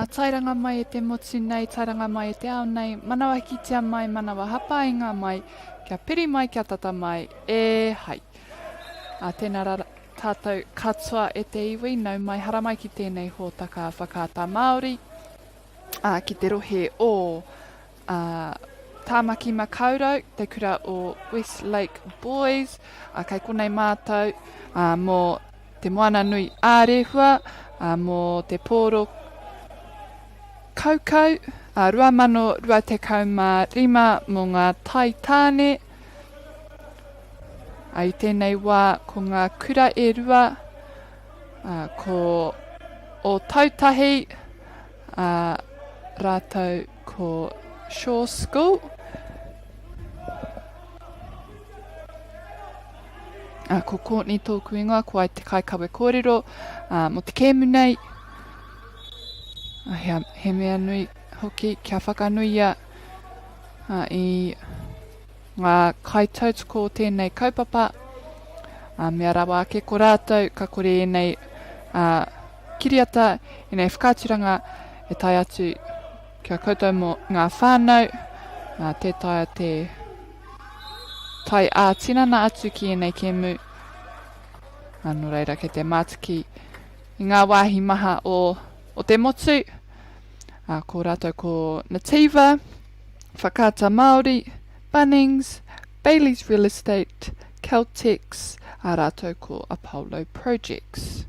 tairanga mai e te motu nei, tairanga mai e te ao nei, manawa hikitia mai, manawa hapainga mai, kia piri mai, kia tata mai, e hai. Tēnā rara tātou katoa e te iwi, nau mai haramai ki tēnei hōtaka whakāta Māori, ki te rohe o Tāmaki Makaurau, te kura o Westlake Boys, kai konei mātou, mō te moana nui ārehua, mō te pōro kaukau, rua mano rua te kaumā 5 mō ngā taitāne, I tēnei wā ko ngā kura e rua, ko o tautahi, rātou ko Shaw School, ko Courtney tōku ingoa, ko ai te kaikawe kōrero, mo te kēmu nei, he mea nui hoki kia whakanuia i ngā kaitautu ko tēnei kaupapa, mea rawa ake ko rātou, ka kore e nei kiriata, e nei whakāturanga e tai atu kia koutou mo ngā whānau, te taia te tai ātinana atu ki e nei kēmu, no reira ke te mātiki i ngā wāhi maha o te motu, ko rātou ko Nativa, Whakāta Māori, Bunnings, Bailey's Real Estate, Caltex, rātou ko Apollo Projects.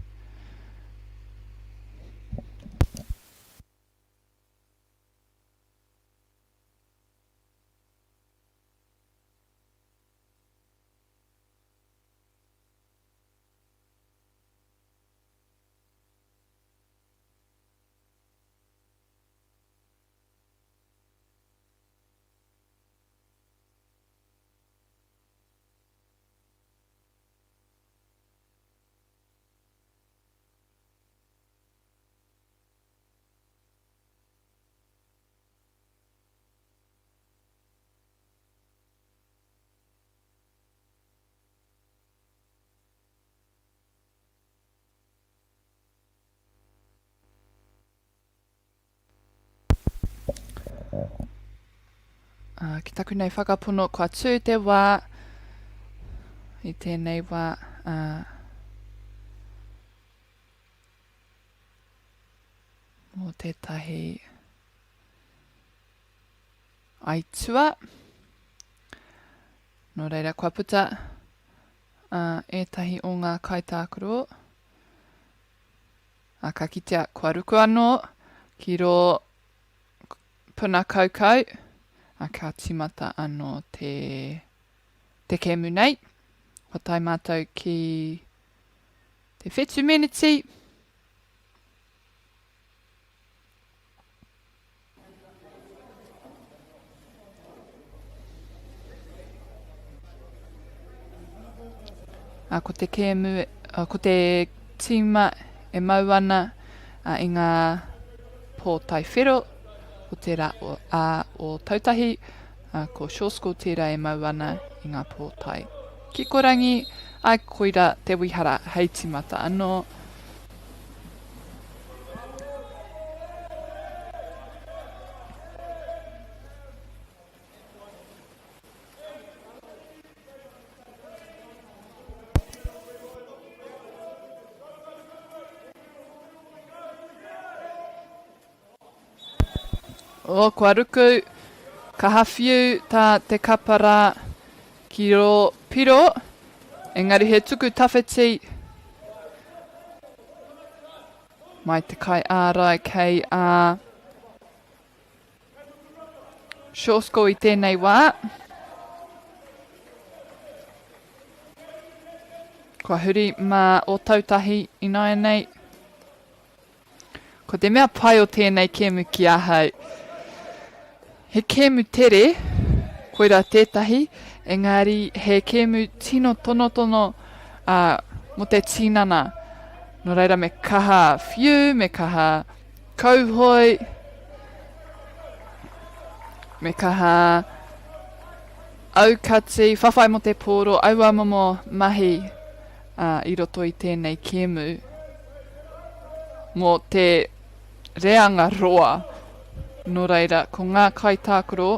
Ki taku nei whakapono kua tū te wā, i tēnei wā, mō tētahi aitua. No reira kua puta, ētahi o ngā kaitākuro, ka kitea kua ruku anō, ki ro puna kaukau, ka timata anō te kēmu nei. Ko tai mātou ki te whetu meneti. Ko te kēmu, ko te tima e mau ana i ngā pōtai whero, o te rā o tautahi, ko Shaw School tērā e mau ana i ngā pōtai. Kikorangi, ai koira te wihara hei timata anō. Kua ruku, ka hawhiu tā te kapara ki ro piro, engari he tuku tawhiti mai te kai ārai kei Shaw School i tēnei wā. Kua huri mā o tautahi i nai nei. Ko te mea pai o tēnei kēmu ki ahau. He kēmu tere, koira tētahi, engari he kēmu tino tono mo te tinana. No reira me kaha whiu, me kaha kauhoi, me kaha aukati, whawhai mo te pōro, aua momo mahi i roto i tēnei kēmu. Mo te rea ngā roa. Nō reira, ko ngā kaitākaro,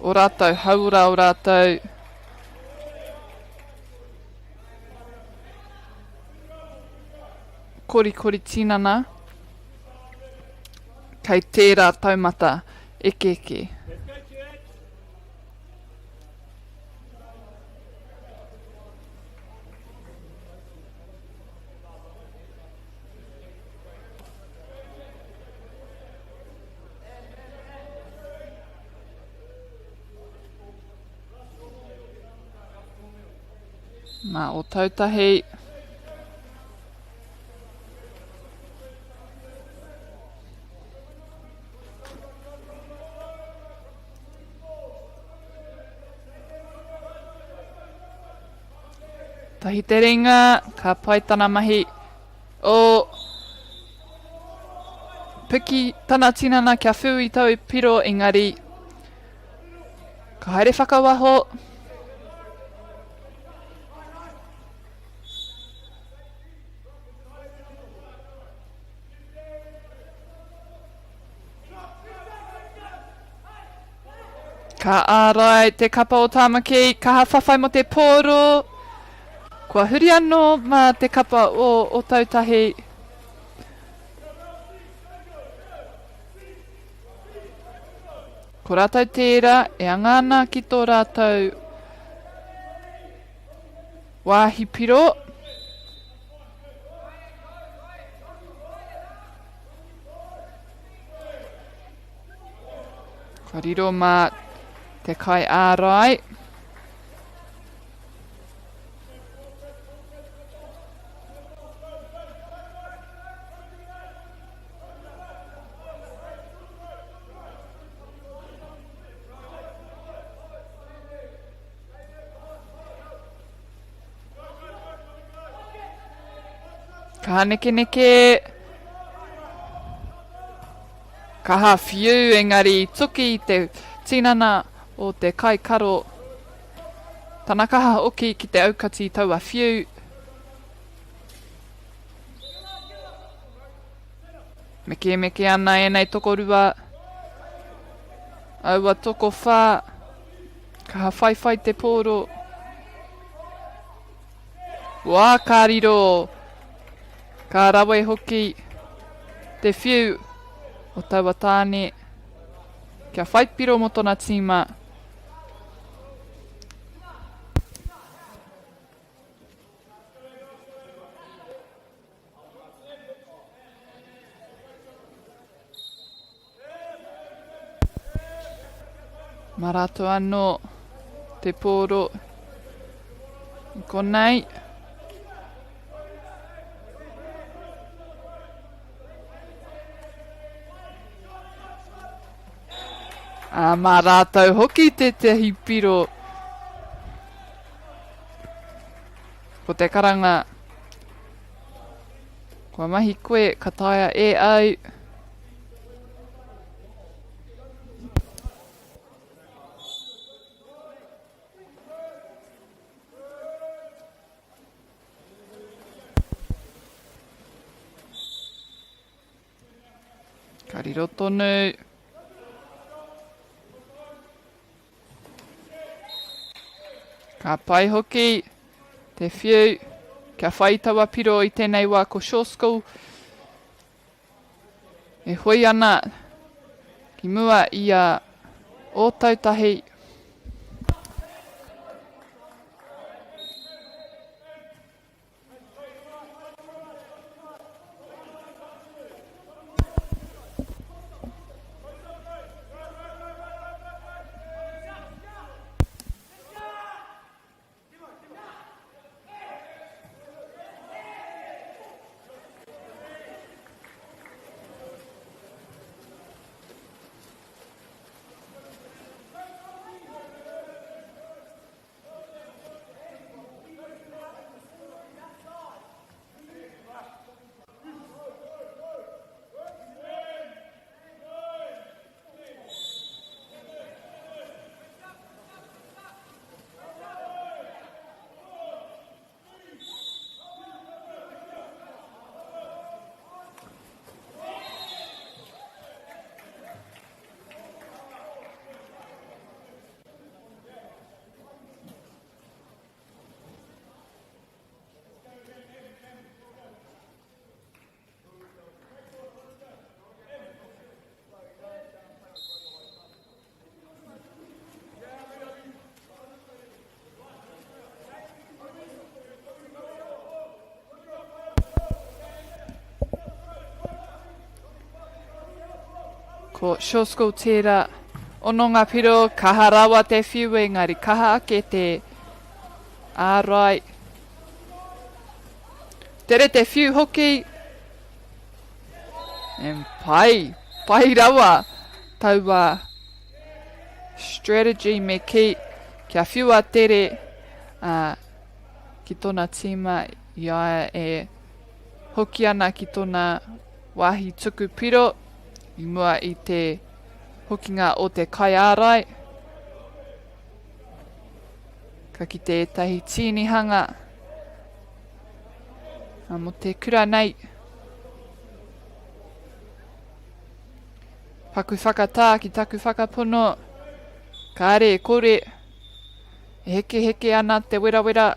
o rātou haura o rātou, kori tinana, kei tērā taumata eke. Nā o tautahi, tahi te ringa, ka pai tana mahi o piki tana tinana kia whiu I tau piro engari. Ka haere whakawaho, ka ārai te kapa o Tāmaki, ka hawhawhai mo te pōro. Kua huri anō mā te kapa o tautahi. Ko rātou tērā, e angana ki tō rātou wāhi piro. Ka riro mā te kai ārai. Ka neke. Ka hawhiu engari tuki te tinana o te kai karo. Tana kaha oki ki te aukati taua whiu. Meke ana e nei tokorua. Aua toko whā. Ka hawhaiwhai te pōro. Wā ka riro. Ka rawe hoki te whiu o taua tāne. Kia whaipiro mo tona tīma. Marato anō te pōro. Ko nei. Mā rātou hoki te hipiro. Ko te karanga. Kua mahi koe ka taia e au. Ka riro tonu. Ka pai hoki te whiu. Kia whai taua piro I tēnei wā ko Shaw School. E hui ana ki mua I a o tautahi. Ko Shosko tērā. Ono ngā piro, kaha rawa te whiu engari, kaha ake te ārai. Tere te whiu hoki. Pai rawa. Taua strategy me ki. Kia whiua tere. Ki tōna tīma ia e hoki ana ki tōna wāhi tuku piro. I mua i te hokinga o te kai ārai. Ka ki te tahi tīnihanga. Mo te kura nei. Paku whakatā ki taku whakapono. Ka are e kore. E heke ana te wera.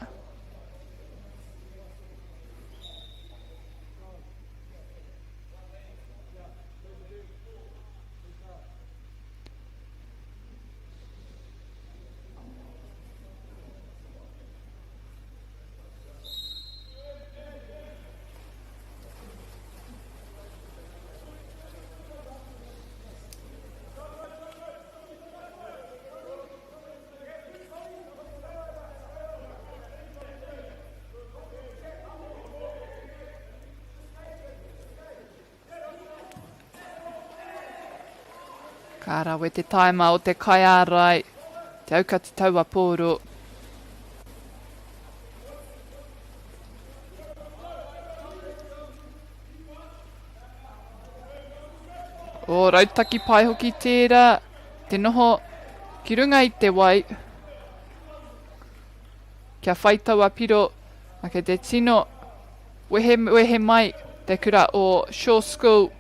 Ka rawe te taima o te kai ārai. Te aukati taua pōro. O rautaki pai hoki tērā. Te noho ki runga i te wai. Kia whai taua piro. Ake te tino. Wehe mai te kura o Shaw School.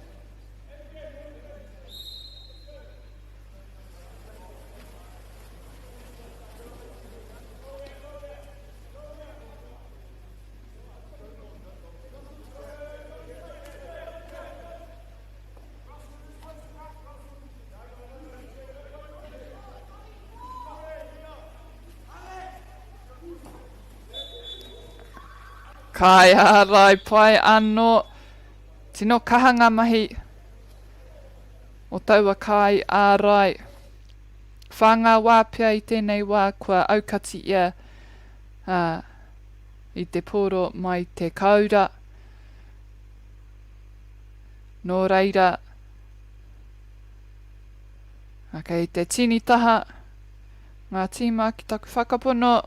Kai ārai pai anō. Tino kahanga mahi. O taua kai ārai. Whanga wāpia i tēnei wā kua aukati ia. I te pōro mai te kaura. Nō reira. Aka i te tini taha. Ngā tīma ki taku whakapono.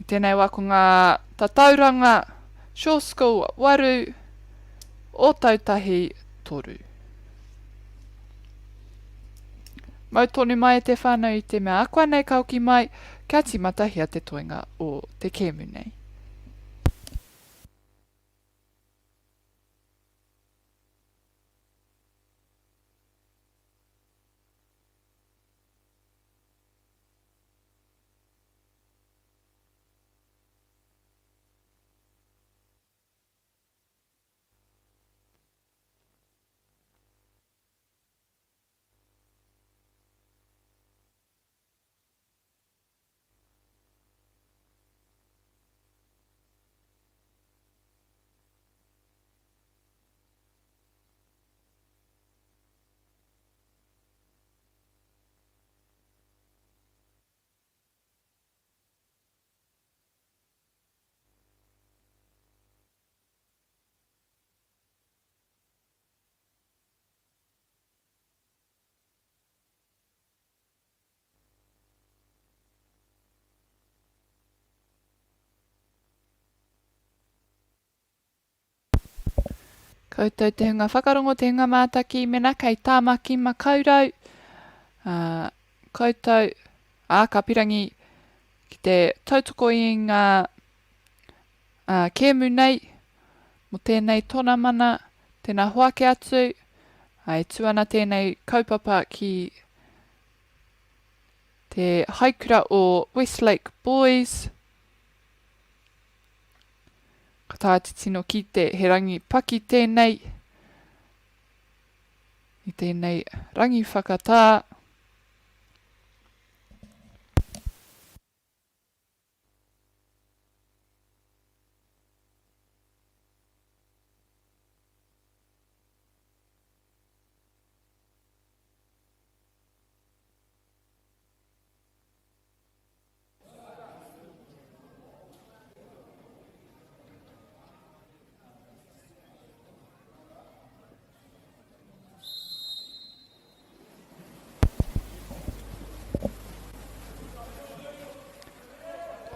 I tēnei wā ko ngā tatauranga, Shaw School 8, o tautahi 3. Mautoni mai e te whānau i te mea akua nei kauki mai, kia timatahia te toenga o te kēmu nei. Koutou te hunga whakarongo, te hunga mātaki, mena kei tāmaki makaurau. Koutou, ka pirangi ki te tautoko i ngā kēmu nei, mo tēnei tōna mana, tēnā hoake atu, e tuana tēnei kaupapa ki te haikura o Westlake Boys. Ka tāti tino ki te he rangi paki tēnei. I tēnei rangi whakatā.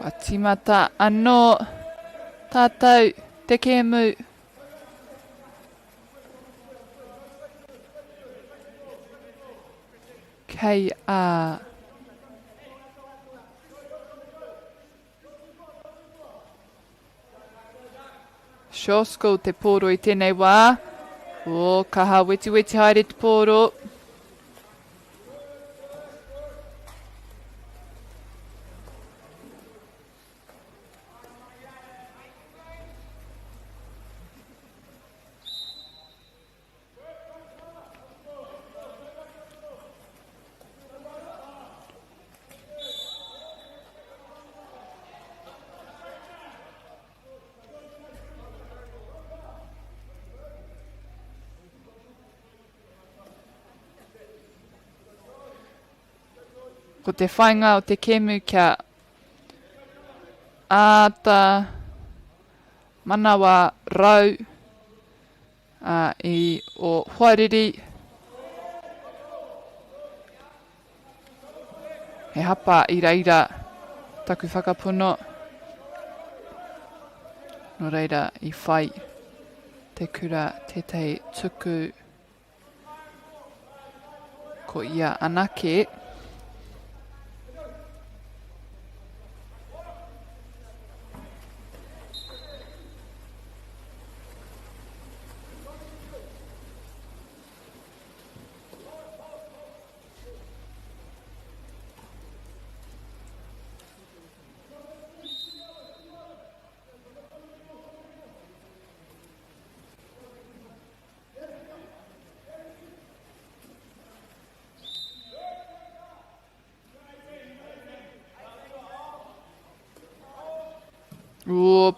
Ka timata anō tātou te kēmu. Kei a Shosko te pōro I tēnei wā. O kaha weti weti haere te pōro. Ko te whainga o te kēmu kia āta manawa rau I o Huariri. He hapa I reira taku whakapuno. No reira I whai te kura tētai tuku ko ia anake.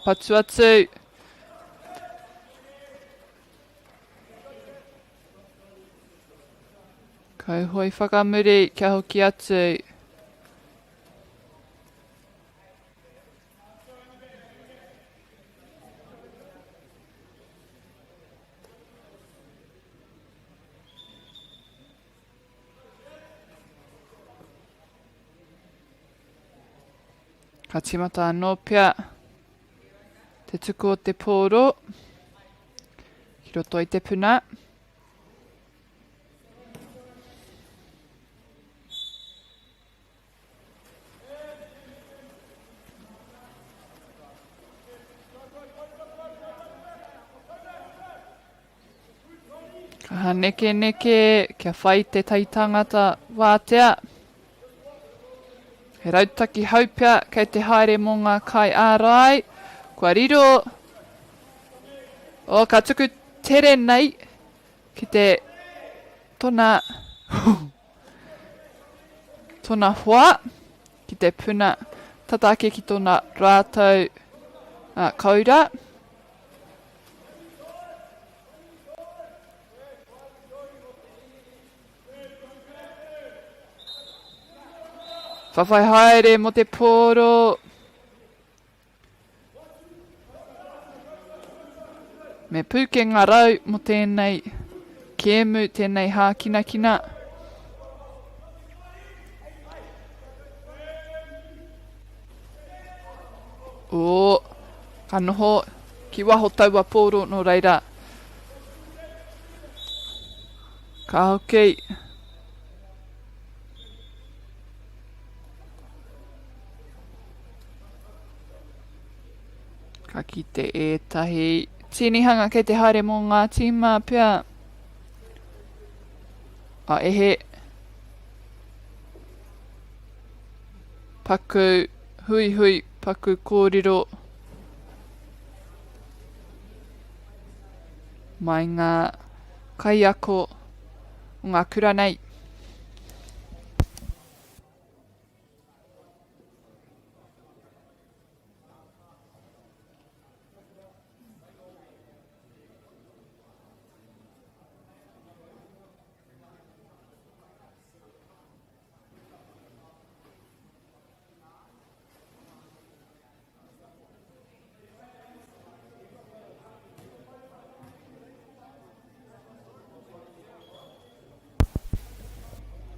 Patu atu. Kau hoi whakamuri kia hoki atu. Ka timata anō pia. Te tuku o te pōro. Ki roto I te puna. Ka neke neke kia whai te taitangata wātea. He rautaki haupia kei te haere mō ngā kai ārai. Kua riro. O ka tuku tere nei ki te tona tona hoa ki te puna tatake ki tona rātou kaura. Whawhai haere mo te pōro. Me puke ngā rau mo tēnei kēmu, tēnei hākina kina. O, ka noho ki waho taua pōro no reira. Ka hoki. Ka kite ētahi tinihanga kei te haere mō ngā tīma pia. A ehe. Paku hui hui, paku kōrero. Mai ngā kaiako o ngā kura nei.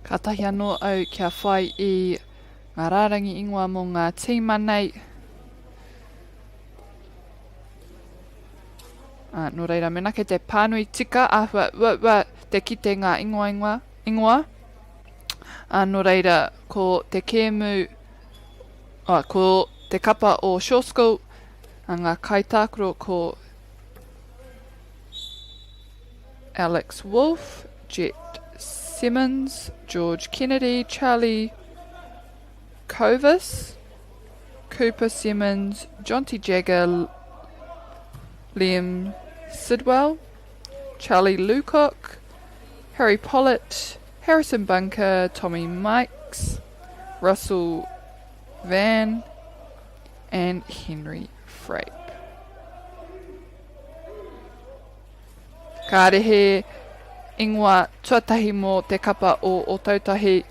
Ka tahi anō au kia whai I ngā rārangi ingoa mō ngā tīma nei. Nō reira, mena ke te pānui tika, ua te kite ngā ingoa. Nō reira, ko te kēmu, ko te kapa o Shore School, ngā kaitākuro ko Alex Wolf, Jet Simmons, George Kennedy, Charlie Covis, Cooper Simmons, Jonty Jagger, Liam Sidwell, Charlie Lucock, Harry Pollett, Harrison Bunker, Tommy Mikes, Russell Van, and Henry Frape. Ka rehe ingoa tuatahi mō te kapa o Otautahi.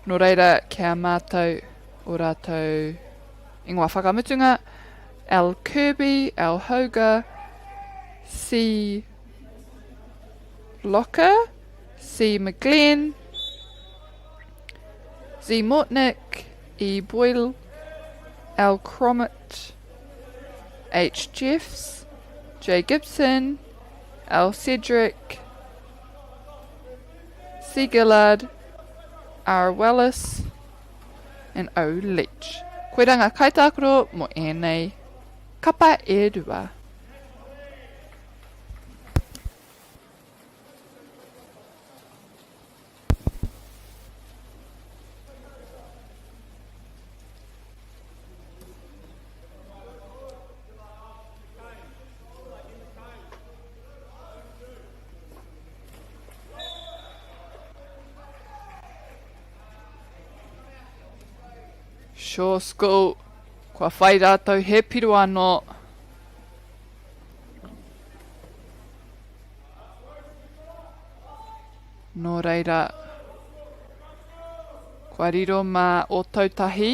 Nō reira, kia mātou o rātou ingoa whakamutunga. Al Kirby, Al Hoga, C. Locker, C. McGlenn, Z. Mortnick, E. Boyle, Al Cromit, H. Jeffs, J. Gibson, Al Cedric, C. Gillard, R. Wallace, and O. Leach. Koe ranga kaitākuro mo ēnei kapa e rua. Shore School, kua whai rātou he piru anō. Nō reira, kua riro mā o tautahi.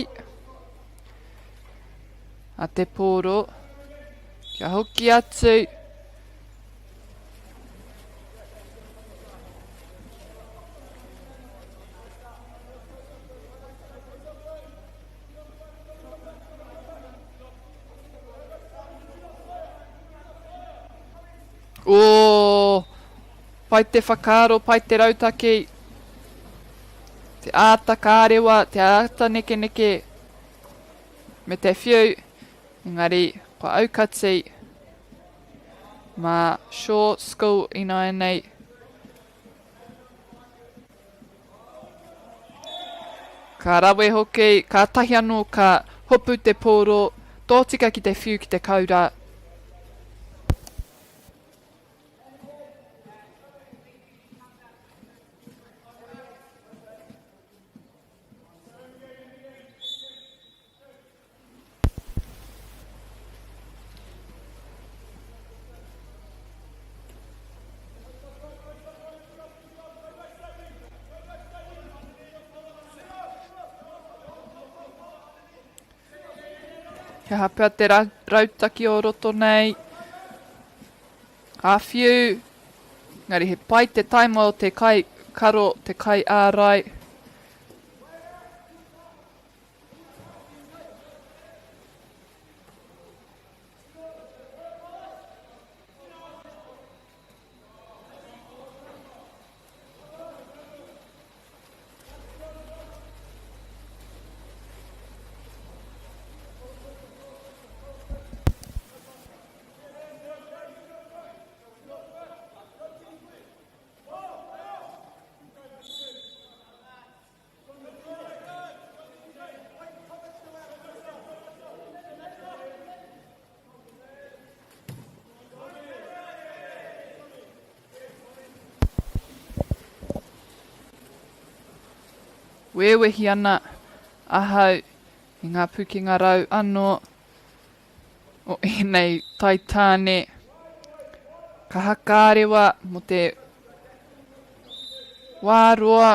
A te pōro, kia hoki atu. Pai te whakaaro, pai te rautaki. Te āta kārewa, te āta neke neke. Me te whiu, engari, kua aukati. Mā Shore School ina nei. Ka rawe hoki, ka tahi anō, ka hopu te pōro, tōtika ki te whiu ki te kaura. Kia hapea te rautaki o roto nei. Awhiu. Ngari he pai te taima o te kai karo, te kai ārai. Wewehi ana ahau i ngā pukinga rau anō o enei taitāne. Ka hakarewa mo te wāroa.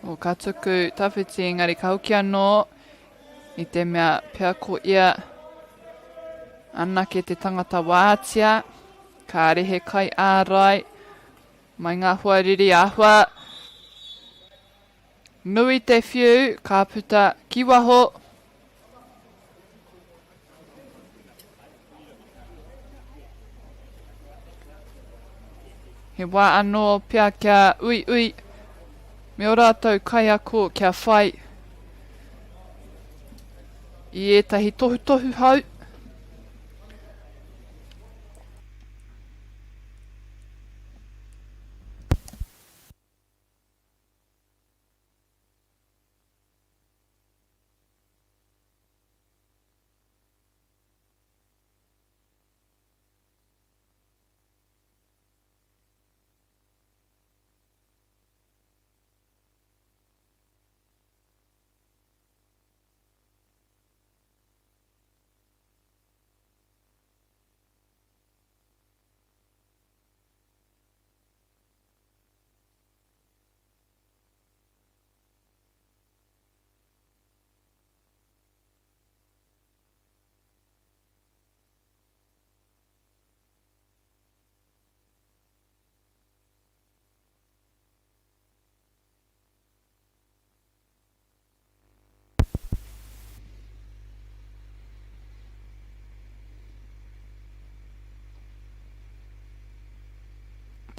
O ka tuku tawhiti engari kauki anō i te mea pea ko ia ana ke te tangata wātia. Ka rehe kai ārai mai ngā huariri āhua. Nui te whiu, ka puta ki waho. He wā anō pia kia ui ui. Me o rātou kai ako kia whai i ētahi tohu tohu hau.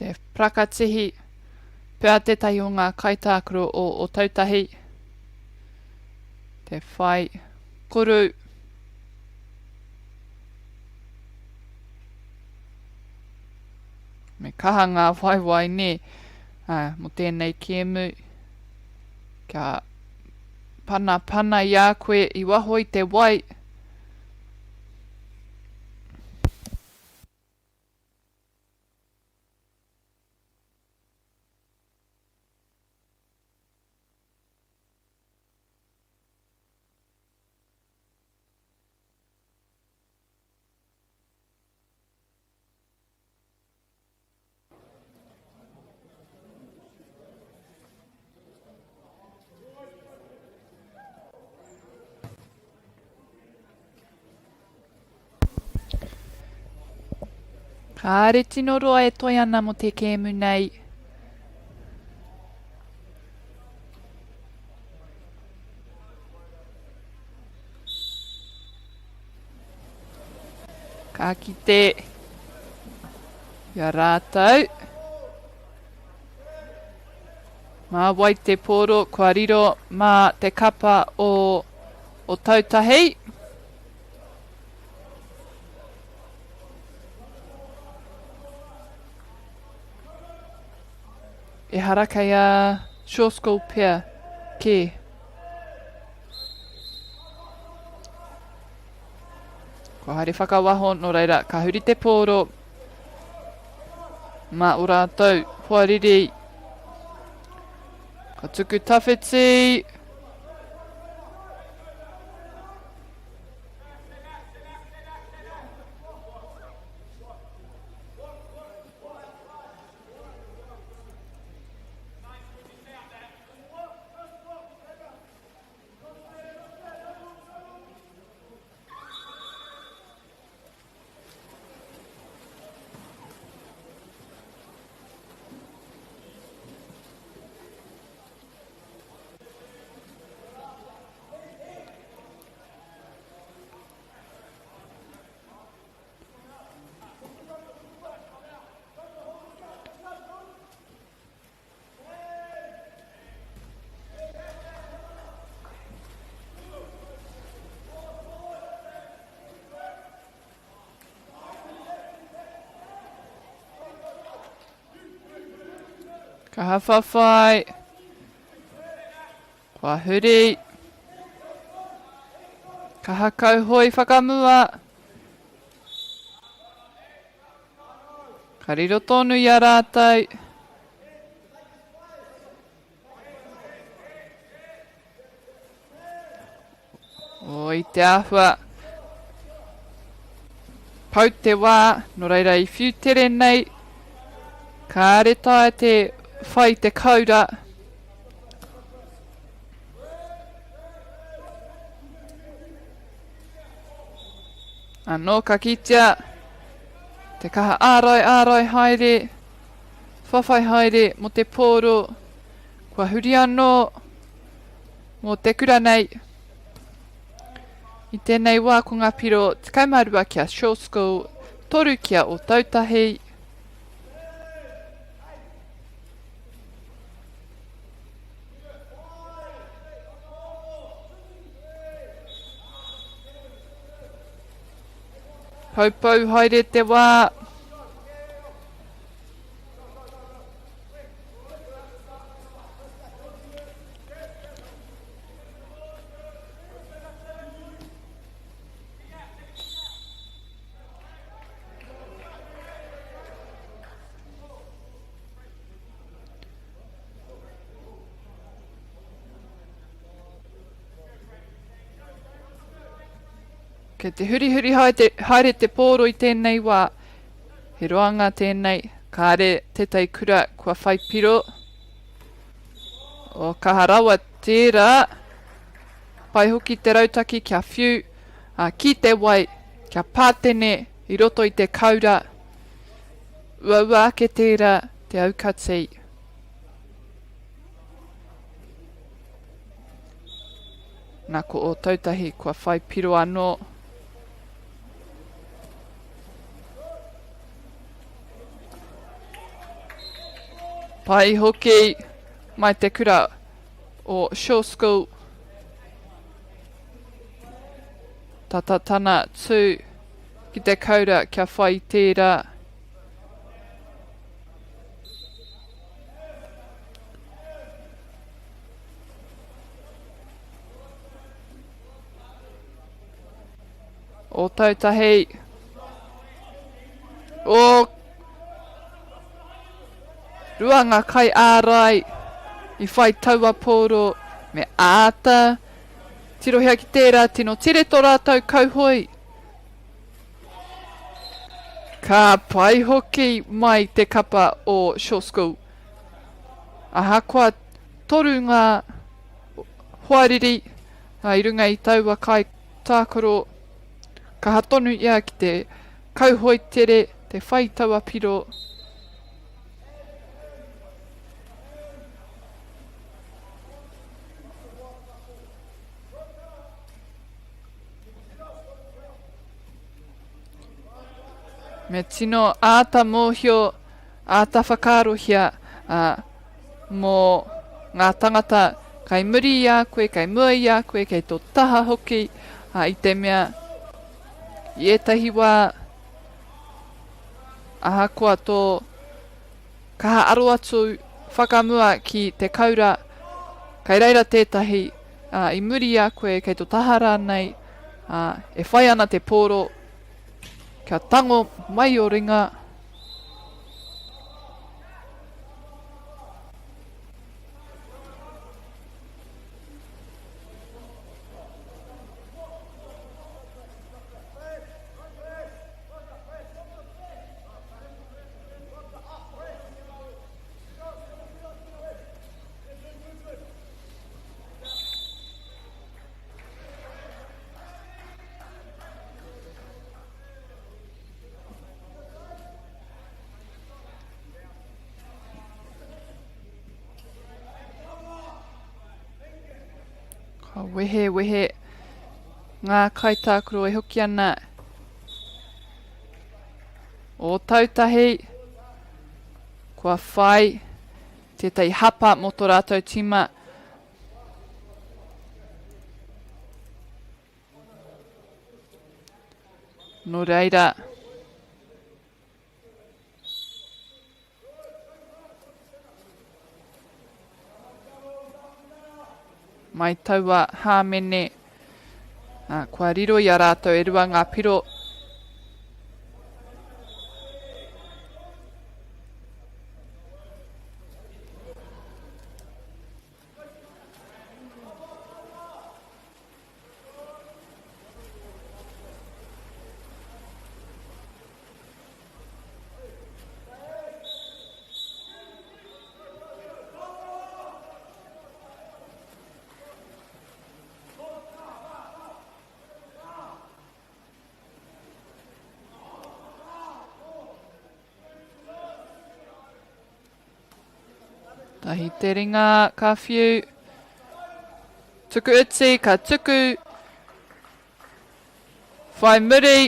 Te prakatihi pea tētahi o ngā kaitākuro o tautahi. Te whai koru. Me kaha ngā waiwai ne mo tēnei kēmu. Kia pana i a koe i waho i te wai. Ka are tino roa e toi ana mo te kēmu nei. Ka kite ia rātou. Mā wai te poro kua riro mā te kapa o tautahi. E haraka ia short school pia ki. Ko haere whakawaho no reira ka huri te poro. Mā o rātou huariri. Ka tuku tawhiti. Ka hawhawhai. Kua huri. Ka hakau hoi whakamua. Ka riro tonu i a rātou. O i te āhua. Pau te wā, no reira i whiu tere nei. Ka aretai te whai te kaura. Anō ka kitea. Te kaha ārai haere. Whawhai haere mo te pōro. Kua huri anō mo te kura nei. I tēnei wā ko ngā piro tikai marua kia Shore School. Toru kia o tautahi. Haupau haere te wā. Ke te huri haere te pōro I tēnei wā. He roanga tēnei, kāre te tai kura kua whai piro. O kaharawa tērā. Pai hoki te rautaki kia whiu. Ki te wai, kia pātene I roto I te kaura. Ua ake tērā te aukati. Nā ko o tautahi kua whai piro anō. Pai hoki mai te kura o Shore School. Tatatana tū ki te kaura kia whai tērā. O tautahi. O ruanga kai ārai I whai taua pōro me āta. Tirohia ki tērā tino tere tō rātou kauhoi. Ka pai hoki mai te kapa o Shore School. Aha kua toru ngā hoariri I runga I taua kai tākoro. Ka hatonu ia ki te kauhoi tere te whai taua piro. Me tino āta mōhio, āta whakarohia mō ngā tangata kai muri I a koe, kai mua I a koe, kei tō taha hoki I te mea. I etahi wā aha kua tō kaha aro atu whakamua ki te kaura. Kai reira tētahi I muri I a koe, kei tō taha rānei e whai ana te pōro. Kia tango mai o ringa. Ka wehe ngā kaitākuro e hoki ana. O tautahi kua whai tētai hapa mo tō rātou tima. No reira. Mai taua hāmene. Kua riro I a rātou e rua ngā piro. Ahi te ringa ka whiu. Tuku uti ka tuku. Whai muri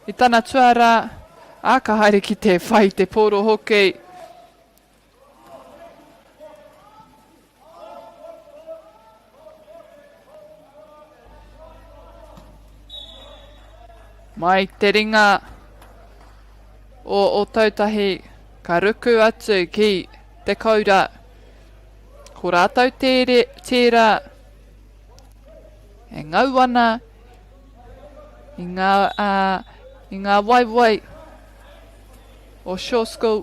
i tana tuara. A ka haere ki te whai te poro hoki. Mai te ringa o tautahi ka ruku atu ki te kaura. Ko rātou tērā e ngau ana i ngā waiwai o Shore School.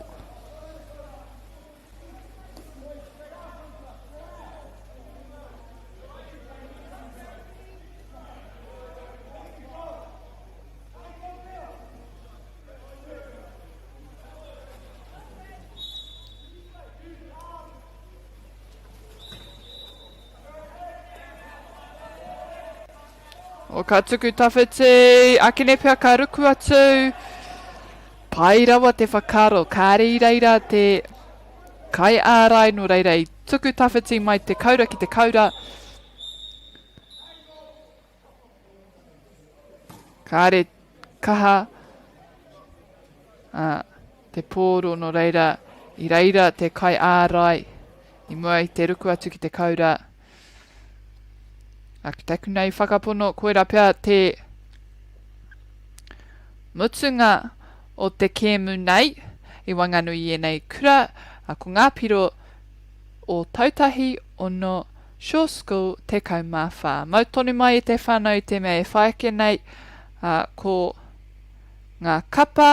O ka tuku tawhiti, akine pia ka ruku atu. Pai rawa te whakaro, ka reira te kai ārai no reira i tuku tawhiti mai te kaura ki te kaura. Ka re kaha te pōro no reira i reira te kai ārai i mua i te ruku atu ki te kaura. Aki taku nei whakapono koera pia te mutunga o te kēmu nei i wanganui e nei kura a ko ngā piro o tautahi o no Shore School te kaumawha. Mau tonu mai e te whanau te mea e whaeke nei ko ngā kapa,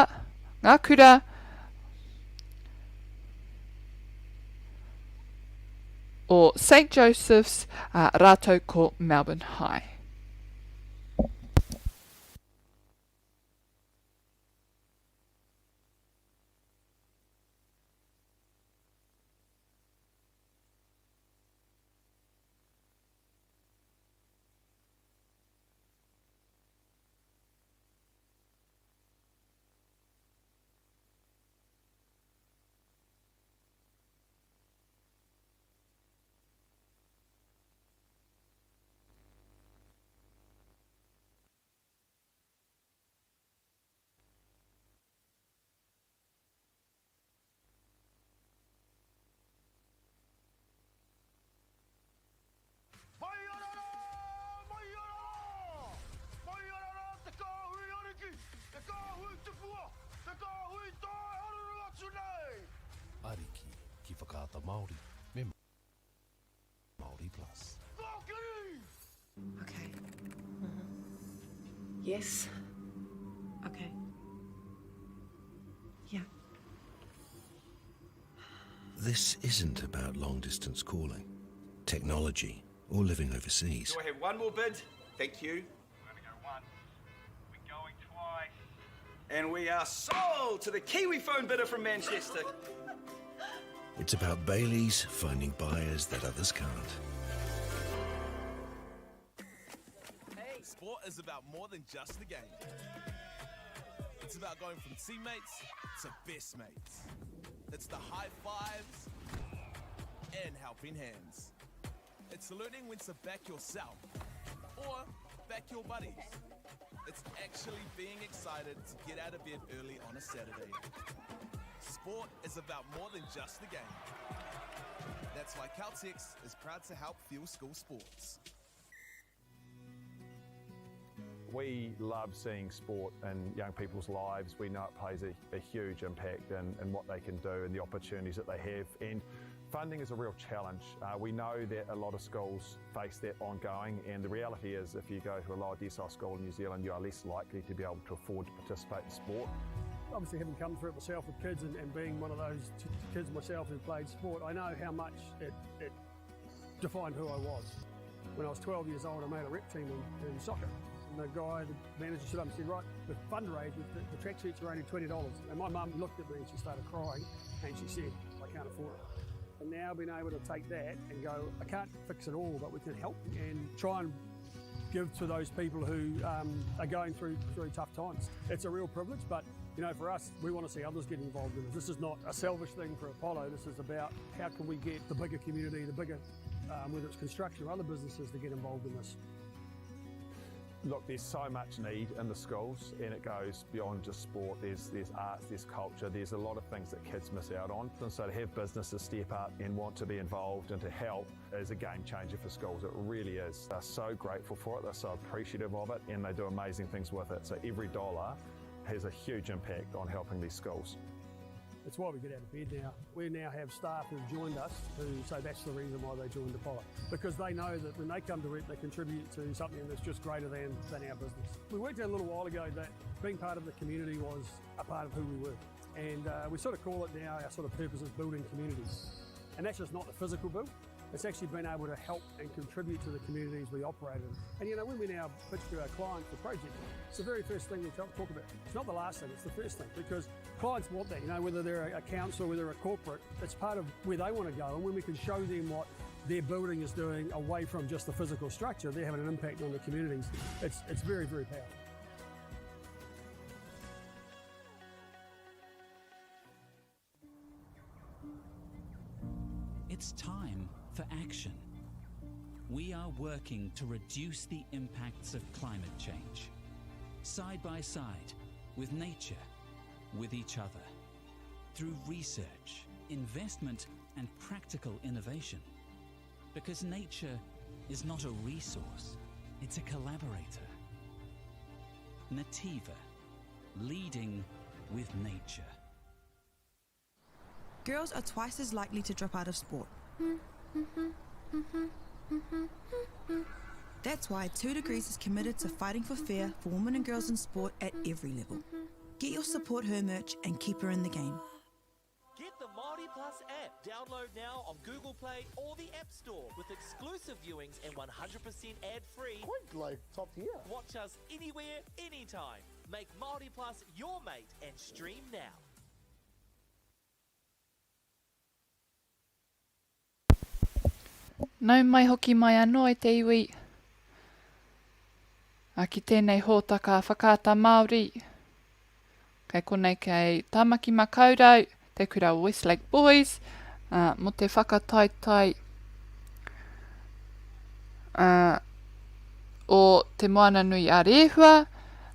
ngā kura o St. Joseph's rātou ko Melbourne High. Ariki ki whakaata Māori, me Māori Plus. Okay. Yes. Okay. Yeah. This isn't about long-distance calling, technology, or living overseas. Do I have one more bid? Thank you. We're going to go one. We're going twice. And we are sold to the Kiwi phone bidder from Manchester. It's about Bailey's finding buyers that others can't. Sport is about more than just the game. It's about going from teammates to best mates. It's the high fives and helping hands. It's learning when to back yourself or back your buddies. It's actually being excited to get out of bed early on a Saturday. Sport is about more than just the game. That's why Caltex is proud to help fuel school sports. We love seeing sport in young people's lives. We know it plays a huge impact in what they can do and the opportunities that they have. And funding is a real challenge. We know that a lot of schools face that ongoing, and the reality is if you go to a lower decile school in New Zealand, you are less likely to be able to afford to participate in sport. Obviously, having come through it myself with kids and being one of those kids myself who played sport, I know how much it defined who I was. When I was 12 years old, I made a rep team in soccer. And the guy, the manager, stood up and said, right, the fundraisers, the track suits are only $20. And my mum looked at me and she started crying and she said, I can't afford it. And now being able to take that and go, I can't fix it all, but we can help and try and give to those people who are going through tough times. It's a real privilege, but You know, for us, we want to see others get involved in this. This is not a selfish thing for Apollo. This is about how can we get the bigger community, the bigger, whether it's construction or other businesses, to get involved in this. Look, there's so much need in the schools, and it goes beyond just sport. There's arts, there's culture, there's a lot of things that kids miss out on. And so to have businesses step up and want to be involved and to help is a game changer for schools. It really is. They're so grateful for it, they're so appreciative of it, and they do amazing things with it. So every dollar has a huge impact on helping these schools. It's why we get out of bed now. We now have staff who've joined us who say that's the reason why they joined Apollo. Because they know that when they come to Rep, they contribute to something that's just greater than our business. We worked out a little while ago that being part of the community was a part of who we were. And we sort of call it now, our sort of purpose is building communities. And that's just not the physical build. It's actually been able to help and contribute to the communities we operate in. And you know, when we now pitch to our clients for projects, it's the very first thing we talk about. It's not the last thing, it's the first thing, because clients want that, you know, whether they're a council, whether they're a corporate, it's part of where they want to go. And when we can show them what their building is doing away from just the physical structure, they're having an impact on the communities. It's very, very powerful. It's time for action. We are working to reduce the impacts of climate change, side by side, with nature, with each other, through research, investment, and practical innovation. Because nature is not a resource, it's a collaborator. Nativa, leading with nature. Girls are twice as likely to drop out of sport. That's why 2 Degrees is committed to fighting for fair for women and girls in sport at every level. Get your Support Her merch and keep her in the game. Get the Māori Plus app. Download now on Google Play or the App Store with exclusive viewings and 100% ad-free. Quite like top tier. Watch us anywhere, anytime. Make Māori Plus your mate and stream now. Nau mai hoki mai anō e te iwi. A ki tēnei hōtaka whakaata Māori. Kei konei kei Tāmaki Makaurau, te kura Westlake Boys, mo te whakataitai o te moana nui a rehua,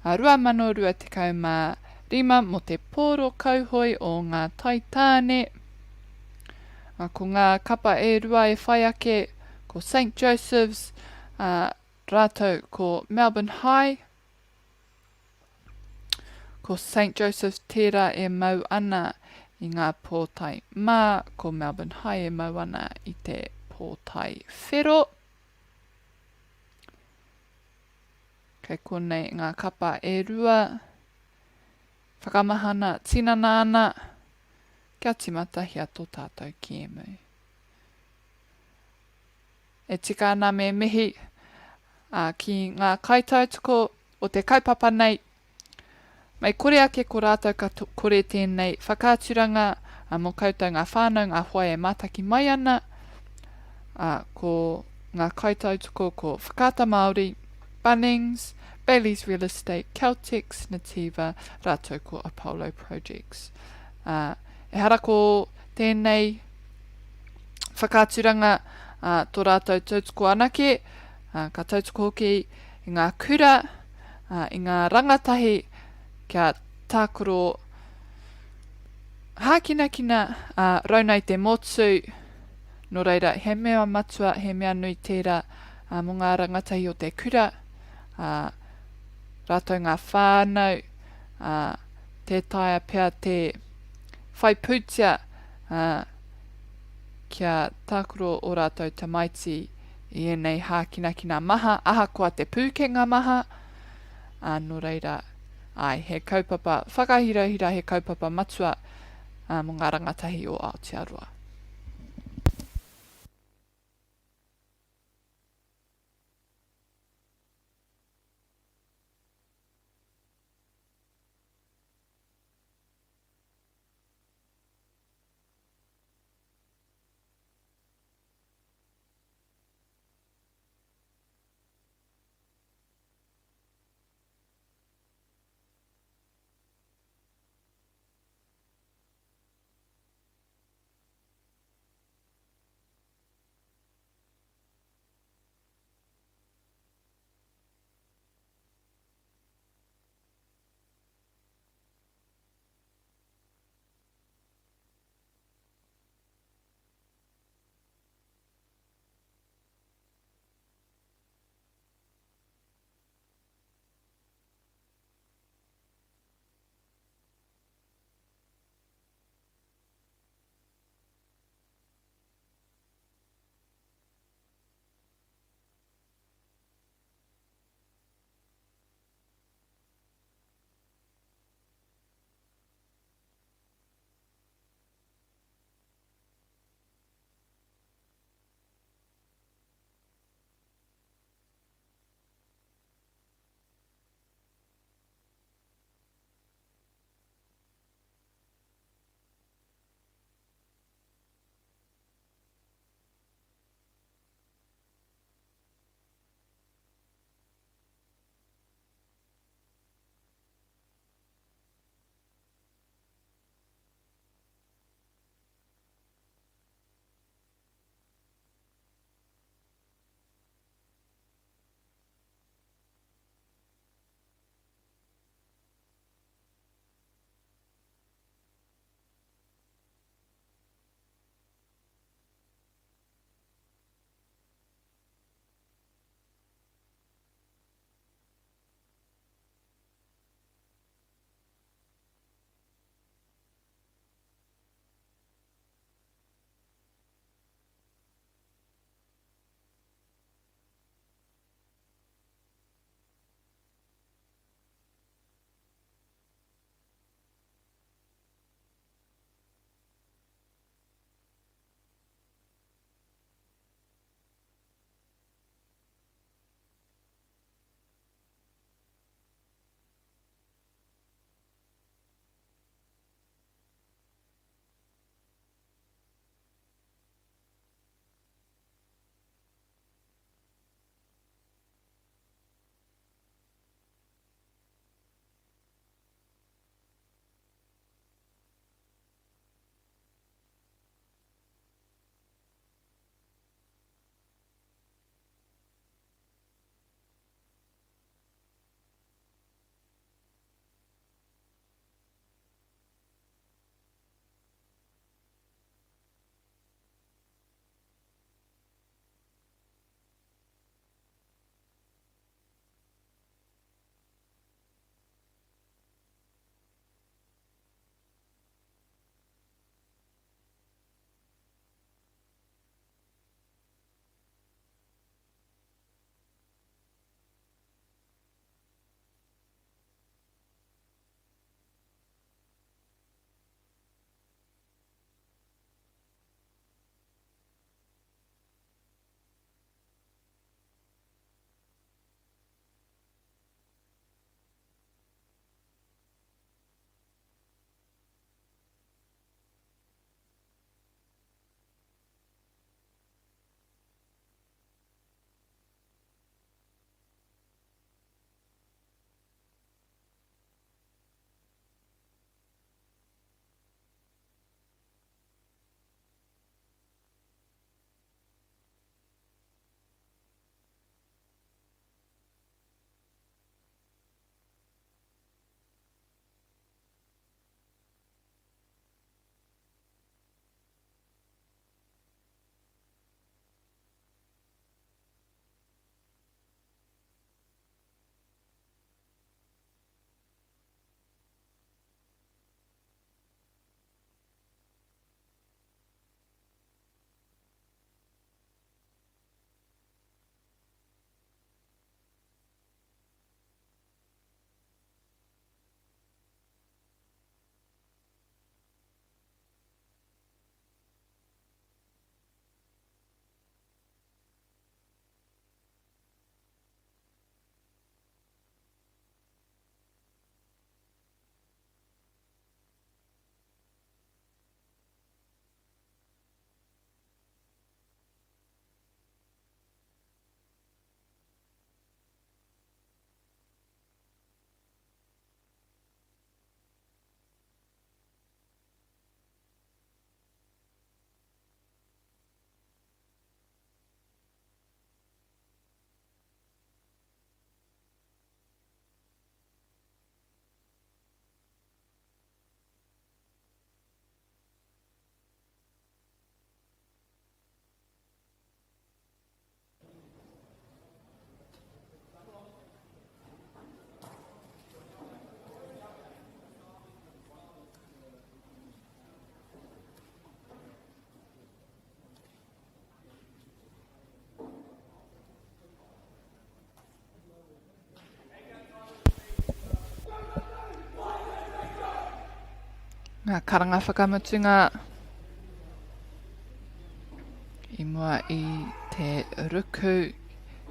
a 2025 mo te pōro kauhoi o ngā taitāne. Ko ngā kapa e rua e whai ake, ko St. Joseph's, rātou ko Melbourne High. Ko St. Joseph's tērā e mau ana i ngā pōtai mā, ko Melbourne High e mau ana i te pōtai whero. Kei konei ngā kapa e rua, whakamahana tinana ana, kia timata hia tō tātou ki e mu. E tika ana me mihi ki ngā kaitautoko o te kaupapa nei. Mai kore ake ko rātou ka kore tēnei whakāturanga mō koutou ngā whānau ngā hoa e mātaki mai ana. Ko ngā kaitautoko ko Whakaata Māori, Bunnings, Bailey's Real Estate, Celtics, Nativa, rātou ko Apollo Projects. E hara ko tēnei whakāturanga tō rātou tautoko anake, ka tautoko hoki i ngā kura, i ngā rangatahi, kia tākoro hākinakina raunai te motu, no reira he mea matua, he mea nui tērā mō ngā rangatahi o te kura, rātou ngā whānau, te taia pia te whaipūtia, kia tākoro o rātou tamaiti i enei hākinakina maha, ahakoa te pūkenga maha, no reira, ai, he kaupapa, whakahirahira he kaupapa matua mō ngā rangatahi o Aotearoa. ngā karanga whakamutunga i mua i te ruku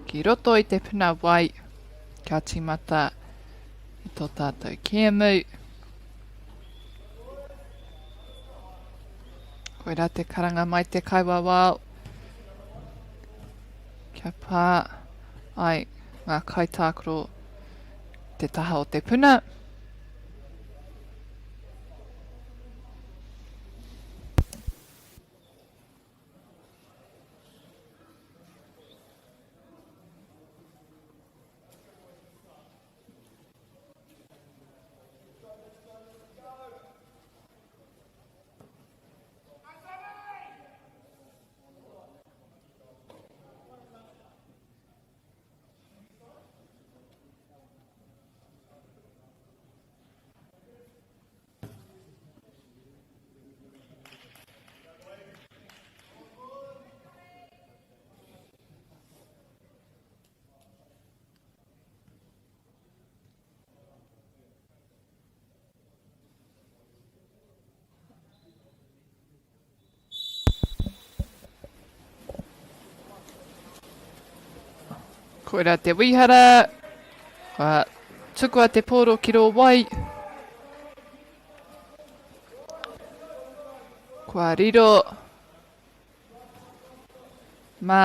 ki roto i te puna wai ka timata i tō tātou kiamu. Koira te karanga mai te kaiwawao. Kia pā ai ngā kaitākaro te taha o te puna. Koira te wihara, kua tukua te poro ki rō wai. Kua riro mā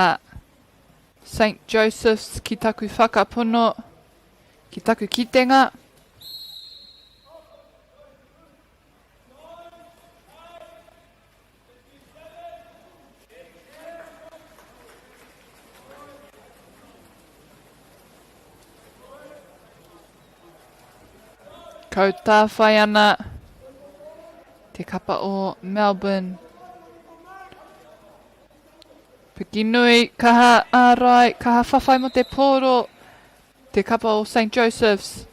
St. Joseph's ki taku whakapono, ki taku kitenga. Kau tā whai ana te kapa o Melbourne. Piki nui, kaha ārai, kaha whawhai mo te pōro, te kapa o St. Joseph's.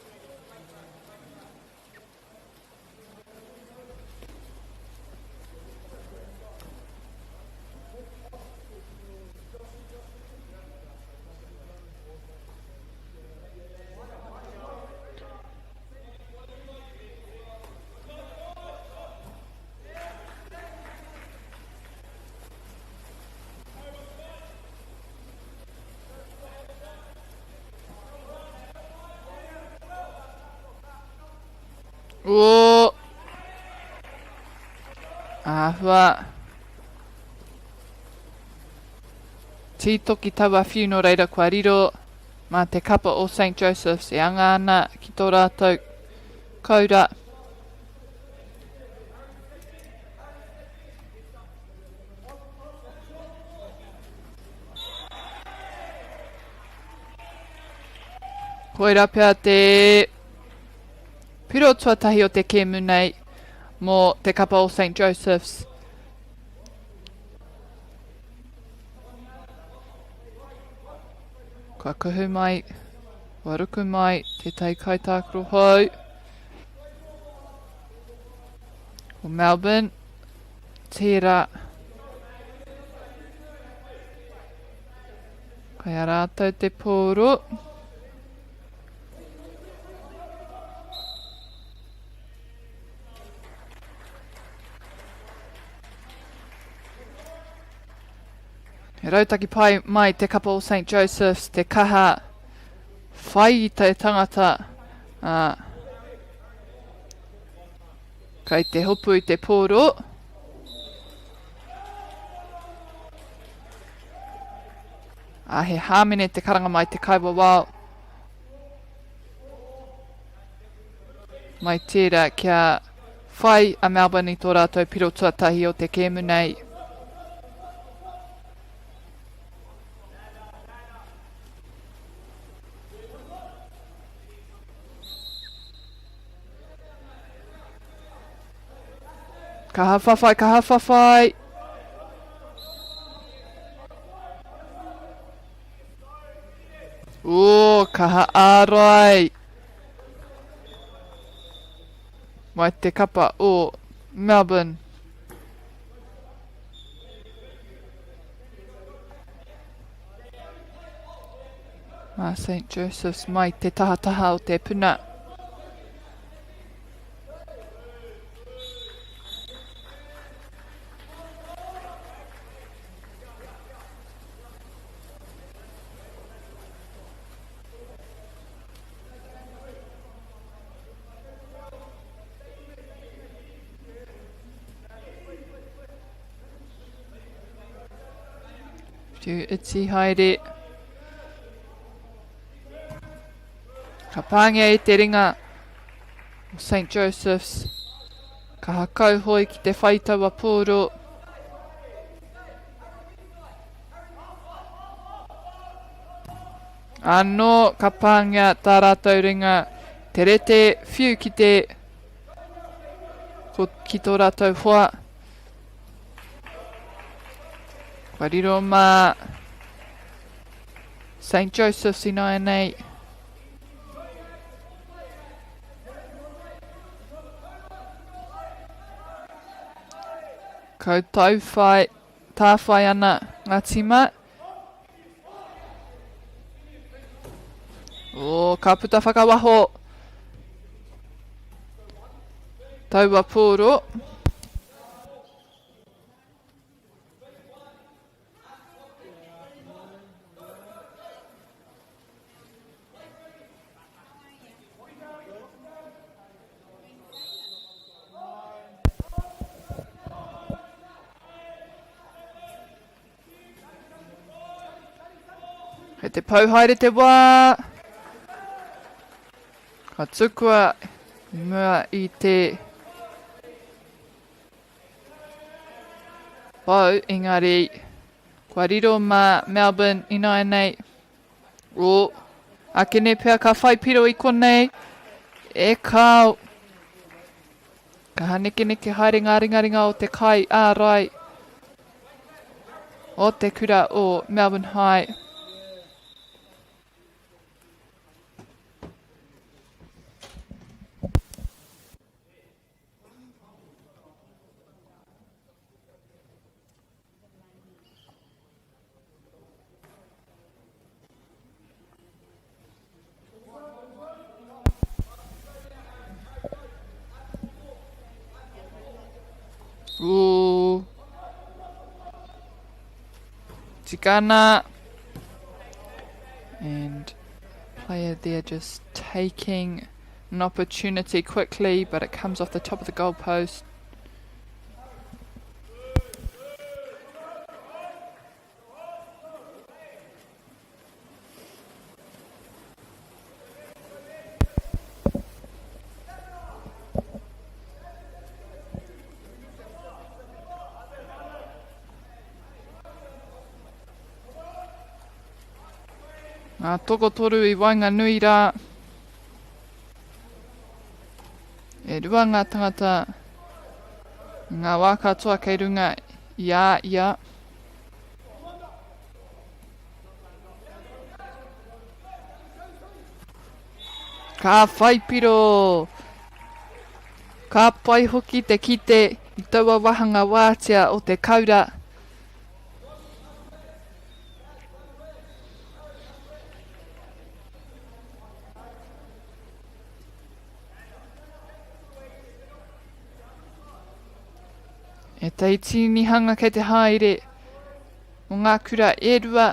O ahua tītoki taua whiu no reira kua riro mā te kapa o St. Joseph's e anga ana ki tō rātou kaura. Koira pia te piro tuatahi o te kēmu nei mō te kapa o St. Joseph's. Kua kuhu mai, kua ruku mai, te tei kaitākaro hou. O Melbourne, tērā. Kai a rātou te pōro. He rautaki pai mai te kapa o St. Joseph's, te kaha whai i te tangata. Kai te hopu i te pōro. He hāmene te karanga mai te kaiwa wao. Mai tērā kia whai a Melbourne i tō rātou piro tuatahi o te kēmu nei. Kaha whawhai, kaha whawhai. Kaha ārai. Mai te kapa o Melbourne. Mā St. Joseph's mai te taha o te puna. 9-1 haere. Ka pāngia e te ringa o St. Joseph's. Ka hakau hoi ki te whaitaua pūro. Anō ka pāngia tā rātou ringa. Te rete whiu ki te ki tō rātou hoa. Wariro mā St. Joseph's I nai nei. Kau tau whai, tā whai ana ngā tima. O, ka puta whakawaho. Taua pūro. Hei te pauhaere te wā. Ka tukua mua I te pau, engari, kua riro mā Melbourne I nai nei. O, akene pia ka whai piro I konei. E kāu. Ka haneke haere ngā ringaringa o te kai ārai. O te kura o Melbourne High. Ooh. Tikana. And player there just taking an opportunity quickly, but it comes off the top of the goalpost. Ngā toko toru I Wainganui rā. E rua ngā tangata. Ngā wā katoa kei runga ia. Ka whaipiro. Ka pai hoki te kite I taua wahanga wātia o te kaura. E te itini hanga kei te haere o ngā kura e rua.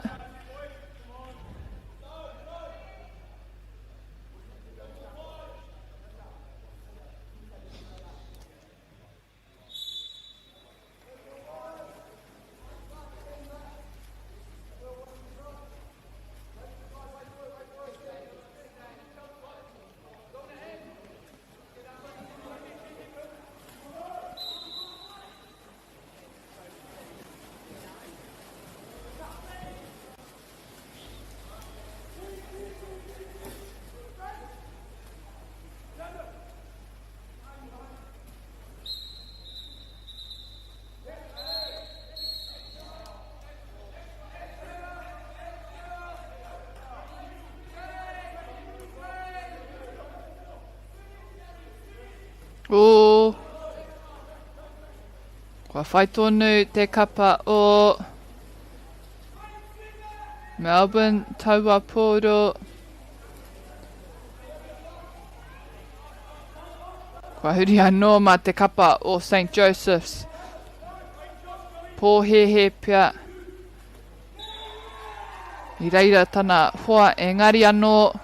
O kua whai tonu te kapa o Melbourne taua pōro. Kua huri anō mā te kapa o St. Joseph's. Pōhehe pia. I reira tana hoa e ngari anō.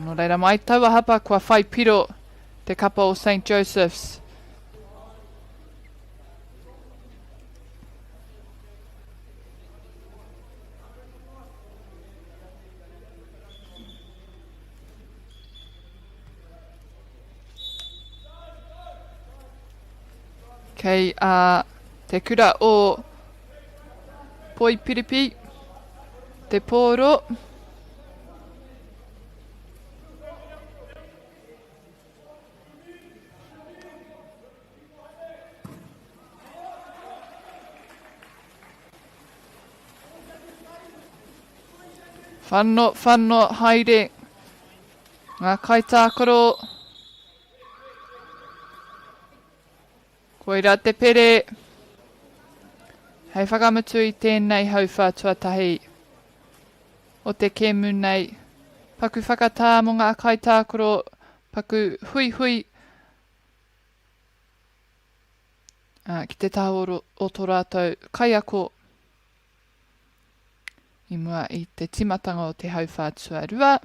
No reira mai taua hapa kua whai piro te kapa o St. Joseph's. kei te kura o Poipiripi, te pōro. Whanno haere ngā kaitākaro. Koira te pere. Hei whakamutu i tēnei hauwha tuatahi. O te kēmu nei. Paku whakatā mo ngā kaitākaro. Paku hui hui. Ki te tāoro o tō rātou kaiako. I mua i te timatanga o te hauwha tuarua.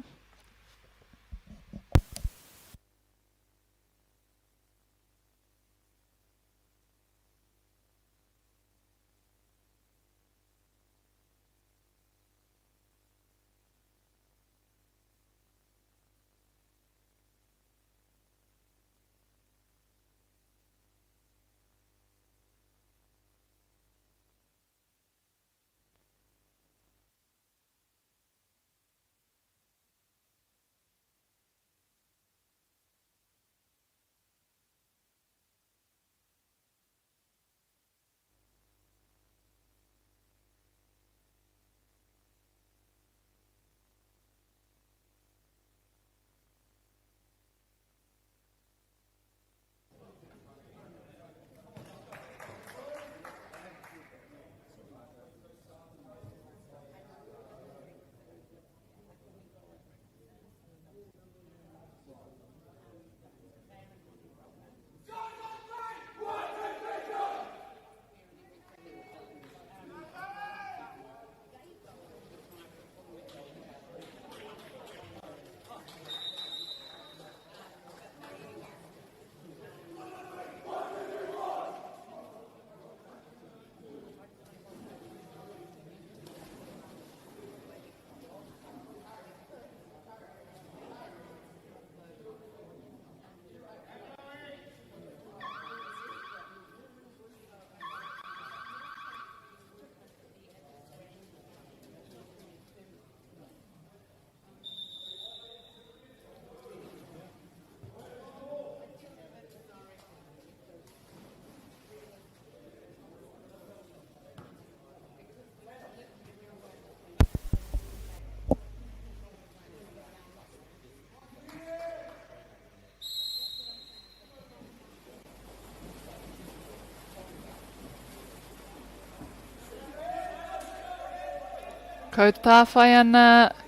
Ko tā whai ana,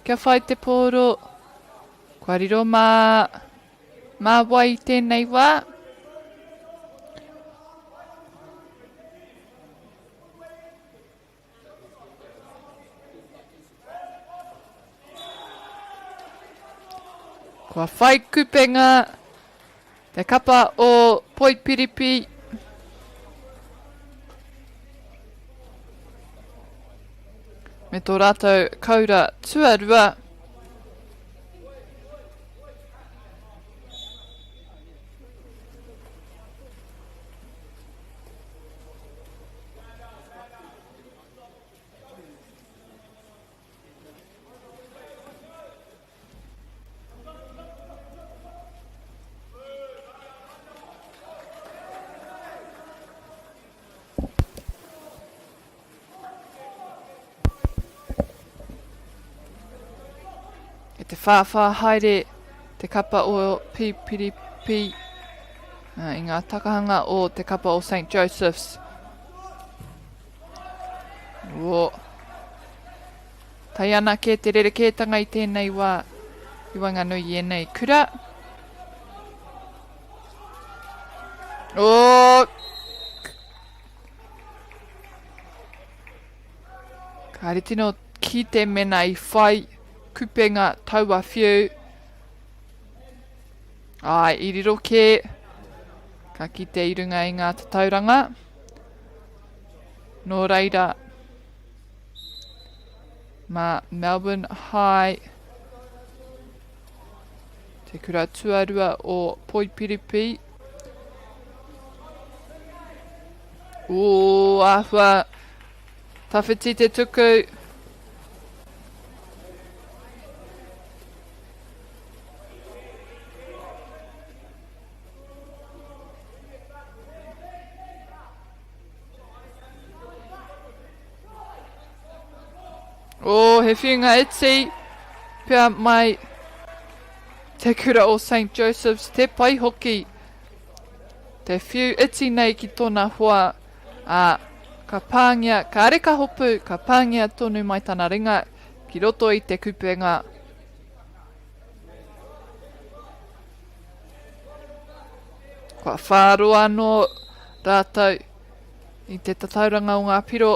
kia whai te pōro. Kua riro mā wai tēnei wā. Kua whai kupenga, te kapa o Poipiripi. Me tō rātou kaura tuarua. Te whawha haere, te kapa o Poipiripi, I ngā takahanga o te kapa o St. Joseph's. Tai ana ke te rerekētanga I tēnei wā, I Wanganui I nei kura. Ka ritino ki te mena I whai. Kupenga taua whiu. I riro ke. Ka kite I runga I ngā tatauranga. Nō reira. Ma Melbourne High. Te kura tuarua o Poipiripi. O ahua. Tawhiti te tuku. O he whiunga iti. Pea mai te kura o St. Joseph's te pai hoki. Te whiu iti nei ki tōna hoa a ka pāngia, ka areka hopu, ka pāngia tonu mai tana ringa ki roto i te kupenga. Kua whāroa anō rātou i te tatauranga o ngā piro.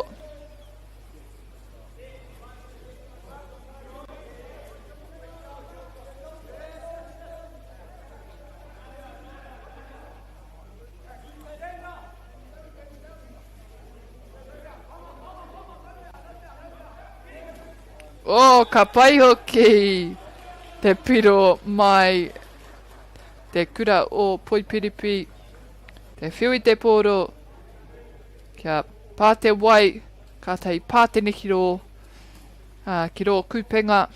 O, ka pai hoki te piro mai te kura o Poipiripi, te whiu i te pōro, kia pā te wai, ka tei pātene ki ro kupenga.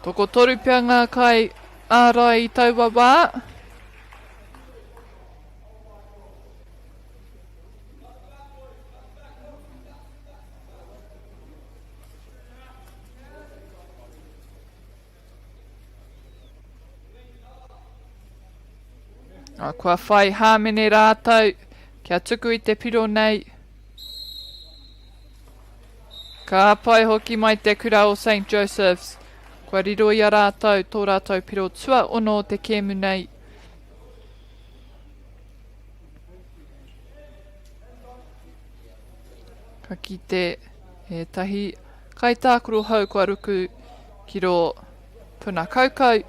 Toko toru pia ngā kai ārai i taua wā. Kua whai hāmene rātou, kia tuku i te piro nei. Ka pai hoki mai te kura o St. Joseph's. Kua riro i a rātou, tō rātou piro tua ono te kēmu nei. Ka kite he tahi kai tākuro hau kua ruku ki ro puna kaukau.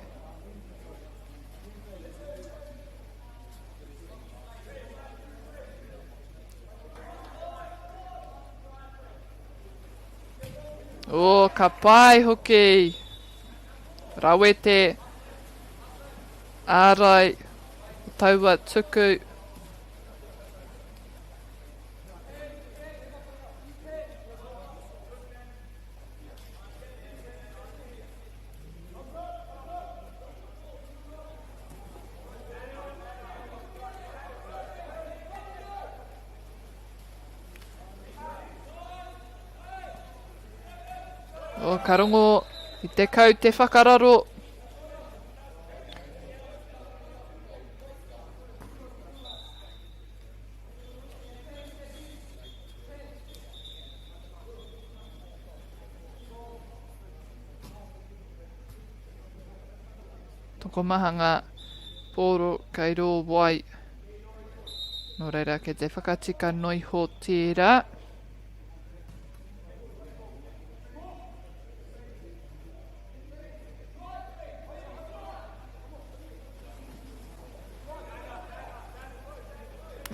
O, ka pai hoki. Rawe te ārai taua tuku. O, ka rongo i te kau te whakararo. Toko maha ngā pōro kai rō wai. Nō reira ke te whakatika noiho tērā.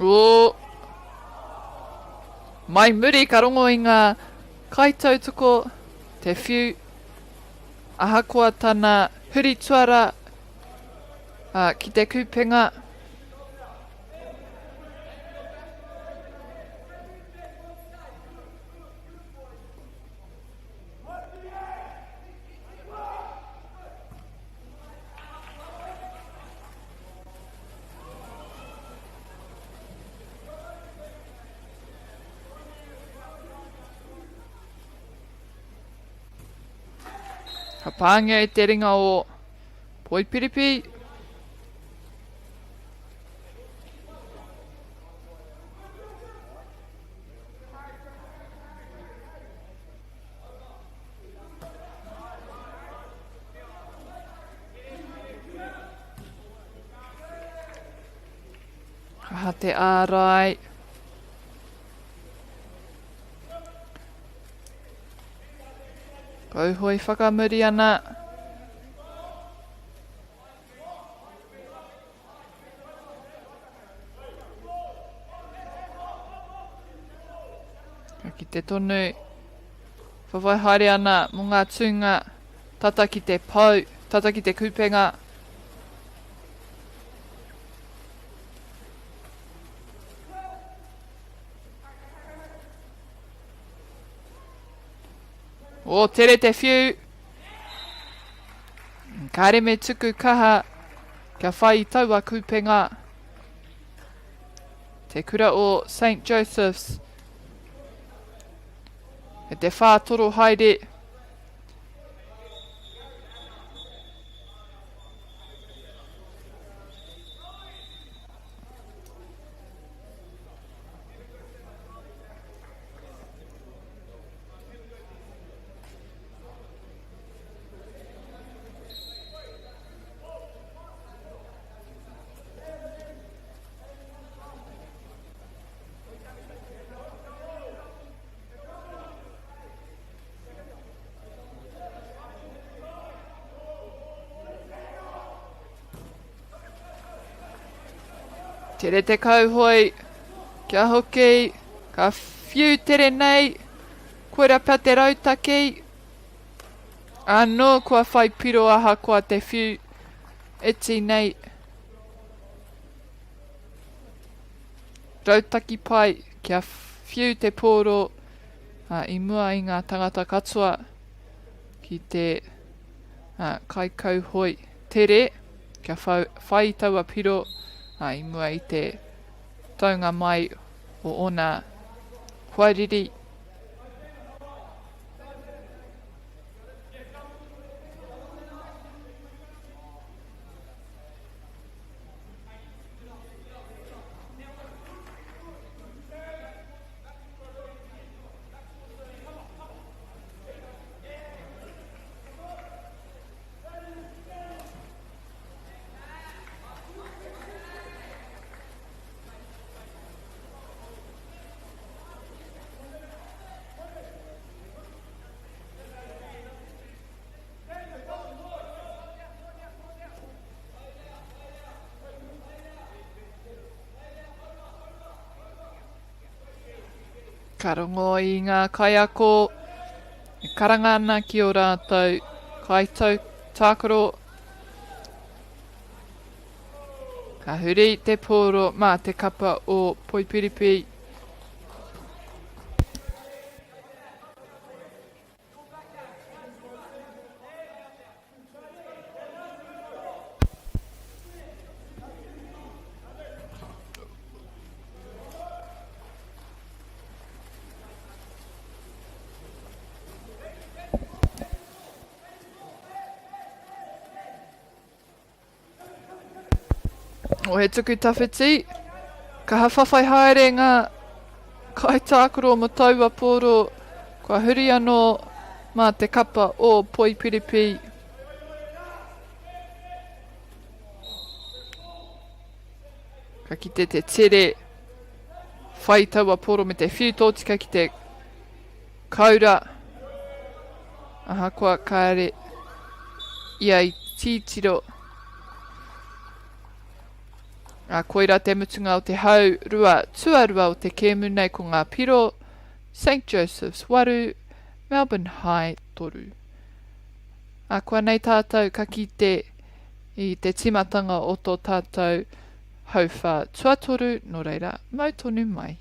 O, mai muri ka rongo i ngā kaitautoko, te whiu, ahakoa tana huri tuara ki te kupenga. Ka pāngia i te ringa o Poipiripi. Ka te ārai. Kauhoi whakamuri ana. Ka kite tonu whawaihaere ana mo ngā tūnga tata ki te pau, tata ki te kupenga. O tere te whiu. Kare me tuku kaha kia whai I taua kupenga. Te kura o St. Joseph's. E te whātoro haere. Tere te kauhoi, kia hoki, ka whiu tere nei, koera pia te rautaki. Anō kua whai piro aha kua te whiu, eti nei. Rautaki pai, kia whiu te pōro, I mua I ngā tangata katoa, ki te kai kauhoi tere, kia whai taua piro, I mua I te taunga mai o ona huariri. Ka rongo I ngā kaiako, e karanga ana ki o rātou kaitau tākaro. Ka huri te pōro mā te kapa o Poipiripi. O he tuku tawhiti, ka hawhawhai haere ngā kaitākaro mo taua pōro, kua huri anō mā te kapa o Poipiripi. Ka kite te tere, whai taua pōro me te whiu tōtika ki te kaura. Aha kua kāre ia I tītiro. A koira te mutunga o te hau rua tuarua o te kēmu nei ko ngā piro St. Joseph's waru, Melbourne High toru. A kua nei tātou ka kite I te timatanga o tō tātou hauwha tuatoru no reira mautonu mai.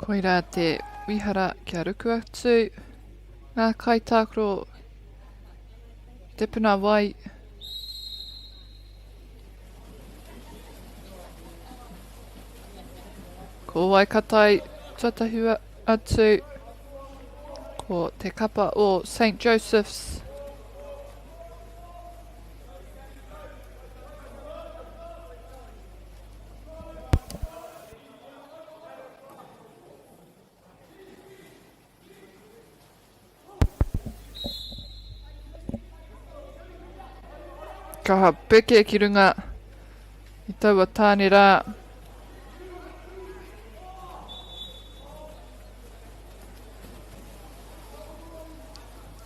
Koira te wihara kia ruku atu. Ngā kaitākro te puna wai. Ko Waikatai tuatahua atu. Ko te kapa o St. Joseph's. Ka peke ki runga I taua tāne rā.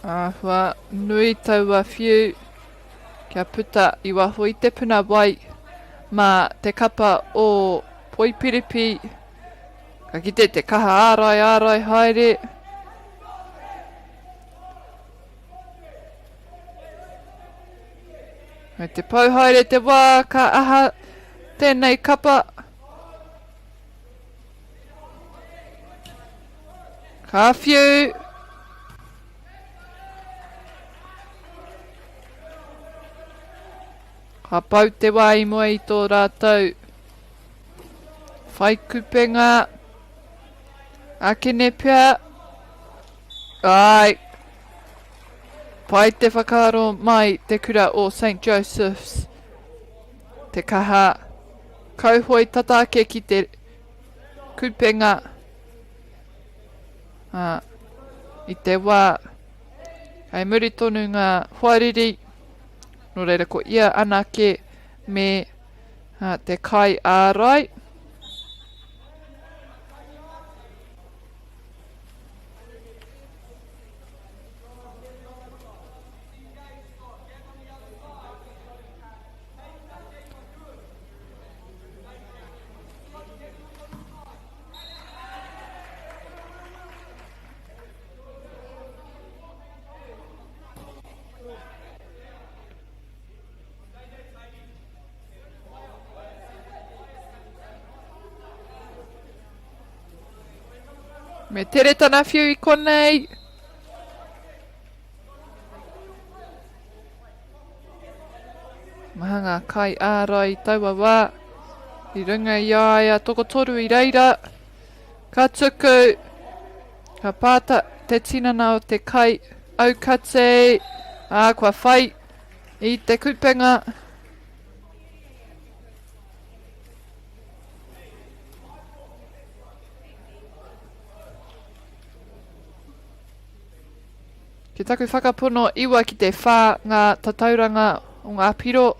Āhua nui taua whiu kia puta I waho I te puna wai mā te kapa o Poipiripi. Ka kite te kaha ārai haere. Me te pauhaere te wā ka aha tēnei kapa. Ka whiu. Ka pau te wā I mua I tō rātou. Whai kupenga. Akene pia. Ai. Pai te whakaaro mai te kura o St. Joseph's. Te kaha. Kauhoi tatake ki te kupenga. I te wā. Ai muri tonu ngā huariri. No reira ko ia anake me te kai ārai. Me tere tana whiu I konei. Maha ngā kai ārai taua wā. I runga I aia toko toru I reira. Ka tuku. Ka pāta te tinana o te kai aukate. Kua whai I te kupenga. Ki taku whakapono iwa ki te whā ngā tatauranga o ngā piro.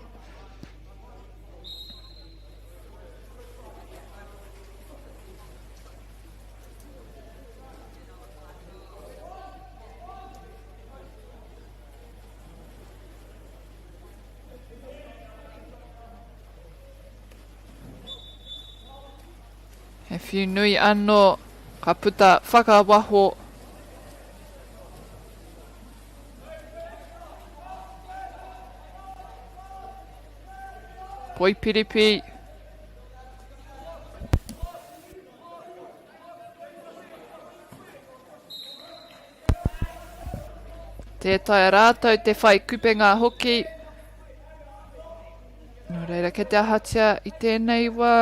He whiu nui anō ka puta whakawaho. Poipiripi. Tētai rātou te whai kupenga hoki. No reira ke te ahatia I tēnei wā.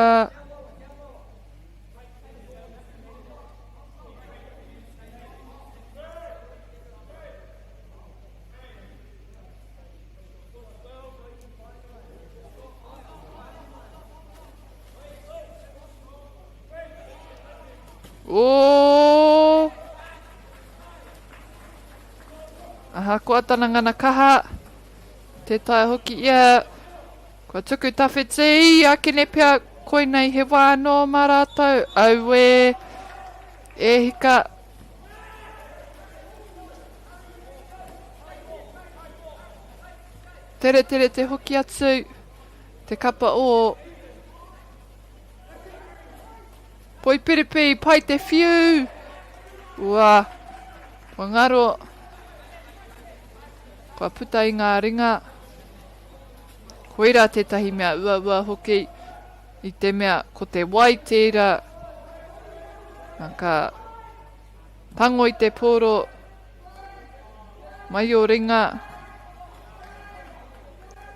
Oh! Aha, kua tana ngana kaha. Te tai hoki ia. Kua tuku tawhiti. Akene pia koinei he wāno mā rātou. Aue. E hika. Tere te hoki atu. Te kapa o Poipiripi, pai te whiu. Ua. Wangaro. Kua puta I ngā ringa. Koira tētahi mea ua hoki. I te mea ko te wai tērā. なんか単語いてポーロマイオレンが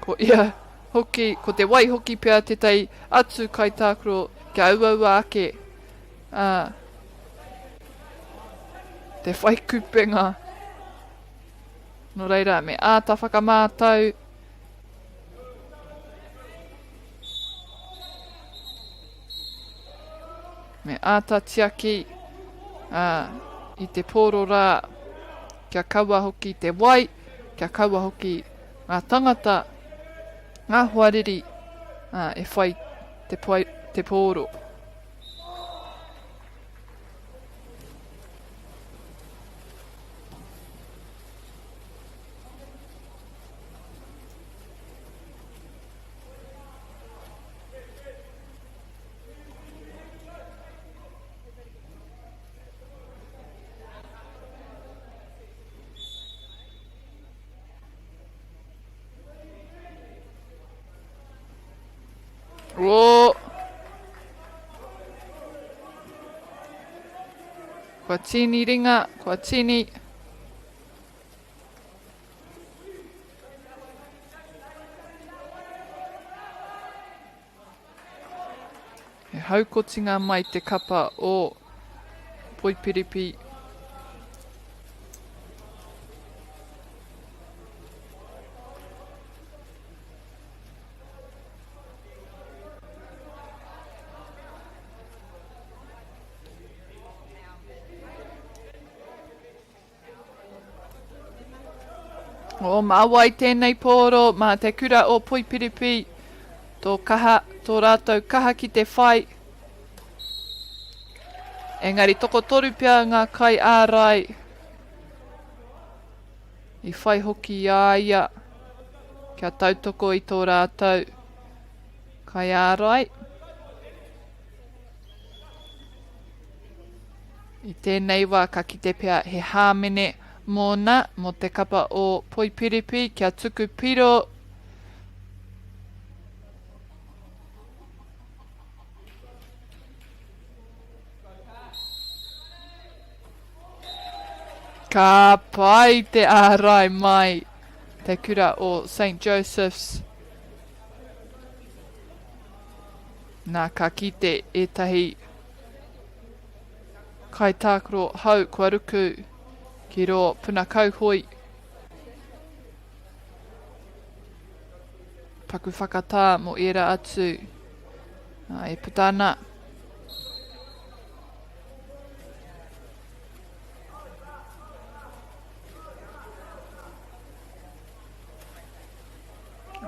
こいやホッキーこてワイホッキーペアてたいあつかいたくろきゃうわうわあけあてファイクッペがのらいらめあたファカマータウme ata tiaki i te poro rā kia kaua hoki te wai kia kaua hoki ngā tangata ngā huariri e whai te poro o kua tini ringa kua tini e haukotinga mai te kapa o Poipiripi. O māwai tēnei pōro, mā te kura o Poipiripi, tō rātou kaha ki te whai. Engari toko toru pia ngā kai ārai. I whai hoki ia, kia tautoko i tō rātou kai ārai. I tēnei wā ka kite pia he hāmene mōna mo te kapa o Poipiripi kia tuku piro. Ka pai te ārai mai te kura o St. Joseph's. Nā ka kite etahi kai tākoro hau kua ruku ki ro puna kauhoi. Paku whakatā mo era atu. E putana.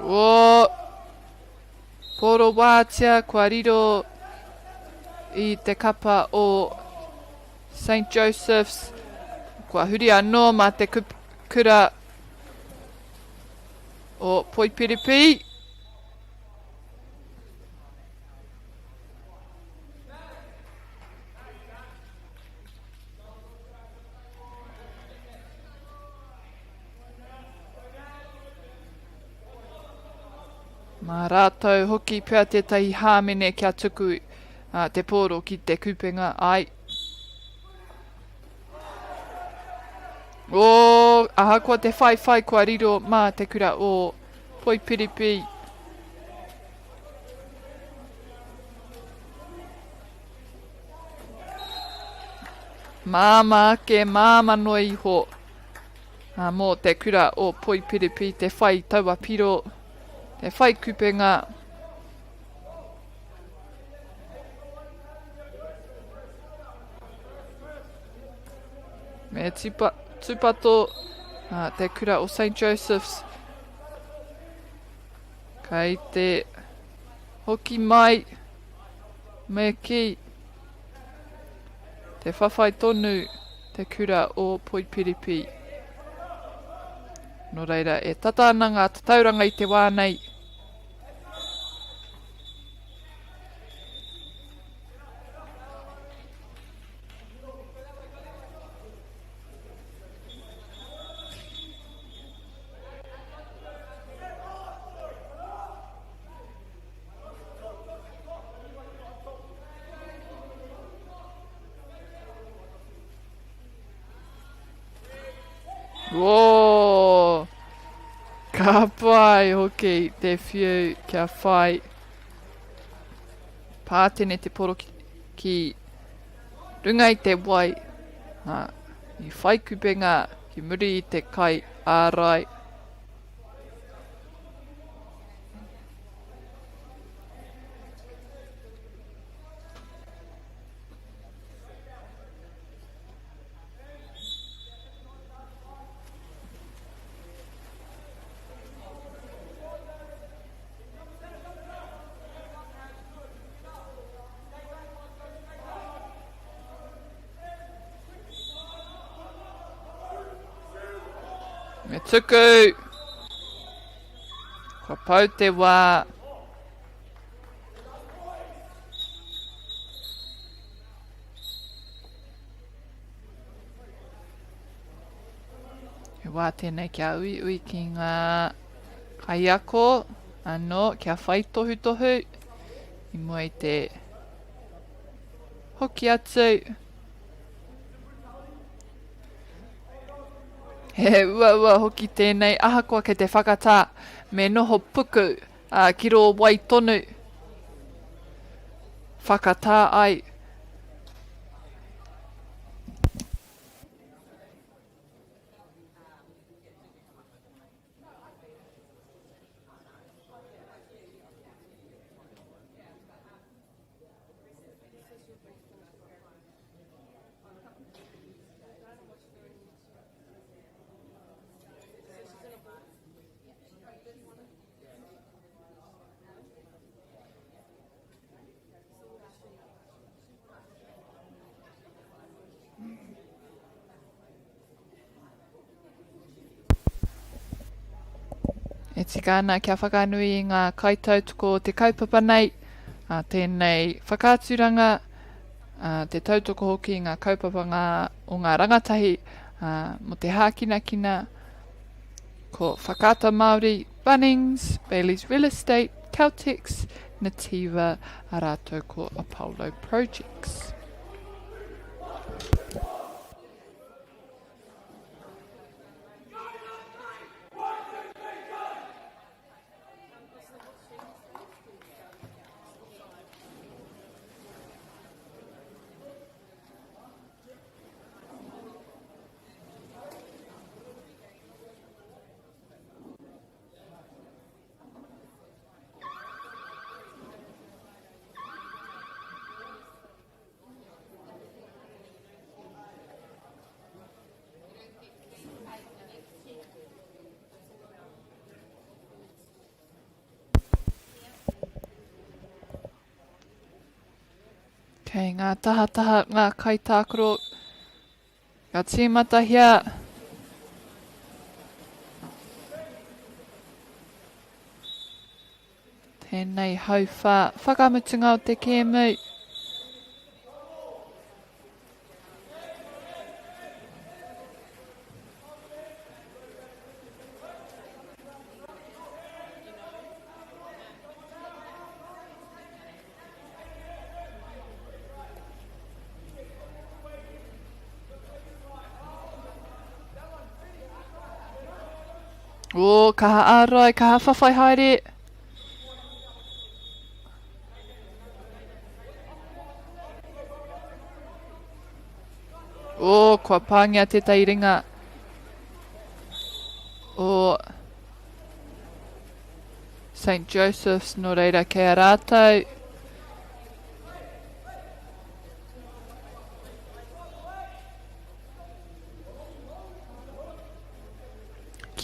O poro wātia kua riro i te kapa o St. Joseph's. Kua huri anō mā te kura o Poipiripi. Mā rātou hoki pia tētahi hāmene kia tuku te pōro ki te kupenga ai. O aha kua te whai kua riro mā te kura o Poipiripi. Māma ke māma no iho. Mō te kura o Poipiripi te whai taua piro. Te whai kupenga. Me tupato te kura o St. Joseph's. Kai te hoki mai me ki te whawhai tonu te kura o Poipiripi. No reira e tatana ngā tatauranga i te wānei. Whoa! Ka pai hoki te whiu kia whai. Pātene te poro ki runga i te wai. I whai kupenga ki muri i te kai ārai. Me tuku! Kua pau te wā. He wā tēnei kia ui ui ki ngā kaiako. Anō, kia whai tohu tohu. I mua i te hoki atu. He ua hoki tēnei ahakoa ke te whakatā me noho puku ki ro wai tonu. Whakatā ai. E tika ana kia whakanui i ngā kaitautuko o te kaupapa nei, tēnei whakāturanga, te tautoko hoki i ngā kaupapa o ngā rangatahi, mo te hākinakina, ko Whakata Māori, Bunnings, Bailey's Real Estate, Caltex, Nativa, a rātou ko Apollo Projects. Kei ngā tahataha, ngā kaitākoro, ka tīmata hia. Tēnei hauwha, whakamutunga o te kēmu. O, kaha ārai, kaha whawhai haere. O, kua pāngia te tairinga. O St. Joseph's no reira kei a rātou.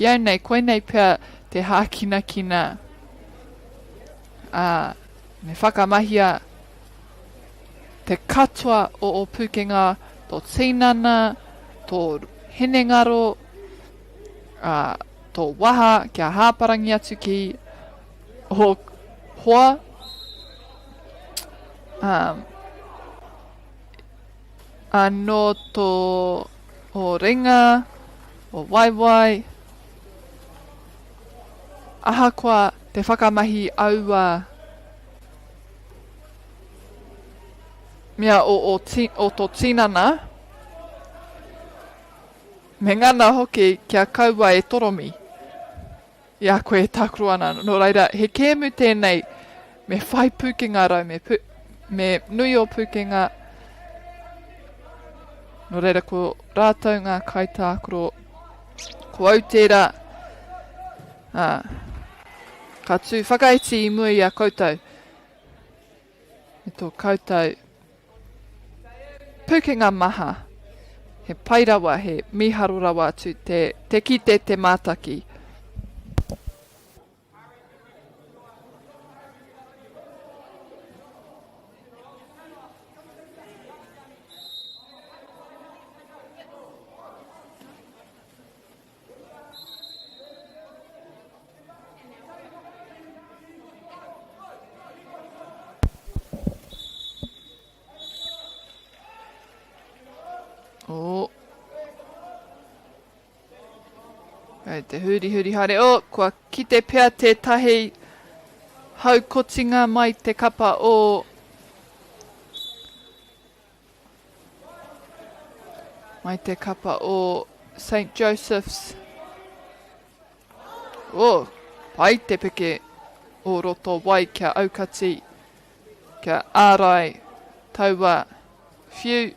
Ki au nei, koe nei pia te hākinakina. Me whakamahia te katoa o Pukenga, tō tinana, tō henengaro, tō waha, kia hāparangi atu ki o hoa. Anō tō o ringa, o waiwai. Ahakoa te whakamahi aua. Mea o tō tinana. Me ngana hoki kia kaua e toromi. Ia koe e tākuru ana. No reira, he kēmu tēnei me whai pūkenga rau, me nui o pūkenga. No reira, ko rātou ngā kaitākuro, ko autera, ka tū whakaiti i mua i a koutou. Me tō koutou pūkenga maha, he pairawa, he miharo rawa atu, te kite te mātaki. O. Kei te huri hare. O, kua kite pea te tahi haukotinga mai te kapa o St. Joseph's. O, pai te peke o roto wai kia aukati, kia ārai taua whiu.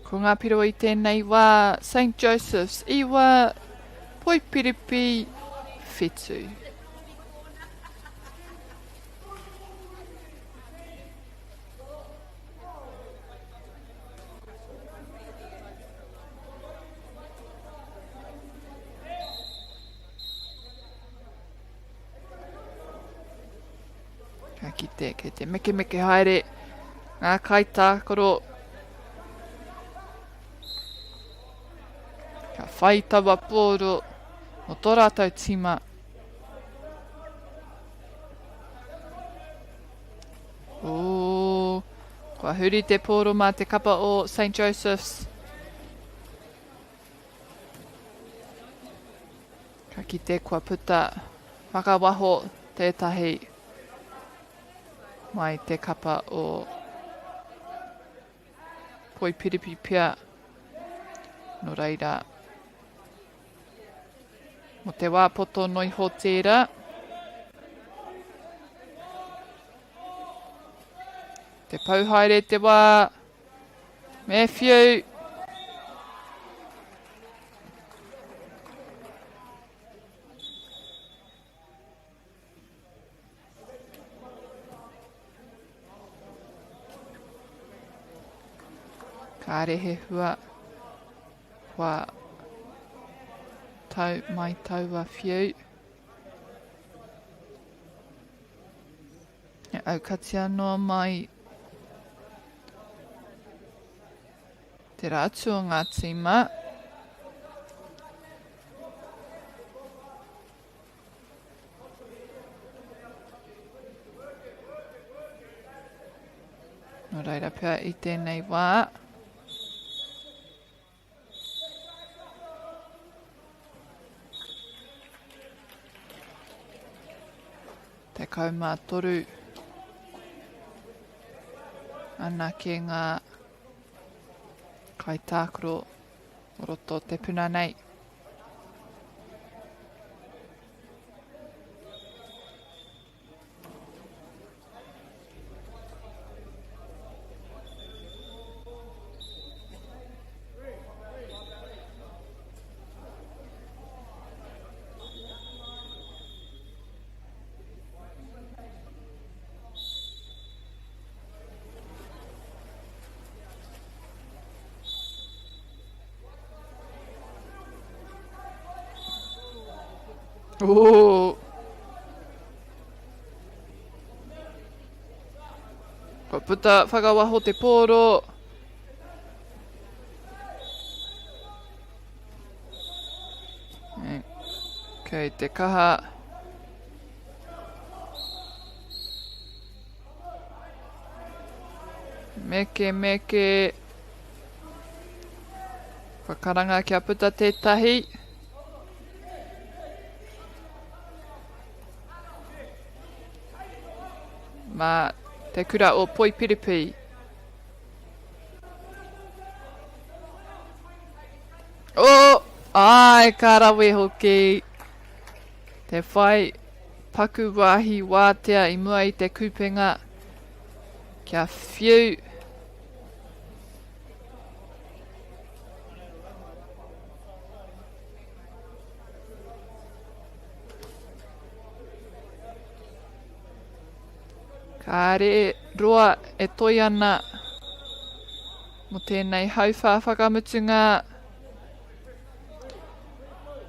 Ko ngā piro I tēnei wā St. Joseph's I wā Poipiripi whetū. Ka kei te meke haere ngā kaitākoro. Ka whai tawa pōro o tō rātou tima. O, kua huri te pōro mā te kapa o St. Joseph's. Ka kite kua puta whakawaho tētahi mai te kapa o Poipiripi pia. No reira, mo te wāpoto noi ho tērā. Te pauhaere te wā, Matthew. Ka rehe hua. Wā tau mai taua whiu. E aukati anō mai te rātu o ngā tīma. No reira pia I tēnei wā. Te kaumā toru ana ki ngā kaitākuro o roto te puna nei. Oh. Ka puta whakawaho te pōro. te kaha. Meke. Whakaranga kia puta tētahi. Mā te kura o Poipiripi. O! Ai, karawe hoki. Te whai paku wāhi wātea I mua I te kupenga. Kia whiu. Ka re roa e toi ana mo tēnei hauwha whakamutunga.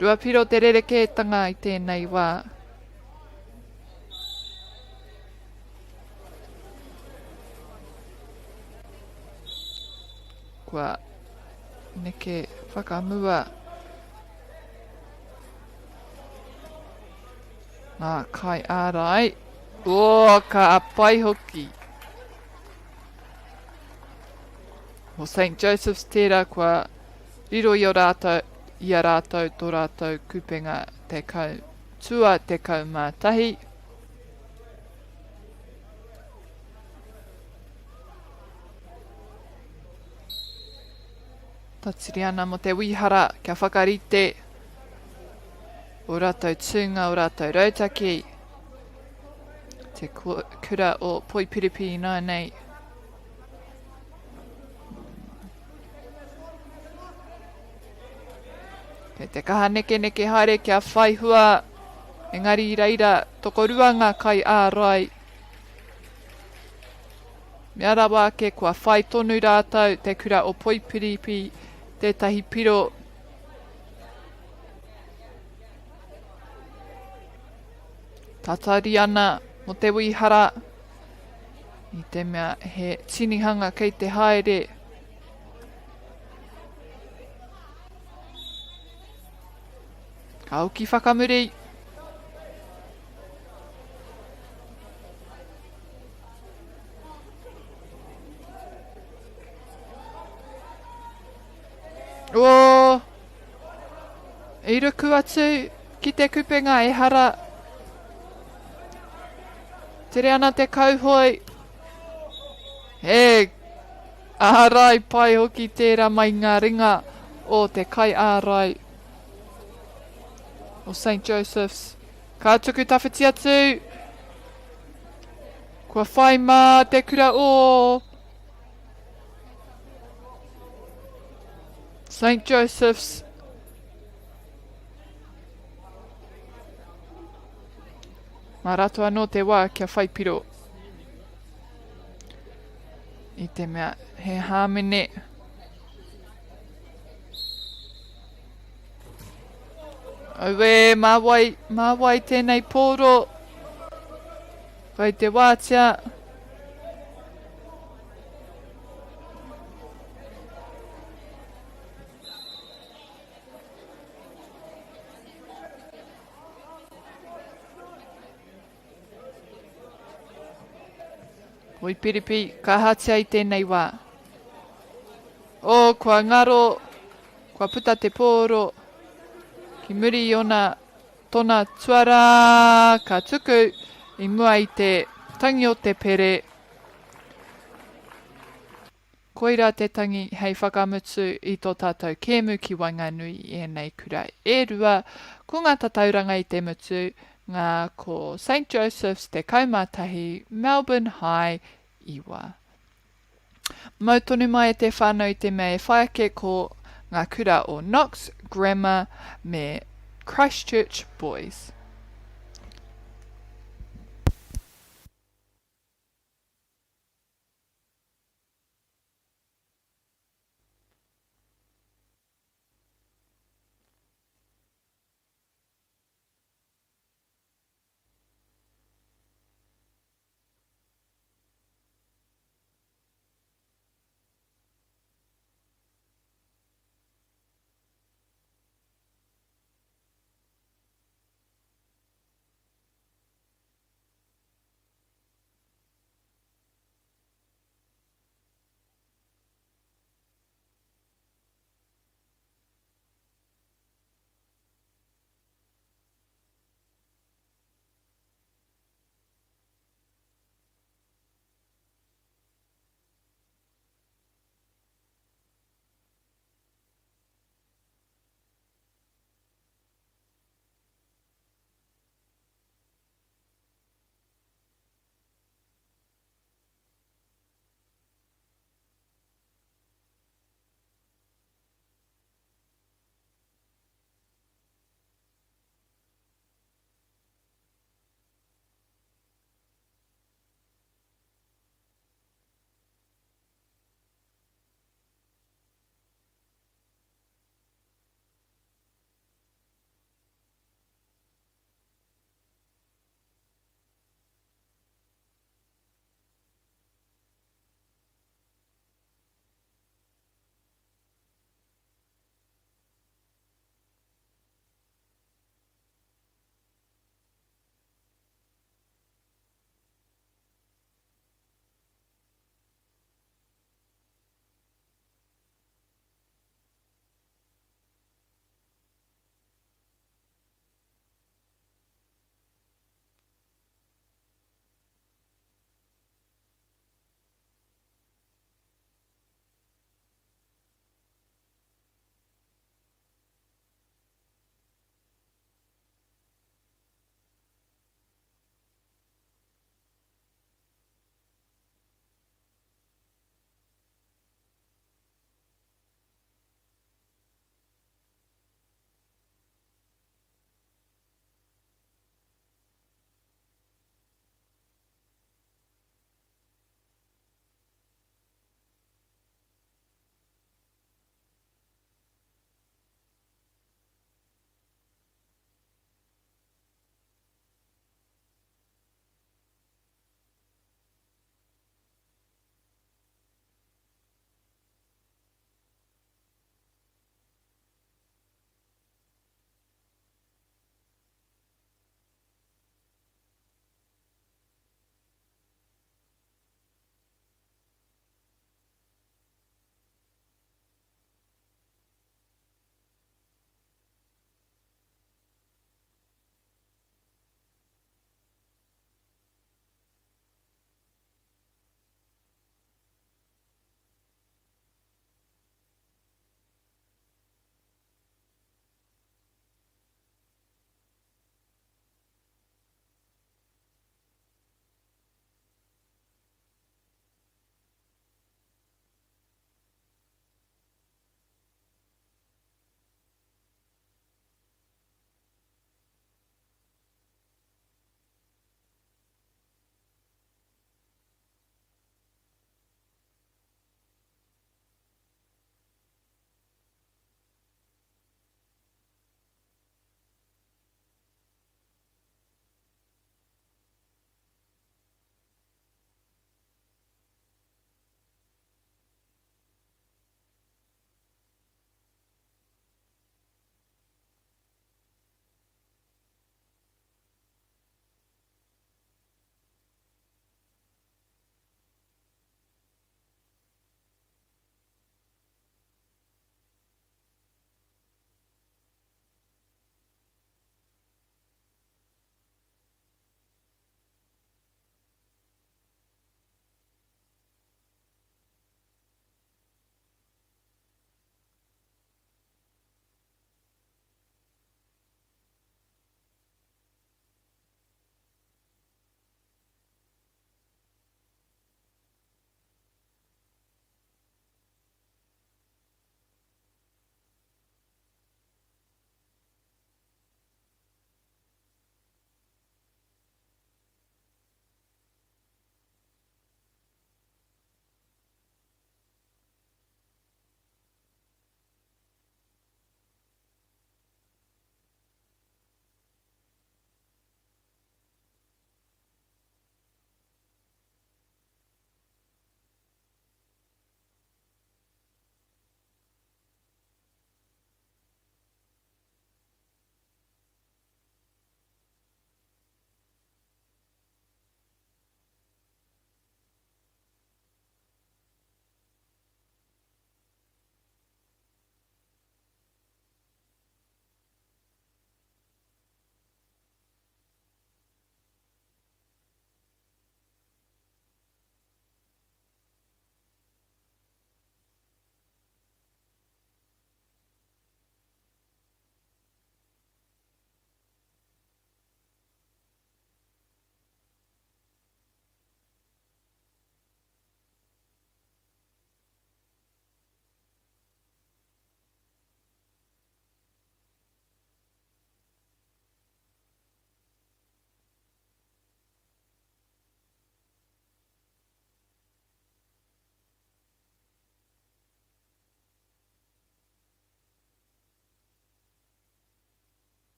Rua piro te rerekētanga I tēnei wā. Kua neke whakamua. Ngā kai ārai. O, ka apai hoki. Mo St. Joseph's tērā kua riro I o rātou, I a rātou tō rātou kupenga te kau tua te kau mātahi. Tatiri ana mo te wihara kia whakarite. O rātou tūnga, o rātou rautaki. Te kura o Poipiripi ina nei. Kei te kaha neke haere kia whaihua. Engari I reira toko ruanga kai ārai. Mea rawa ke kua whai tonu rātou te kura o Poipiripi. Tētahi piro. Tatari ana. Mo te wihara, I te mea he tinihanga kei te haere. Ka uki whakamuri. O! I ruku atu ki te kupenga e hara. Tere ana te kauhoi. He, ārai pai hoki tērā mai ngā ringa o te kai ārai. O St. Joseph's. Ka tuku tawhiti atu. Kua whai mā te kura o. St. Joseph's. Mā rato anō te wā kia whaipiro. I te mea he hāmene. Aue, mā wai tēnei pōro. Kai te wātia. Poipiripi, ka hatia I tēnei wā. O, kua ngaro, kua puta te pōro. Ki muri I ona tona tuara, ka tuku I mua I te tangi o te pere. Koira te tangi hei whakamutu I tō tātou kēmu ki Wainganui I nei kura e rua. Ko ngā tatauranga I te mutu. Ngā ko St. Joseph's te kaumātahi Melbourne High Iwa. Mau tonu mai e te whānau I te mea e whaiake ko ngā kura o Knox Grammar me Christchurch Boys.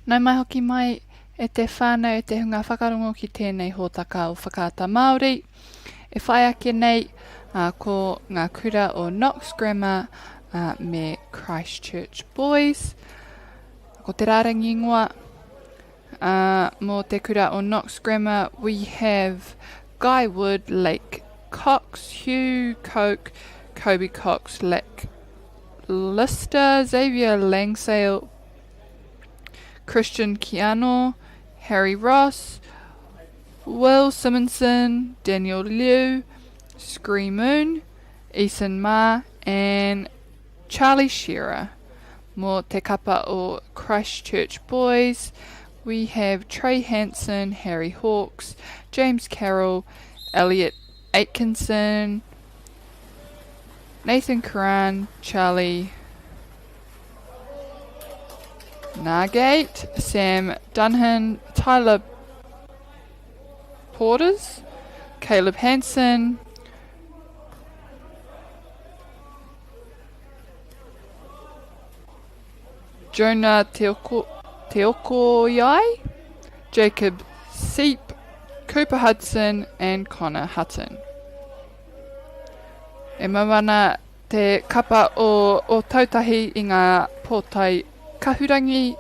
Nau mai hoki mai e te whānau e te hunga whakarongo ki tēnei hōtaka o whakaata Māori. E whai ake nei ko ngā kura o Knox Grammar me Christchurch Boys. Ko te rārangi ingoa, mō te kura o Knox Grammar, we have Guy Wood, Lake Cox, Hugh Coke, Kobe Cox, Lake Lister, Xavier Langsale, Christian Keanu, Harry Ross, Will Simonson, Daniel Liu, Scree Moon, Eason Ma, and Charlie Shearer. Mō te kapa o Christchurch Boys, we have Trey Hansen, Harry Hawkes, James Carroll, Elliot Atkinson, Nathan Curran, Charlie Nargate, Sam Dunhan, Tyler Porters, Caleb Hansen, Jonah Teokoiai, Jacob Seep, Cooper Hudson, and Connor Hutton. E mawana te kapa o tautahi i ngā pōtai kahurangi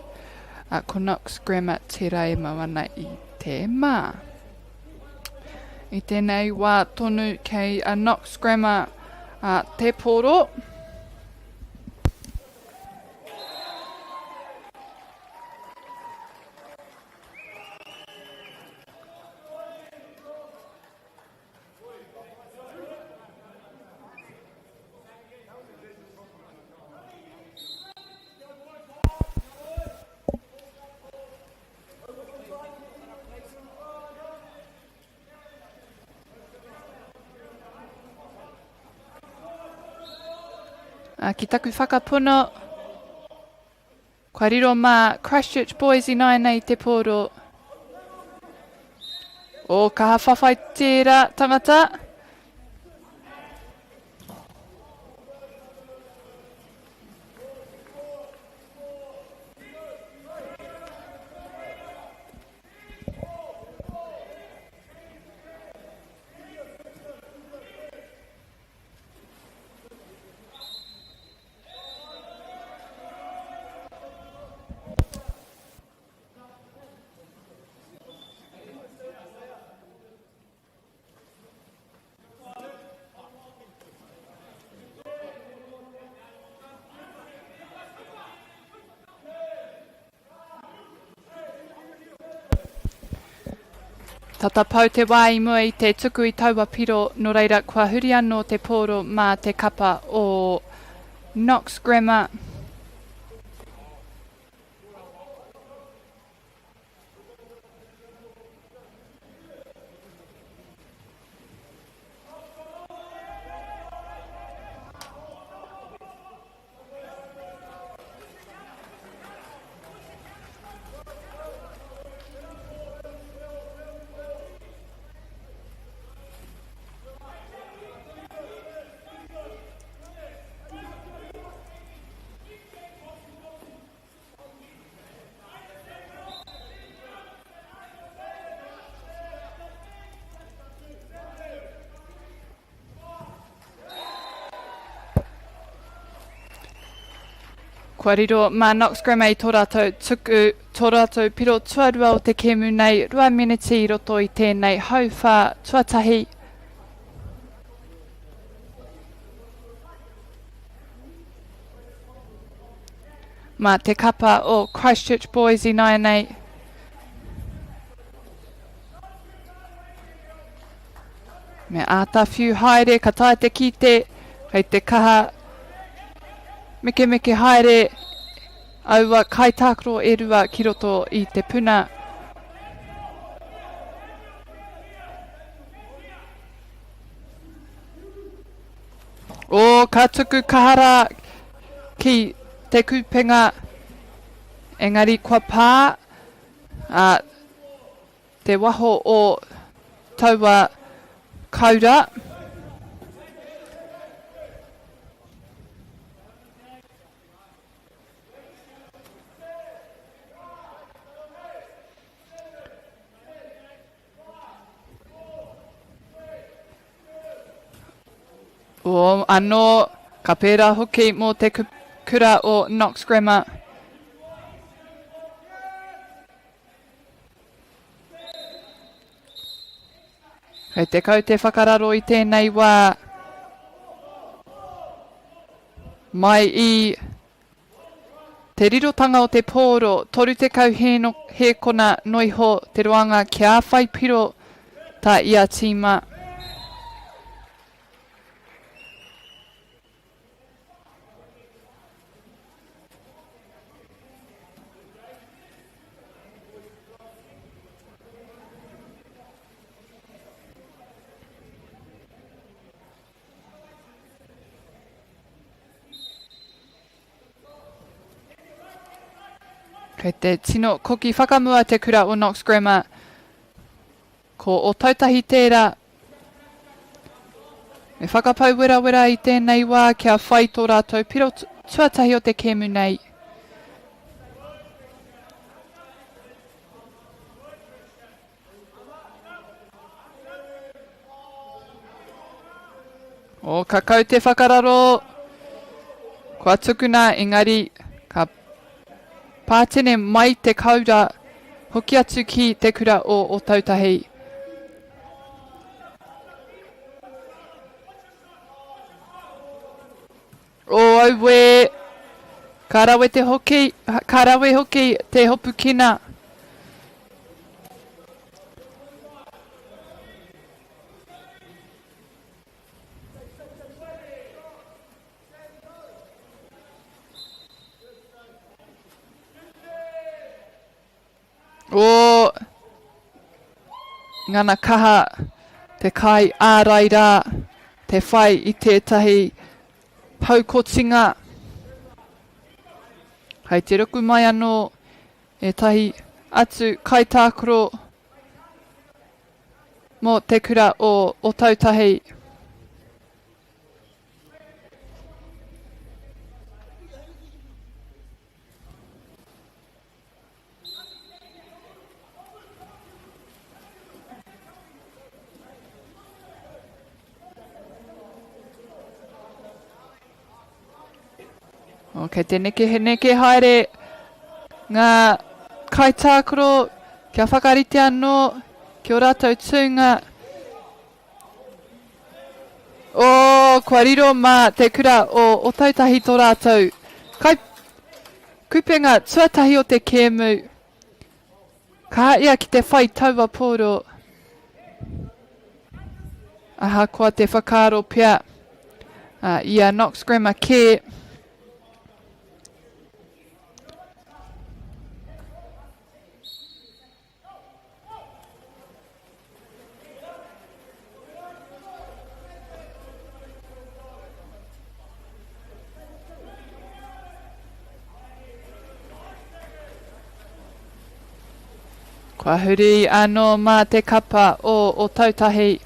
ko Knox Grammar te rai mawana i te mā. I tēnei wā tonu kei a Knox Grammar te pōro. Ki taku whakapuno, kua riro mā Christchurch Boys I nai nei te pōro. O ka hawhawhai tērā tangata. Tata pau te wā I mua I te tuku I taua piro, no reira kua huri anō te pōro mā te kapa o Knox Grammar. Kua riro mā Knox Grammar I tō rātou tuku, tō rātou piro tuarua o te kēmu nei 2 miniti I roto I tēnei hauwhā tuatahi. Mā te kapa o Christchurch Boys I nai nei. Me āta whiu haere, ka tae te kite, kei te kaha Meke meke haere, aua kai tākro e rua ki roto I te puna. O ka tuku kahara ki te kupenga, engari kua pā, te waho o taua kaura. O anō, ka pērā hoki mō te kura o Knox Grammar. Kei te kau te whakararo i tēnei wā mai i te rirotanga o te pōro, toru te kau he kona noiho te roanga kia whai piro tā ia tīma. Kei te tino koki whakamua te kura o Knox Grammar. Ko o tautahi tērā. Me whakapau wera i tēnei wā kia whai tō rātou piro tuatahi o te kēmu nei. O ka kau te whakararo. Kua tukuna engari ka pātene mai te kaura hoki atu ki te kura o tautahi. O auwe, ka rawe hoki te hopu kina. O ngana kaha te kai ārai rā, te whai i tētahi paukotinga. Hei te ruku mai anō e tahi atu kaitākoro mō te kura o tautahi. O kei te neke haere ngā kaitākoro kia whakarite anō ki o rātou tūnga. O kua riro mā te kura o tautahi tō rātou. Kai kupenga tuatahi o te kēmu. Ka ia ki te whai taua pōro. Aha kua te whakaro pia. Ia Knox Grammar Care. Kua huri anō mā te kapa o tautahi.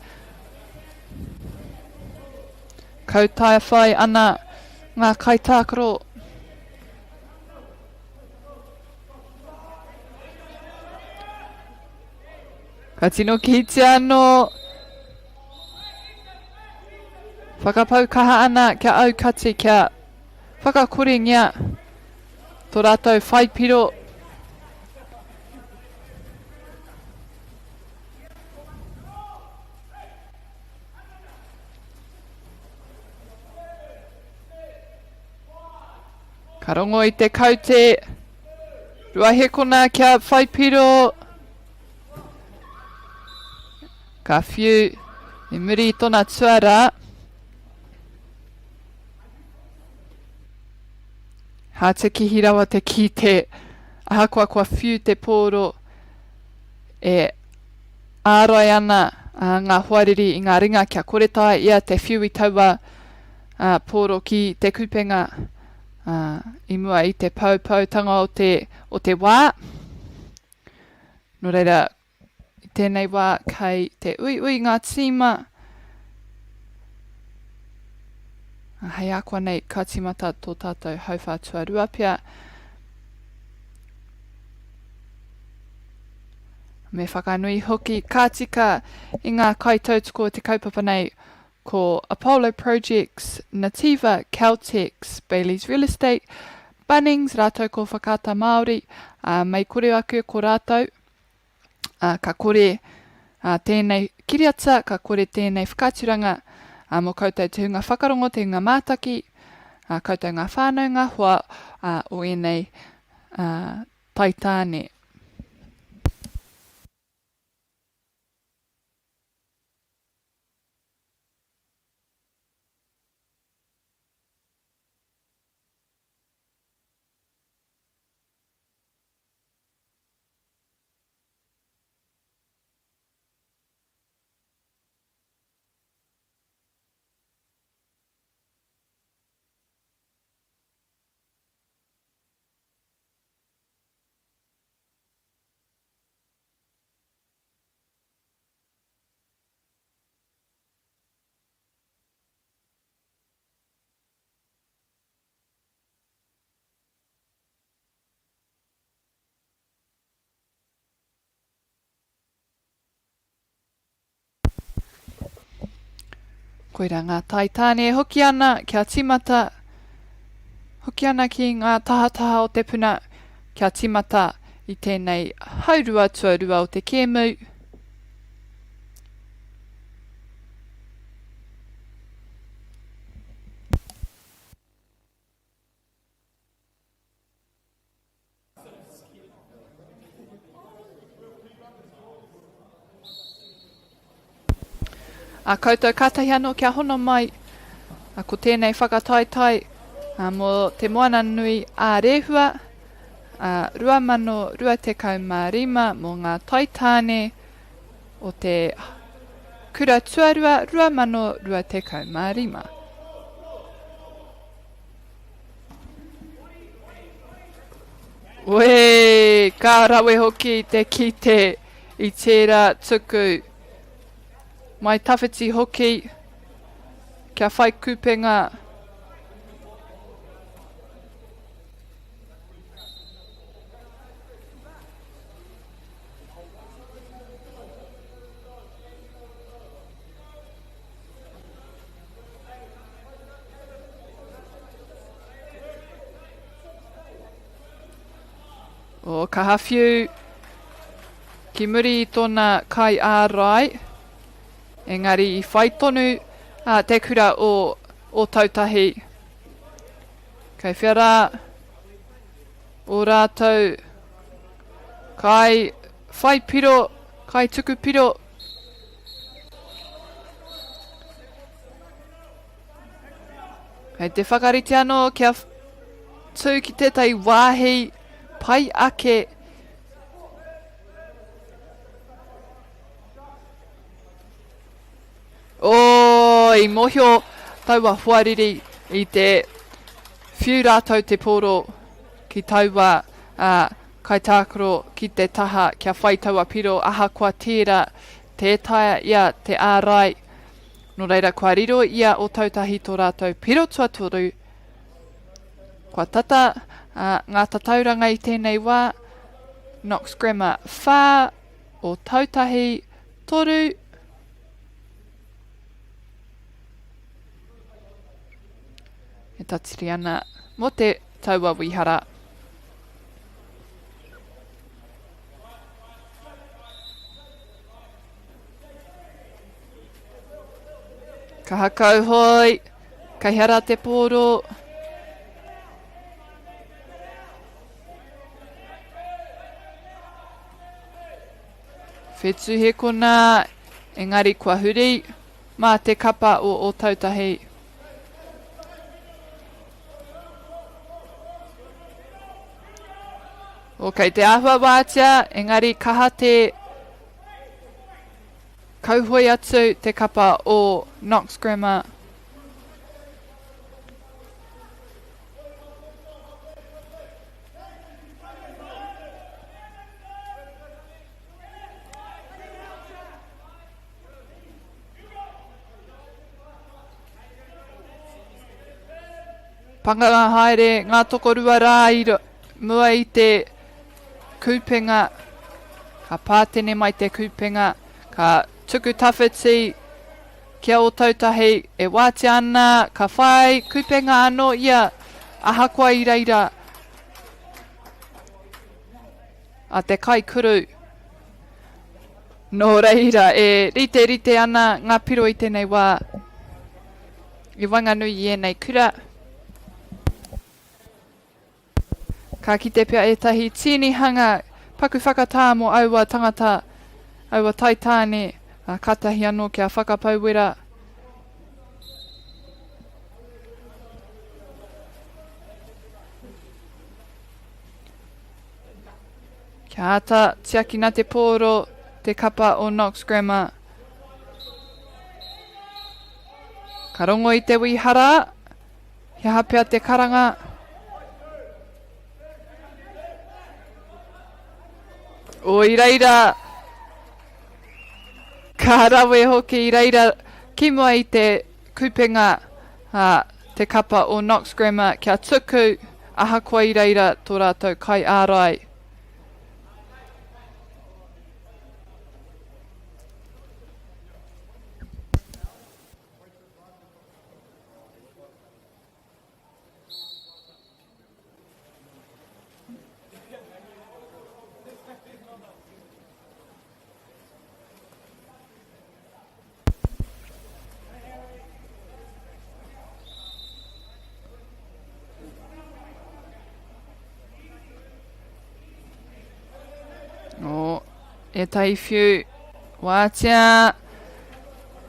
Kautai whai ana ngā kaitākoro. Ka tino ki hiti anō. Whakapau kaha ana kia aukati kia whakakoringia. Tō rātou whaipiro. Ka rongo i te kaute, ruahe kona kia whaipiro. Ka whiu, i muri i tōna tuara. Hā te kihi rawa te ki te ahakoa kua whiu te pōro e ārai ana ngā huariri i ngā ringa kia koretai ia te whiu i taua pōro ki te kupenga. I mua i te paupautanga o te wā. Nō reira, i tēnei wā kei te ui ngā tīma. Hei akua nei ka timata tō tātou hauwhātua ruapia. Me whakanui hoki ka tika i ngā kaitautuko te kaupapa nei ko Apollo Projects, Nativa, Caltex, Bailey's Real Estate, Bunnings, rātou ko whakata Māori, mai kore aku ko rātou, ka kore tēnei kiriata, ka kore tēnei whakaturanga, mō koutou te hunga whakarongo, te hunga mātaki, koutou ngā whānau ngā hoa, o enei taitāne. Koira ngā taitāne hoki ana kia timata, hoki ana ki ngā tahataha o te puna kia timata i tēnei haurua tuarua o te kēmu. Koutou katahi anō kia hono mai, ko tēnei whakataitai mō te moana nui ārehua, 2,215 mō ngā taitāne o te kura tuarua 2,215. Wei, ka rawe hoki te kite i tērā tuku. Mai tawhiti hoki, kia whai kupenga. O ka hawhiu, ki muri I tōna kai ārai. Engari I whai tonu te kura o tautahi. Kei whiara o rātou kai whai piro, kai tuku piro. Kei te whakarite anō kia tū ki tētai wāhi pai ake. I mohio taua huariri I te whiu rātou te poro ki taua kai tākaro ki te taha kia whai taua piro aha kua tērā te taia ia te ārai. No reira kua riro ia o tautahi tō rātou piro tuatoru. Kua tata ngā tatauranga I tēnei wā Knox Grammar whā o tautahi toru. E tatiri ana mo te taua wihara. Ka hakau hoi, ka hera te pōro. Whetū he kona, engari kua huri, mā te kapa o tautahi. Ok, te āhua wātia, engari kaha te kauhoi atu te kapa o Knox Grammar. Panganga haere ngā tokorua rā mua I te kupenga, ka pātene mai te kupenga, ka tuku tawhiti kia o tautahi e wāti ana ka whai kupenga anō ia aha koa i reira. A te kai kuru. Nō reira e rite ana ngā piro i tēnei wā. I wanganui i enei kura. Ka kite pia e tahi tinihanga paku whakatā mo aua tangata, aua taitāne, a katahi anō kia whakapauwera. Kia ata tiaki nā te pōro, te kapa o Knox Grammar. Ka rongo i te wihara, he hapea te karanga. O i reira, ka rawe hoki i reira, ki mua i te kupenga te kapa o Knox Grammar, kia tuku aha koa i reira tō rātou kai ārai. O, e tai whiu, wātia,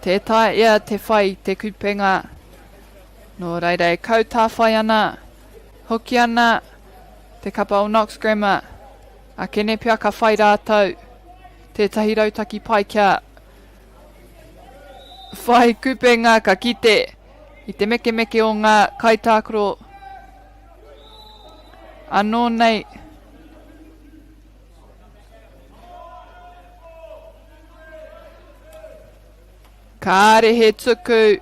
te tai ia te whai te kupenga. Nō reira e kautā whai ana, hoki ana, te kapa o Knox Grammar. A kene pia ka whai rātou, tētahi rautaki pai kia. Whai kupenga ka kite, i te meke o ngā kaitākuro. Anō nei, ka are he tuku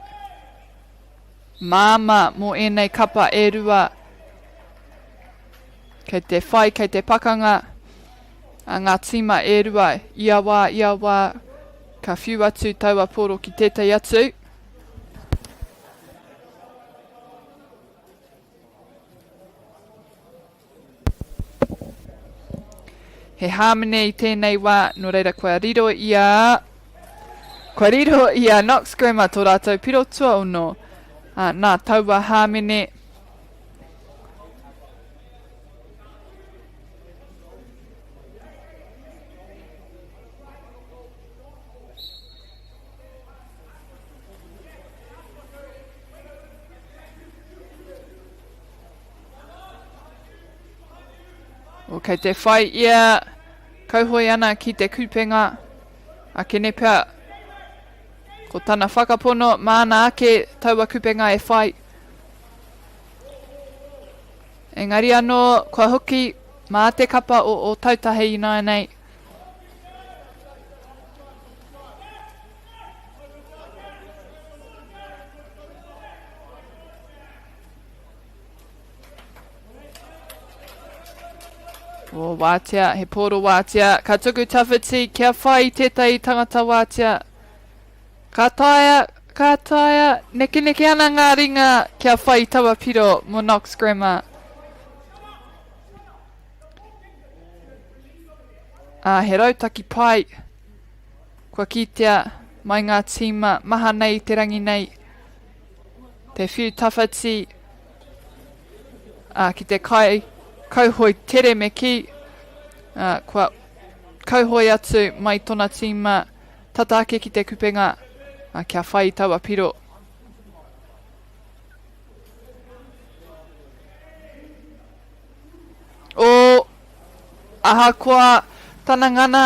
māma mo enei kapa e rua. Kei te whai, kei te pakanga, a ngā tima e rua, ia wā, ka whiu atu taua poro ki tētai atu. He hāmene i tēnei wā, no reira kua riro ia. Kua riro ia Knox Grammar tō rātou piro tua ono. Nā taua hāmene. O kei te whai ia, kauhoi ana ki te kupenga, a kene pia, ko tana whakapono, māna ake taua kupenga e whai. Engari anō, kua hoki, mā te kapa o tautahe ina nei. O wātia, he pōro wātia, ka tuku tawhiti, kia whai tētai tangata wātia. Ka taia, neke ana ngā ringa, kia whai tawa piro mo Knox Grammar. He rautaki pai, kua kitea, mai ngā tīma, maha nei te rangi nei. Te whiu tawhiti, ki te kai, kauhoi tere me ki, kua kauhoi atu mai tona tīma, tata ake ki te kupenga, kia whai taua piro. O, aha kua tana ngana,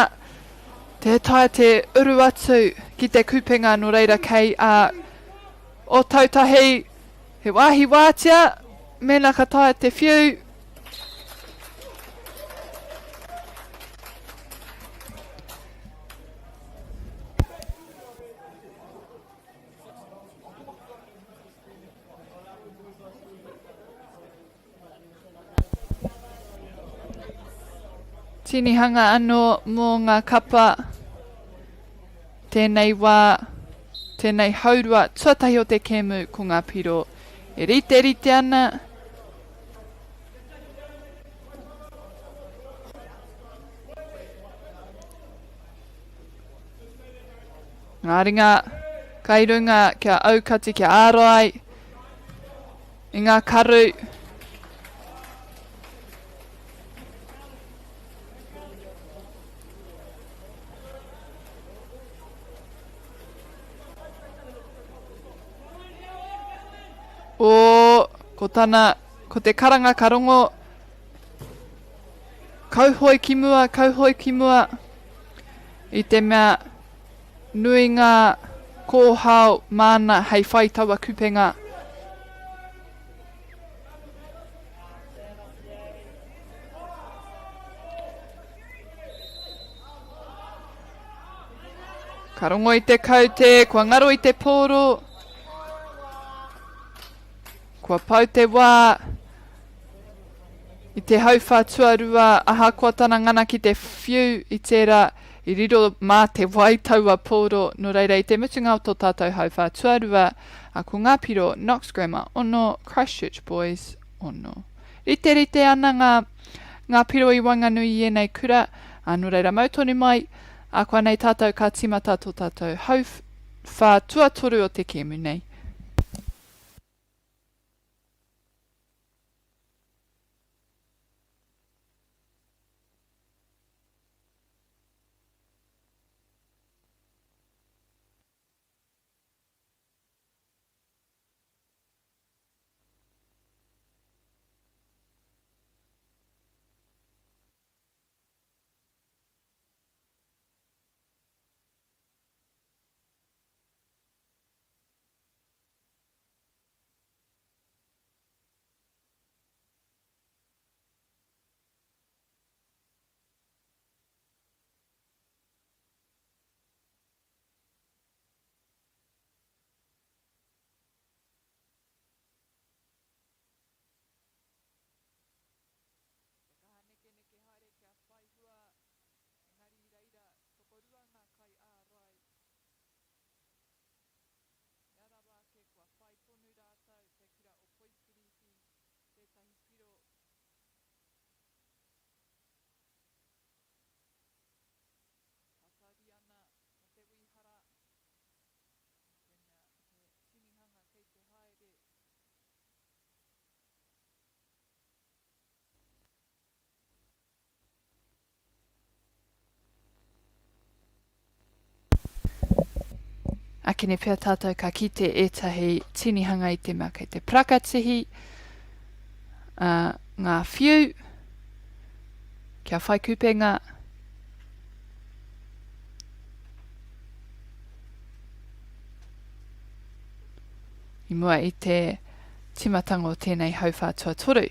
te tae te uru atu ki te kupenga no reira kei o tautahi, he wāhi wātia, mena ka tae te whiu. Tinihanga anō mō ngā kapa, tēnei wā, tēnei haurua tuatahi o te kēmu ko ngā piro. E rite ana. Ngā ringa, kai runga kia aukati kia ārai. I ngā karu. Ko tana, ko te karanga karongo. Kauhoi ki mua. I te mea nui ngā kōhao mana hei whaitawa kupenga. Karongo I te kaute, kua ngaro I te pōro. Kua pau te wā. I te hauwha tuarua, aha kua tana ngana ki te whiu I tērā. I riro mā te waitaua pōro, no reira I te mutunga o tō tātou hauwha tuarua, a ko ngā piro Knox Grammar ono, Christchurch Boys ono. Rite ana ngā piro I Wanganui I nei kura, a no reira mautonu mai, a kua nei tātou ka timata tō tātou hauwha tuatoru o te kēmu nei. Akine pia tātou ka kite etahi tinihanga I te mea kei te prakatihi. Ngā whiu. Kia whai kupenga. I mua I te timatanga o tēnei hauwha tuatoru.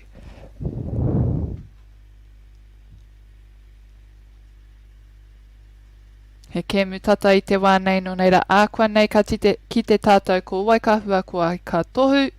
He kēmu tata I te wānei no neira ākua nei ka ki te tātou ko waikahua ko ai ka tohu.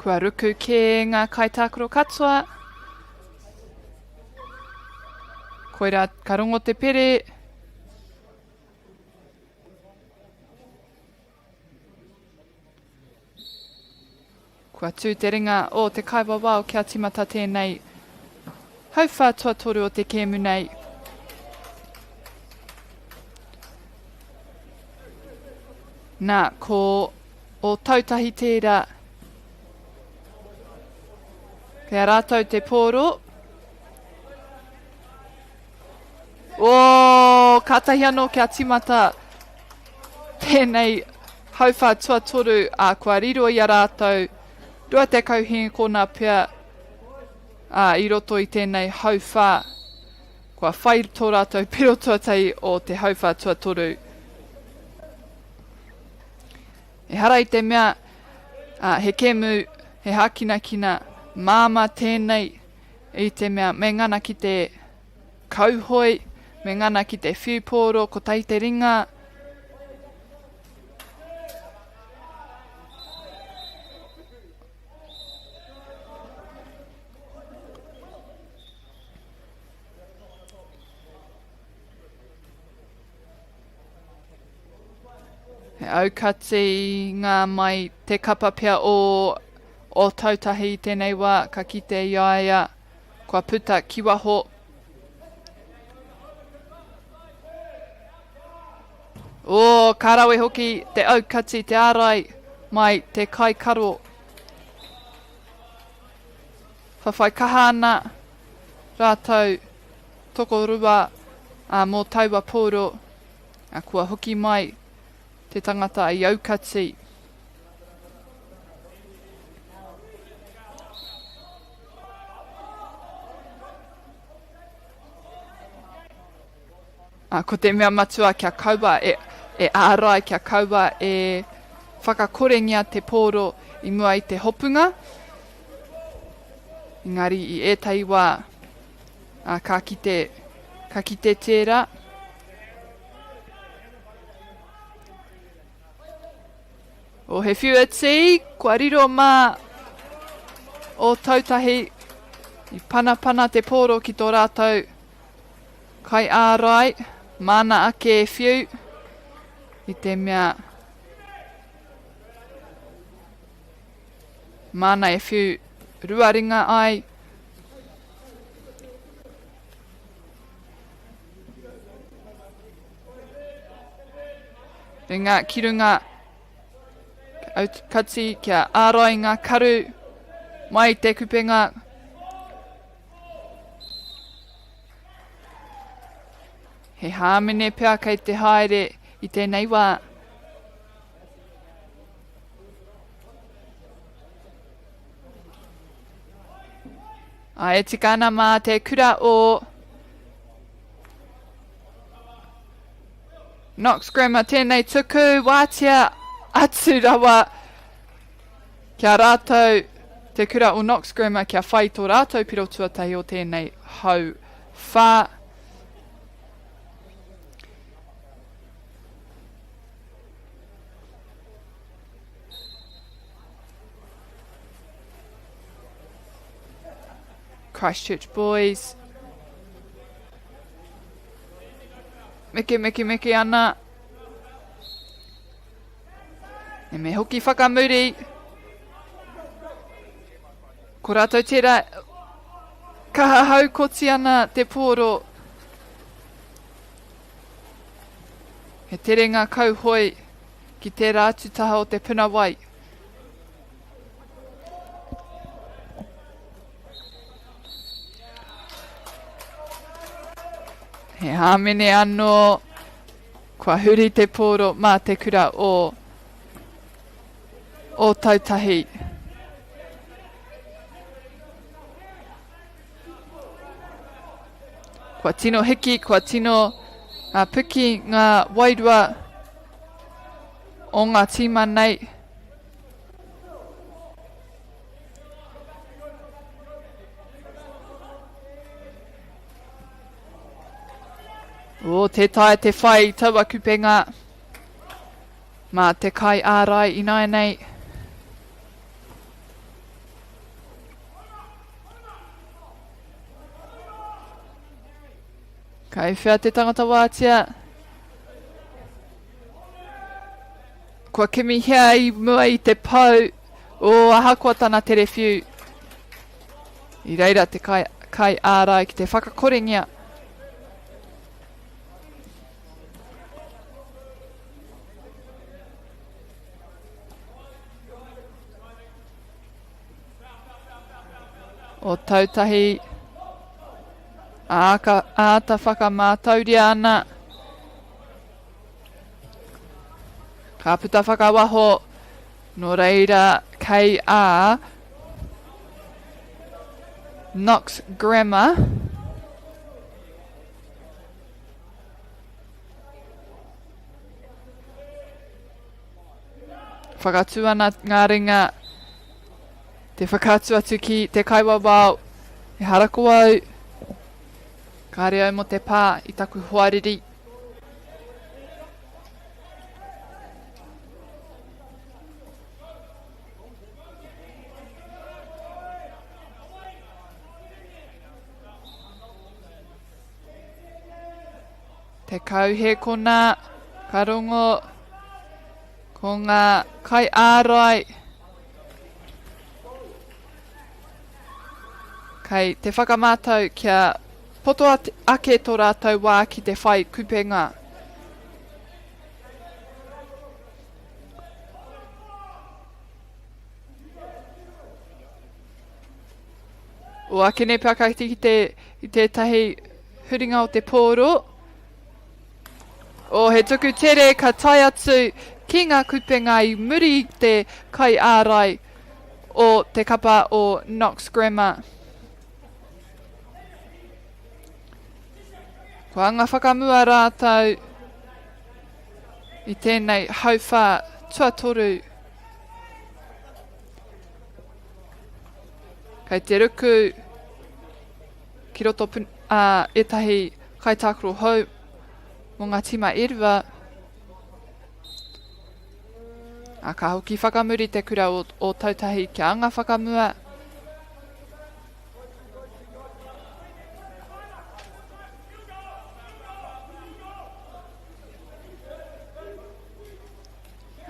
Kua ruku ki ngā kaitākaro katoa. Koira ka rongo te pere. Kua tū te ringa o te kaiwawa o kia timata tēnei. Hauwha tuatoru o te kēmu nei. Nā, ko o tautahi tērā. Kia rātou te pōro. Kātahi anō kia timata tēnei hauwha tuatoru a kua riro I a rātou. Rua te kauhinga kōna pia I roto I tēnei hauwha. Kua whai tō rātou piro tuatai o te hauwha tuatoru. E hara I te mea he kemu, he hakina kina, māma tēnei i te mea me ngana ki te kauhoi, me ngana ki te whiupōro, ko tai te ringa. He aukati ngā mai te kapa pia o tautahi tēnei wā, ka kite iaia, kua puta ki waho. Kārawe hoki te aukati te ārai mai te kai karo. Whawhai kaha ana rātou tokorua mō taua pōro, kua hoki mai te tangata i aukati. Ko te mea matua kia kaua e ārai kia kaua e whakakorengia te pōro i mua i te hopunga. Engari i ētai wā ka kite tērā. O he whiuati, kua riro mā o tautahi i panapana te pōro ki tō rātou. Kai ārai, mana ake e whiu i te mea mana e whiu ruaringa ai. Ringa ki runga aukati kia ārai ngā karu mai te kupenga. He hāmene pia kei te haere i tēnei wā. E tika ana mā te kura o Knox Grammar tēnei tuku wātia atu rawa kia rātou te kura o Knox Grammar kia whai tō rātou piro tuatahi o tēnei hau whā. Christchurch boys. Meke ana. E me hoki whakamuri. Ko rātou tērā kaha hau koti ana te pōro. He tere ngā kauhoi ki tērā atu taha o te punawai. He hāmene anō, kua huri te pōro mā te kura o tautahi. Kua tino hiki, kua tino puki ngā wairua o ngā tīma nei. Te tae te whai taua kupenga mā te kai ārai i nai nei. Kai whia te tangata wātia. Kua kimi hea i mua i te pau o ahakoa tana te rewhiu. I reira te kai ārai ki te whakakorengia. O tautahi āta whakamātauria ana. Ka puta whakawaho no reira kei a Knox Grammar. Whakatu ana ngā ringa Te whakaatu atu ki te kaiwa wao. E harako au. Ka reo mo te pā I taku hoariri. Te kauhe kona, ka rongo, ko ngā kai ārai. Kei te whakamātau kia poto ake tō rātou wā ki te whai kupenga. O ake ne pakati I te tahi huringa o te pōro. O he tuku tere ka tai atu ki ngā kupenga I muri I te kai ārai o te kapa o Knox Grammar. Ko anga whakamua rātou I tēnei hauwha tuatoru. Kei te ruku ki roto etahi kaitākaro hou mō ngā tima irwa. A ka hoki whakamuri te kura o tautahi ki anga whakamua.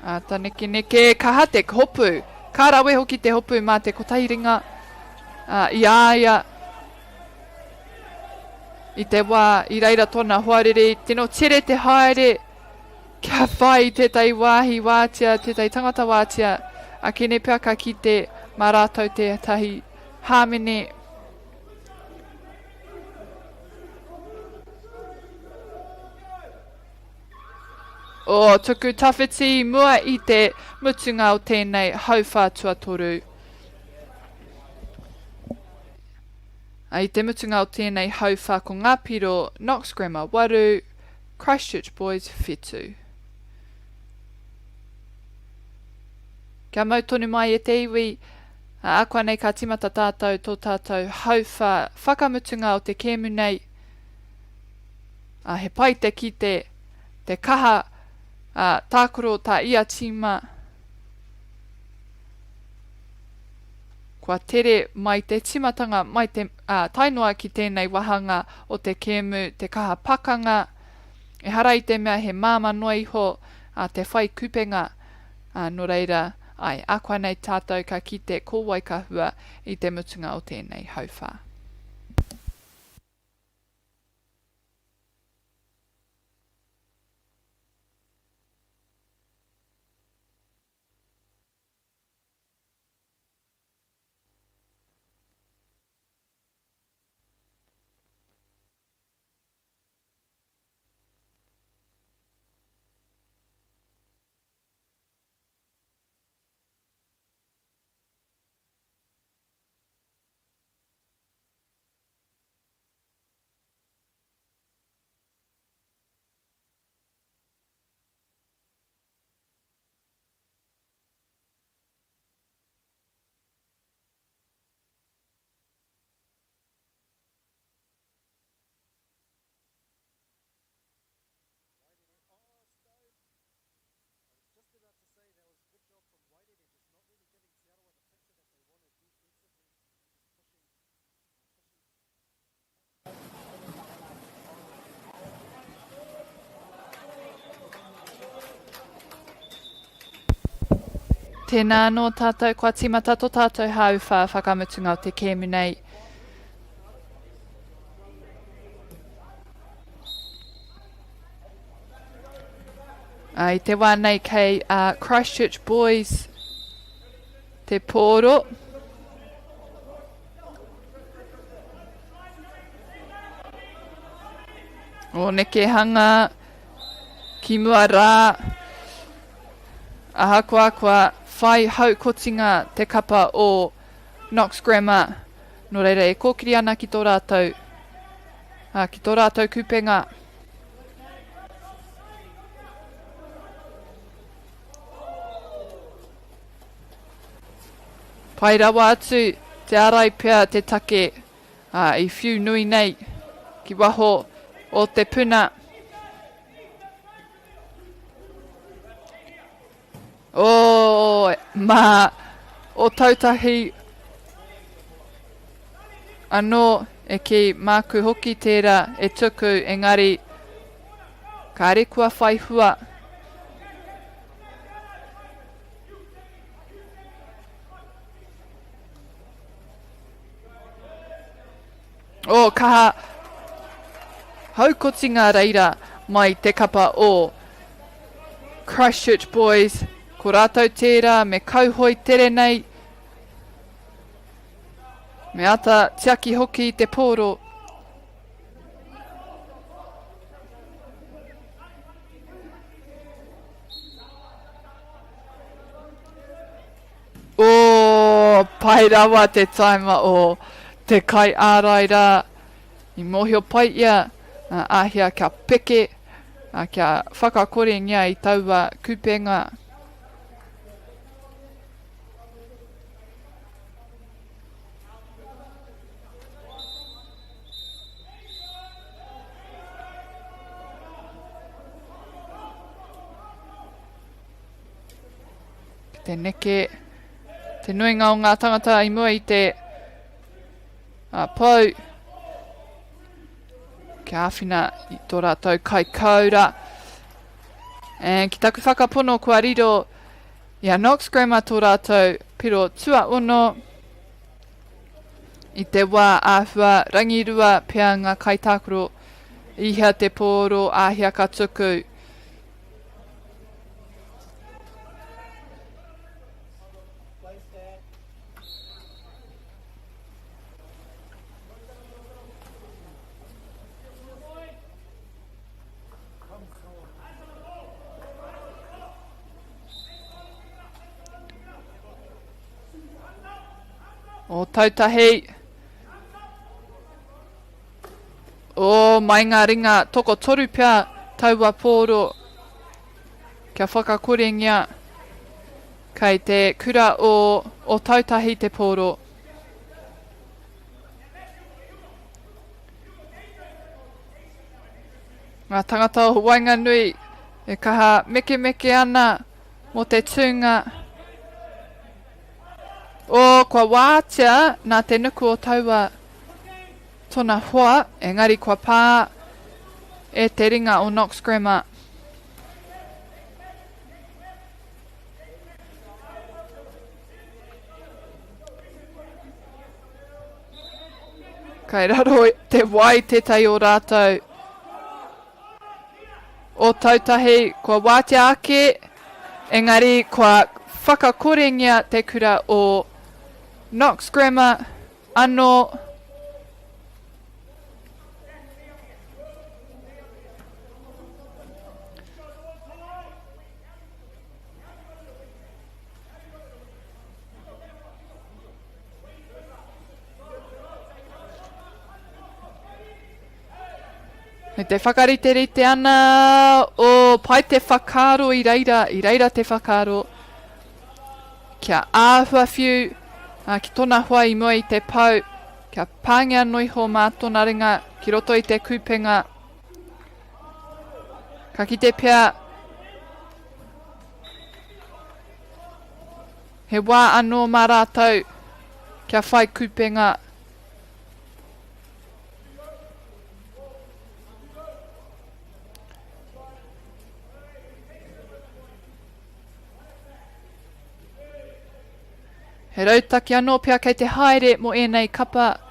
A taneke neke ka hate ka hopu. Ka rawe hoki te hopu mā te kotahiringa. I āia. I te wā, I reira tōna hoariri, tino tere te haere. Kia whai tētai wāhi wātia, tētai tangata wātia. A kene pia ka ki te mā rātou te tahi hāmene. O tuku tawhiti mua I te mutunga o tēnei hauwha tuatoru. I te mutunga o tēnei hauwha ko ngā piro Knox Grammar 8, Christchurch Boys 7. Kia mau tonu mai e te iwi, a akua nei ka timata tātou tō tātou hauwha whakamutunga o te kēmu nei. A he pai te ki te kaha tākoro tā ia tima. Kua tere mai te timatanga mai te tainoa ki tēnei wahanga o te kēmu, te kaha pakanga. E hara I te mea he māma noa iho te whai kupenga. No reira, ai, akua nei tātou ka ki te kōwai kahua I te mutunga o tēnei hauwha. Tēnā no tātou kua timata tō tātou hauwha whakamutunga o te kēmu nei. I te wā nei kei Christchurch Boys te pōro. O neke hanga ki mua rā. Aha kua whai haukotinga te kapa o Knox Grammar. No reira e kōkiri ana ki tō rātou. Ki tō rātou kupenga. Pai rawa atu te arai pia te take I whiu nui nei ki waho o te puna. O mā o tautahi anō e ki māku hoki tērā e tuku engari ka re kua whai hua. O kaha haukotinga reira mai te kapa o Christchurch Boys. Ko rātou tērā me kauhoi tere nei. Me ata tiaki hoki te pōro. O pai rawa te taima o te kai āraira. I mohio pai ia ahia kia peke. Kia whakakore ngia I taua kupenga. Te neke, te nuinga o ngā tangata I mua I te pou. Kia awhina I tō rātou kai kaura. Ki taku whakapono kua riro I a Knox Grammar tō rātou piro tua ono. I te wā āhua rangirua pia ngā kaitākuro. Ihia te pōro āhia ka tuku. O tautahi. O mai ngā ringa toko toru pia taua pōro. Kia whakakore ngia. Kei te kura o tautahi te pōro. Ngā tangata o Wainganui e kaha meke meke ana mo te tūnga. O kua wātia nā te nuku o taua tōna hoa, engari kua pā e te ringa o Knox Grammar. Kai raro te wai te tai o rātou. O tautahi kua wātia ake, engari kua whakakorengia te kura o Knox Grammar anō. Me te whakariterite ana o pai te whakaro I reira te whakaro. Kia āhua whiu, ki tōna hoa I mua I te pau, kia pāngia noiho mā tōna ringa, ki roto I te kupenga. Ka kite pia, he wā anō mā rātou, kia whai kupenga. He rautaki anō pia kei te haere mo enei kapa.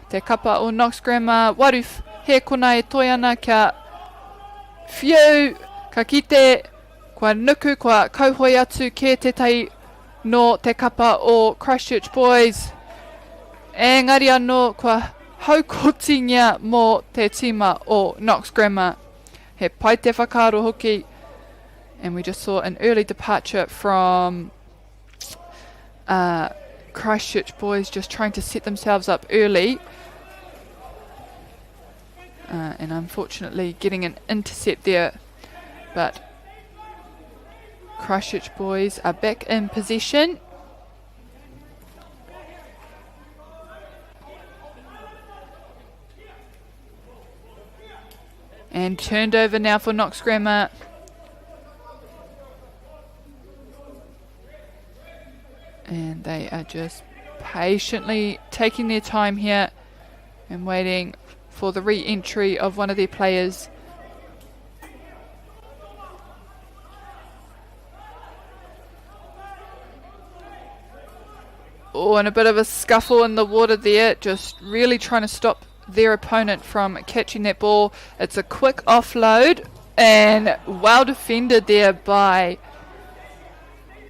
Te kapa o Knox Grammar. Waru he kona e toi ana kia whiu. Ka kite kua nuku kua kauhoi atu ke te tai no te kapa o Christchurch Boys. Engari anō kua haukotingia mo te tima o Knox Grammar. He pai te whakaro hoki. And we just saw an early departure from Christchurch Boys just trying to set themselves up early and unfortunately getting an intercept there, but Christchurch Boys are back in possession. And turned over now for Knox Grammar. And they are just patiently taking their time here and waiting for the re-entry of one of their players. Oh, and a bit of a scuffle in the water there, just really trying to stop their opponent from catching that ball. It's a quick offload and well defended there by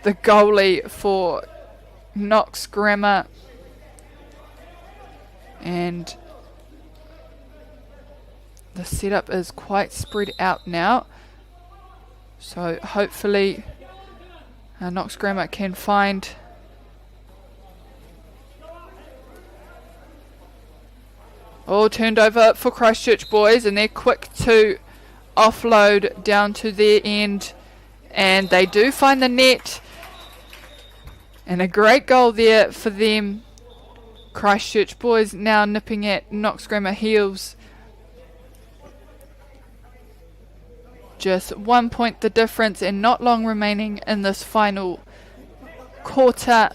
the goalie for Knox Grammar. And the setup is quite spread out now, so hopefully Knox Grammar can find turned over for Christchurch boys, and they're quick to offload down to their end, and they do find the net, and a great goal there for them. Christchurch boys now nipping at Knox Grammar heels. Just 1 point the difference, and not long remaining in this final quarter.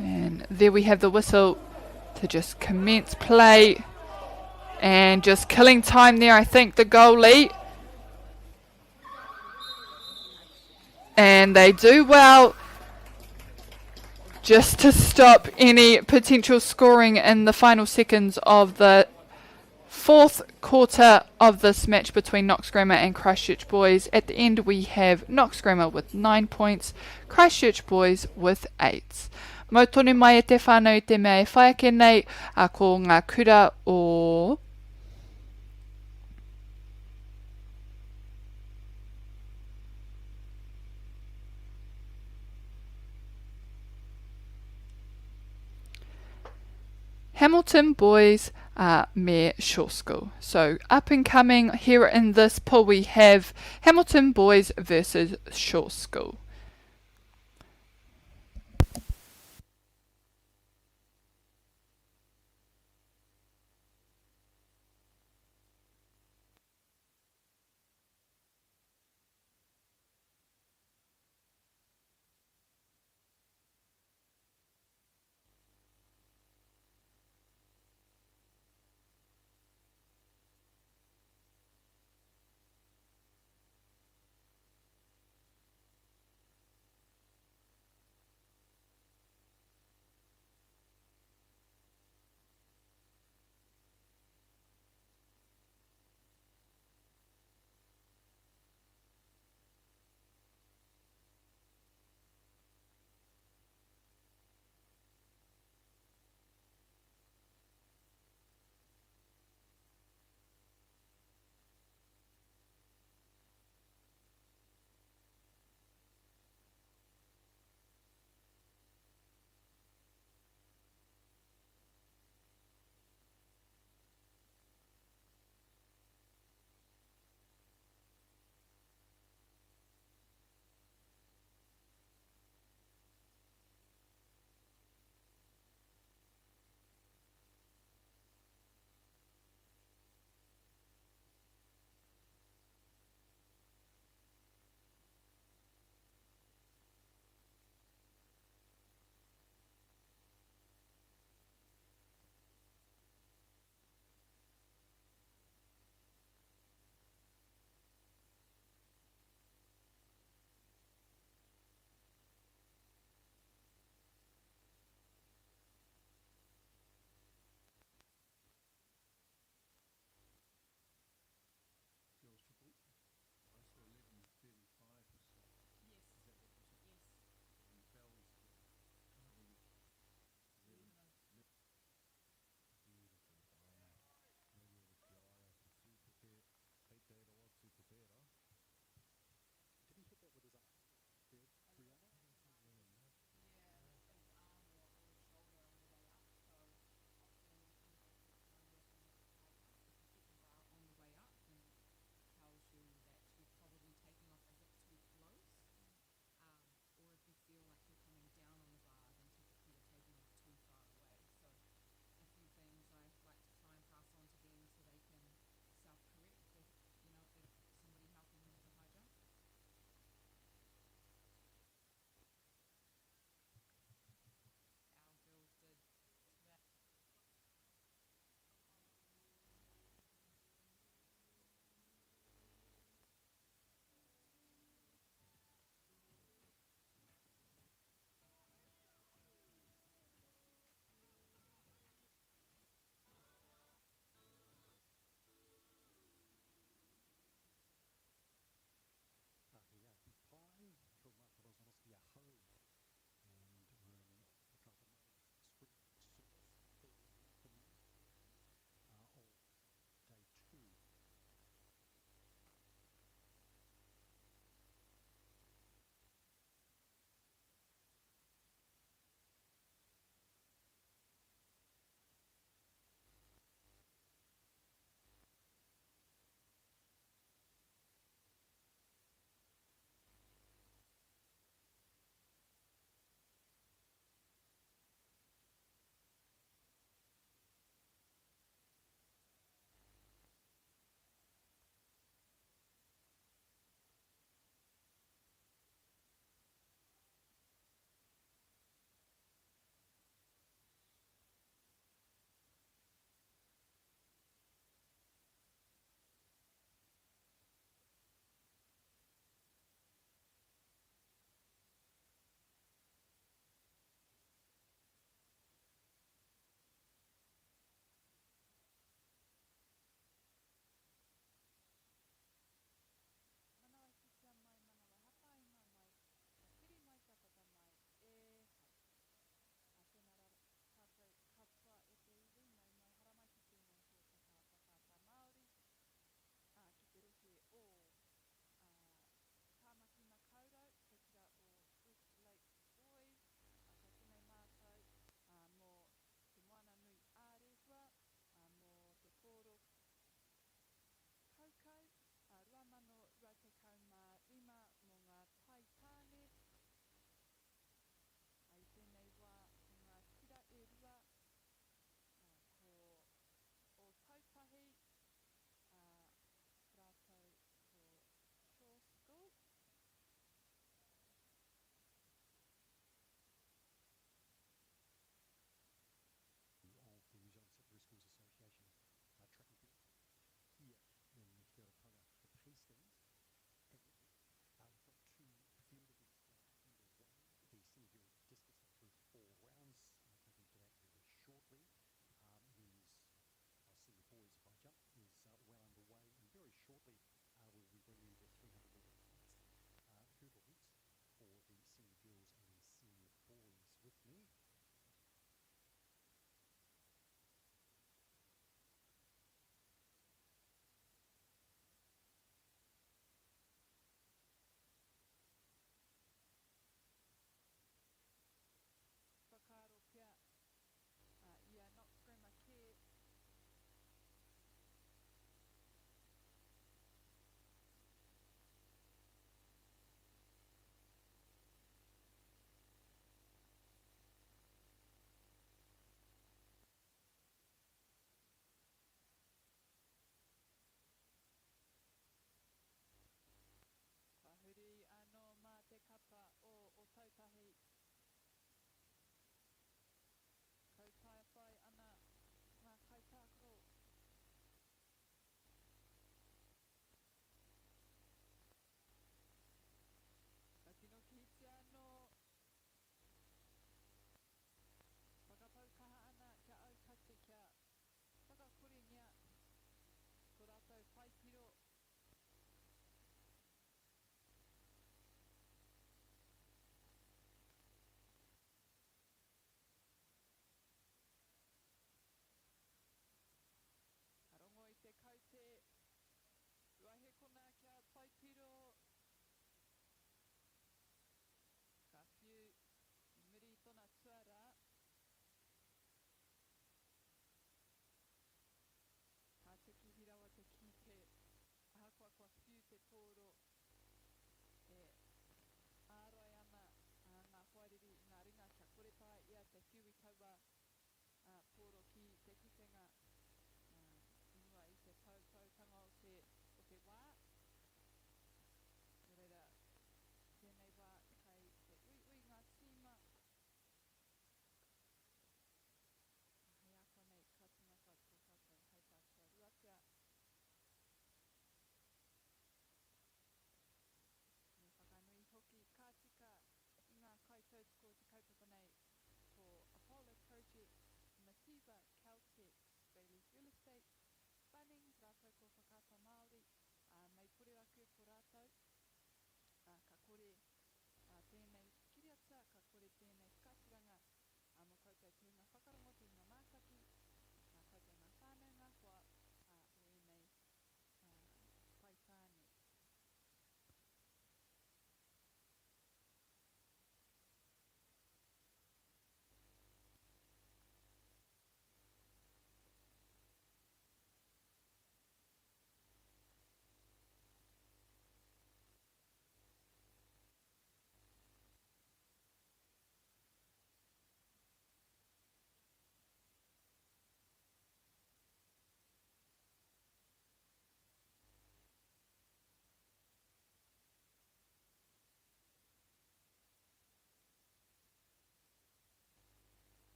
And there we have the whistle to just commence play. And just killing time there, I think, the goalie. And they do well just to stop any potential scoring in the final seconds of the fourth quarter of this match between Knox Grammar and Christchurch boys. At the end we have Knox Grammar with 9 points, Christchurch boys with 8. Mau tonu mai e te whānau i te mea e whai ake nei a ko ngā kura o Hamilton boys me Shore School. So up and coming here in this pool we have Hamilton boys versus Shore School.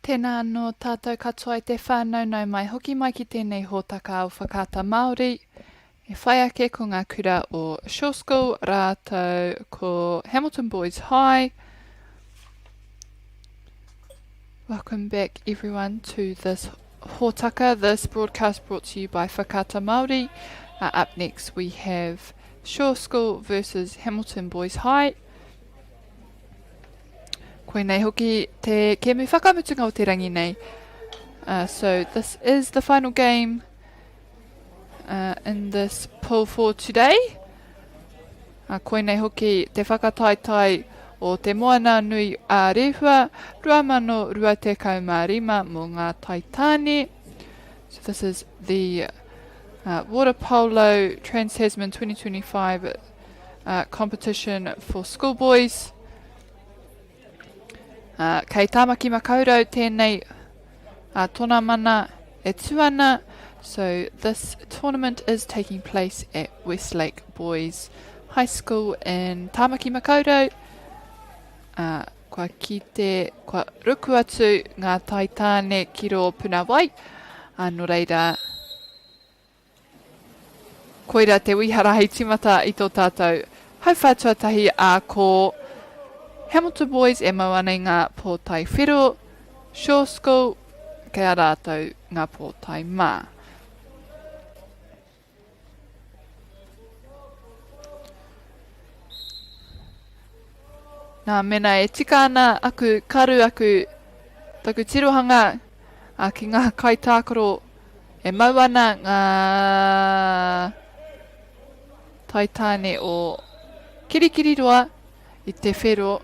Tēnā anō tātou katoa I te whānau nau mai hoki mai ki tēnei hōtaka o whakata Māori. E whai ake ko ngā kura o Shore School rātou ko Hamilton Boys High. Welcome back everyone to this hōtaka, this broadcast brought to you by Whakata Māori. Up next we have Shore School versus Hamilton Boys High. Koe nei hoki te kemu whakamutunga o te rangi nei. So this is the final game in this pool for today. Koe nei hoki te whakataitai o te moana nui a rehua, 2,215 mō ngā taitane. So this is the Water Polo Trans-Tasman 2025 competition for schoolboys. Kei Tāmaki Makaurau tēnei tōna mana e tuana. So this tournament is taking place at Westlake Boys High School in Tāmaki Makaurau. Kua ruku atu ngā taitane ki ro puna wai. Nō reira, koira te wihara hei timata I tō tātou. Hau whātuatahi ko Hamilton Boys e mau anei ngā pōtai whiro, Shore School, kei a rātou ngā pōtai mā. Nā mena e tika ana aku karu aku taku tirohanga ki ngā kaitākaro e mau ana ngā taitane o Kirikiriroa I te whiro.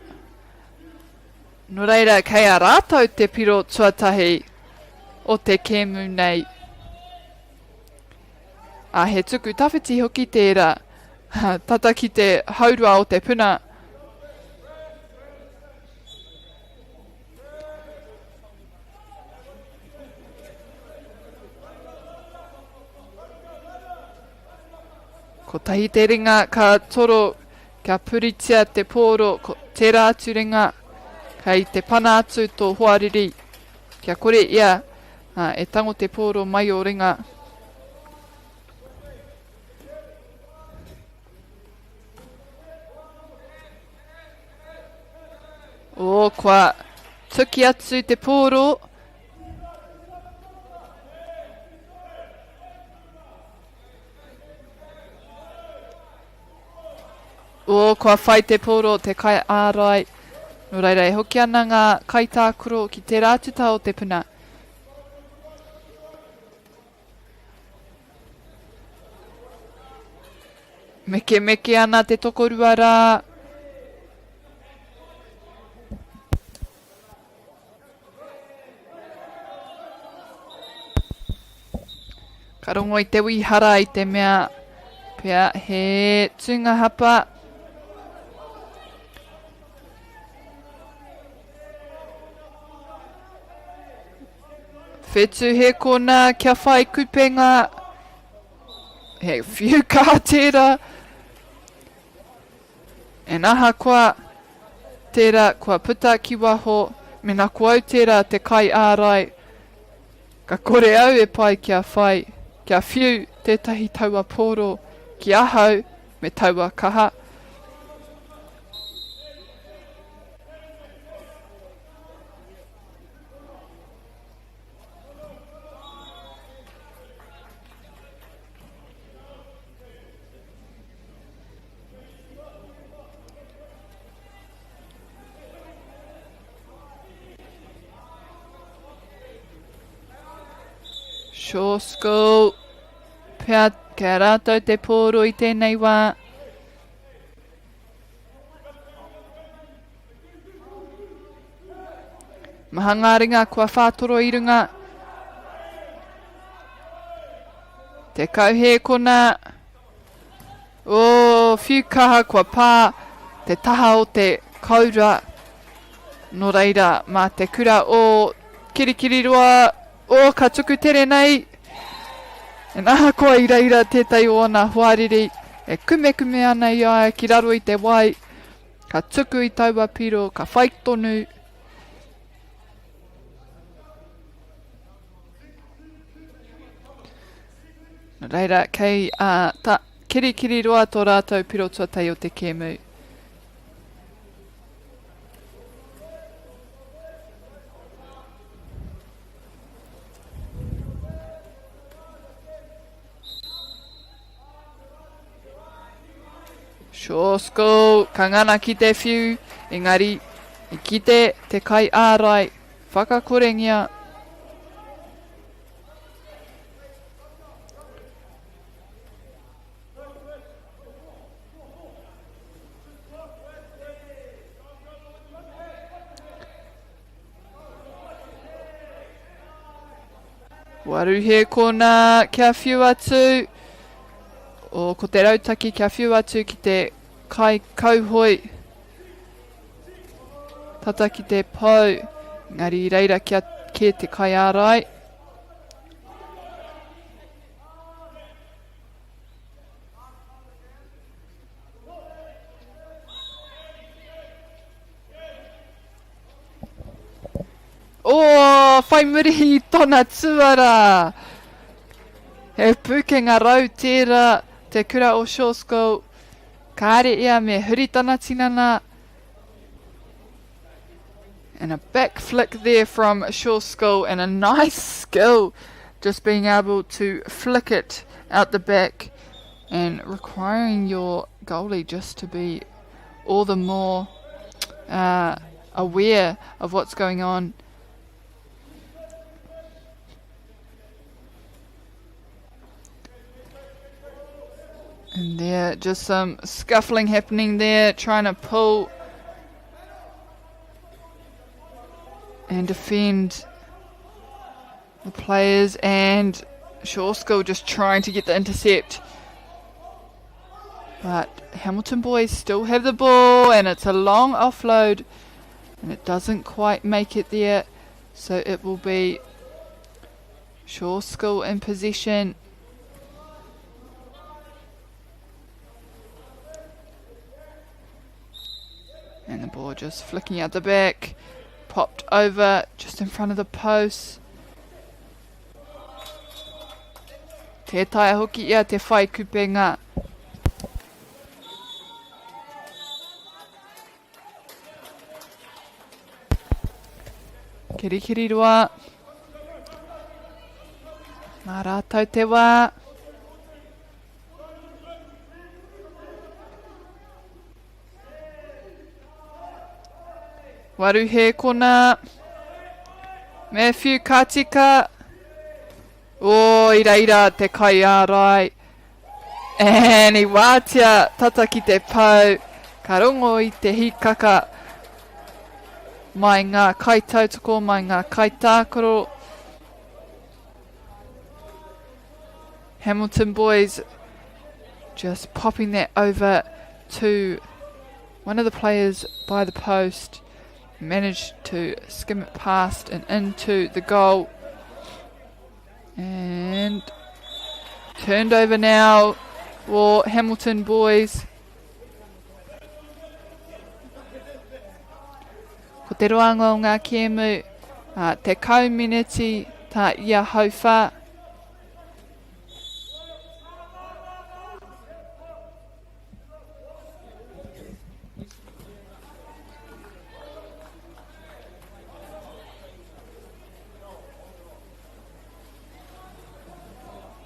Nō reira, kei a rātou te piro tuatahi o te kēmu nei. He tuku tawhiti hoki tērā, tata ki te haurua o te puna. Ko tahi te ringa ka toro, kia puritia te pōro, ko tērā atu ringa. Kei te pana atu tō hoariri. Kia kore ia e tango te pōro mai o ringa. Kua tuki atu te pōro. Kua whai te pōro te kai ārai. Nō reira e hoki ana ngā kaitākuro ki te rātuta o te puna. Meke ana te tokorua rā. Ka rongo I te wihara I te mea. Pea he tūnga hapa. Whetu he kona kia whai kupenga. He whiu kaha tērā. E naha kua tērā kua puta ki waho. Mena kua au tērā te kai ārai. Ka kore au e pai kia whai. Kia whiu tētahi taua pōro. Ki ahau me taua kaha. Shore School. Pea kia rātou te pōro I tēnei wā. Mahanga ringa kua whātoro I runga. Te kauhe kona. Whiu kaha kua pā. Te taha o te kaura. Nō reira, mā te kura o Kirikiriroa. Ka tuku tere nei. E naha koa I reira tētai o ana huariri. E kume ana I ai ki raro I te wai. Ka tuku I taua piro, ka whai tonu. Reira, kei kirikiri roa tō rātou pirotua o te kēmu. Shore School, kangana ki te whiu, engari, i kite te kai ārai, whakakorengia. Waruhe kona kia whiu atu. O ko te rautaki kia whiu atu ki te kai kauhoi. Tata ki te pau. Ngari reira kia te kai ārai. Oh, whai muri i tōna tuara. He pukenga rau tērā te kura o Shore School. Kāre ia me huritana tinana. And a back flick there from Shore School and a nice skill. Just being able to flick it out the back and requiring your goalie just to be all the more aware of what's going on. And there, just some scuffling happening there, trying to pull and defend the players, and Shore School just trying to get the intercept. But Hamilton boys still have the ball, and it's a long offload, and it doesn't quite make it there, so it will be Shore School in possession. And the ball just flicking out the back. Popped over just in front of the post. Te taia hoki ia te whai kupenga. Kirikiri roa. Mā rātou te wā. Waruhe kona. Matthew Katika. O, ira te kai ārai. And i wātia tata ki te pau. Ka rongo i te hikaka. Mai ngā kai tautoko, mai ngā kai tākoro. Hamilton boys just popping that over to one of the players by the post. Managed to skim it past and into the goal. And turned over now for Hamilton boys. Ko te roanga o ngā kēmu, te kauminiti tā ia hauwha.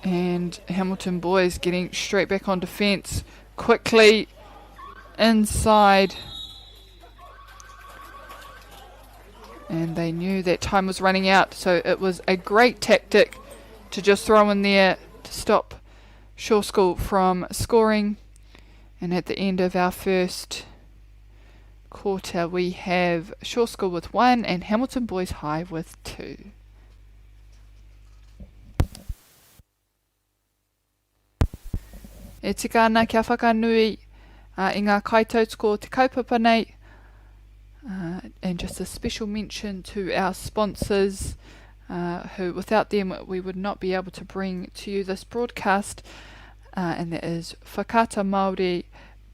And Hamilton boys getting straight back on defence quickly inside. And they knew that time was running out, so it was a great tactic to just throw in there to stop Shore School from scoring. And at the end of our first quarter, we have Shore School with 1 and Hamilton boys high with 2. E tika ana kia whakanui i ngā kaitautoko te kaupapa nei. And just a special mention to our sponsors, who without them we would not be able to bring to you this broadcast. And that is Whakata Māori,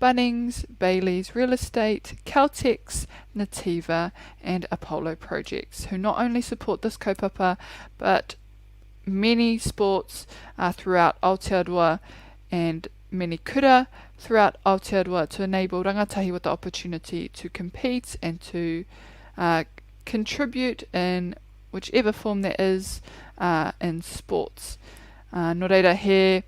Bunnings, Bailey's Real Estate, Caltex, Nativa and Apollo Projects, who not only support this kaupapa but many sports throughout Aotearoa and many kura throughout Aotearoa to enable rangatahi with the opportunity to compete and to contribute in whichever form there is in sports. No reira he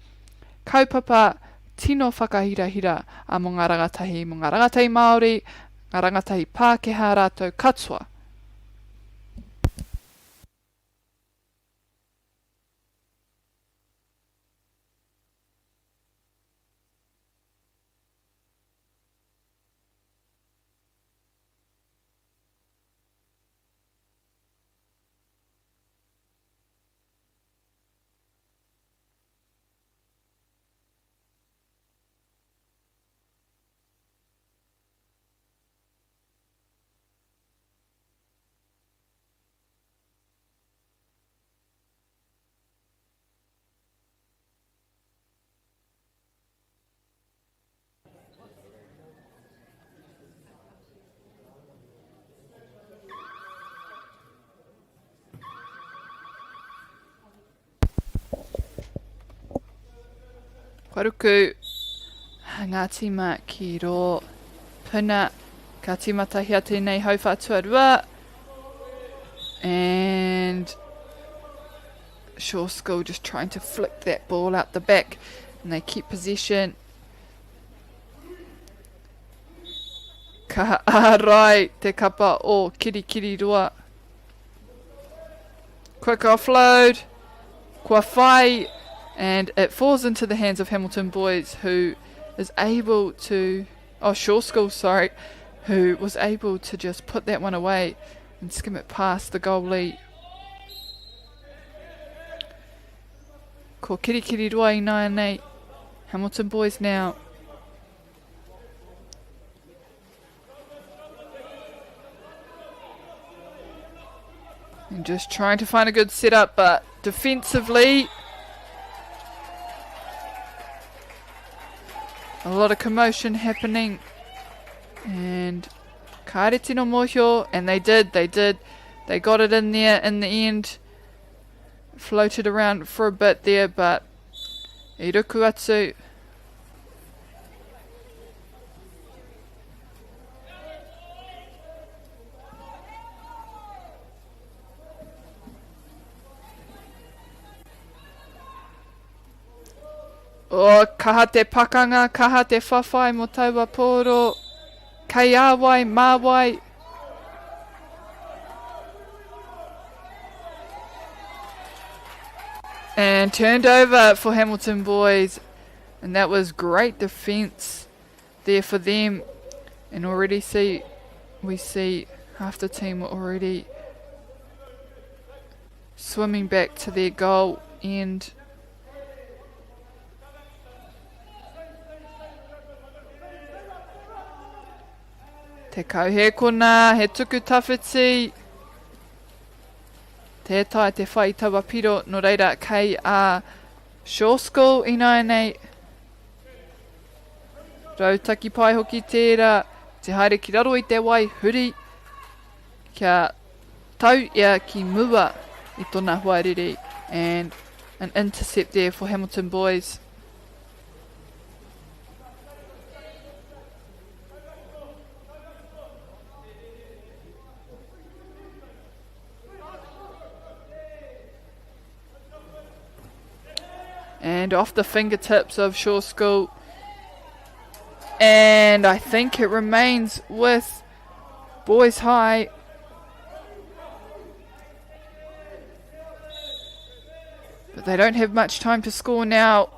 kaupapa tino whakahirahira mo ngā rangatahi Māori, ngā rangatahi Pākehā rātou katoa. Waruku, ngā tima ki ro puna, ka timatahia tēnei hau whātuarua, and Shore School just trying to flick that ball out the back, and they keep possession. Ka ārai te kapa o Kirikiri roa. Quick offload, kua whai, and it falls into the hands of Hamilton Boys, who is able to, Shore School, sorry, who was able to just put that one away and skim it past the goalie. Ko Kirikiri roa I nai nei, Hamilton Boys now. And just trying to find a good setup, but defensively, a lot of commotion happening. And kaere tino mohio, and they did. They got it in there in the end. Floated around for a bit there, but I ruku atu. Kaha te pakanga, kaha te whawhai mo taua pōro, kei āwai, māwai. And turned over for Hamilton Boys, and that was great defence there for them. And already we see half the team were already swimming back to their goal end. Te kauhe kona, he tuku tawhiti. Tētai te whai tawa piro, no reira kei a Shore School I nai nei. Rautaki pai hoki tērā, te haere ki raro I te wai huri. Kia tau ia ki mua I tōna huarere, and an intercept there for Hamilton Boys. And off the fingertips of Shore School. And I think it remains with Boys High. But they don't have much time to score now.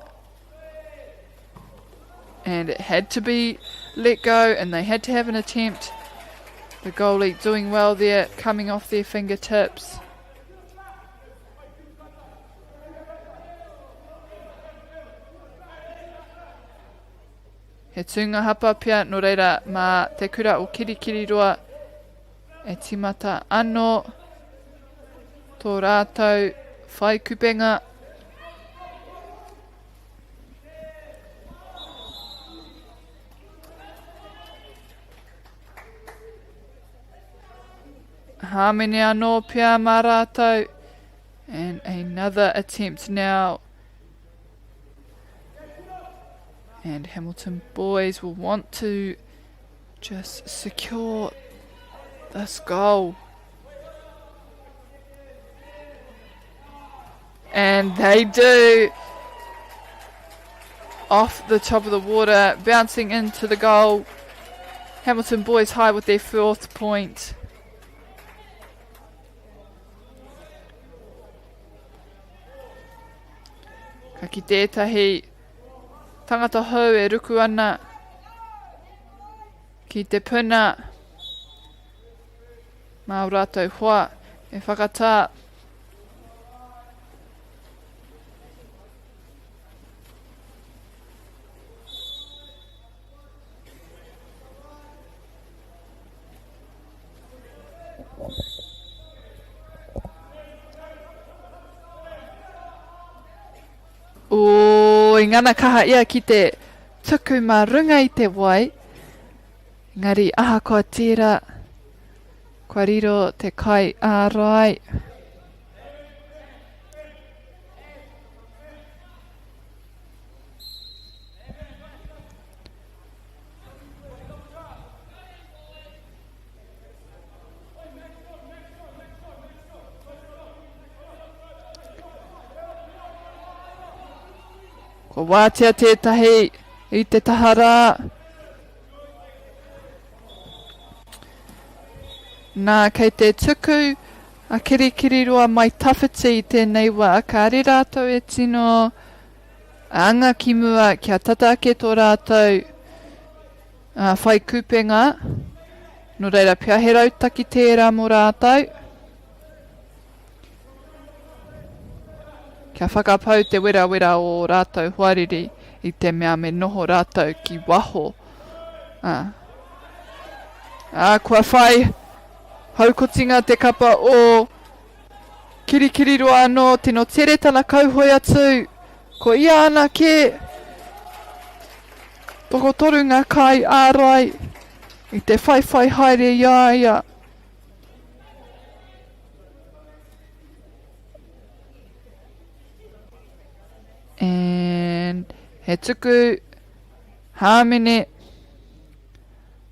And it had to be let go, and they had to have an attempt. The goalie doing well there, coming off their fingertips. He tūnga hapa pia no reira mā te kura o Kirikiri roa e timata anō tō rātou whai kupenga. Hāmene anō pia mā rātou, And another attempt now. And Hamilton boys will want to just secure this goal. And they do. Off the top of the water, bouncing into the goal. Hamilton boys high with their 4th point. Ka ki tētahi tangata hou e ruku ana ki te puna mā rātou hoa e whakatā. O ngana kaha ia ki te tuku mā runga I te wai. Ngari aha kua tira. Kua riro te kai ārai. Ko wātia tētahi I te tahara. Nā kei te tuku a kirikiri roa mai tawhiti I tēnei wā. Ka re rātou e tino anga ki mua kia tata ake tō rātou whai kupenga. No reira pia he rautaki tērā mō rātou. Kia whakapau te wera o rātou huariri I te mea me noho rātou ki waho. Kua whai haukotinga te kapa o kirikiri roa anō tino tere tana kauhoi atu. Ko ia ana ke toko toru ngā kai ārai I te whai haere iaia. And he tuku hāmene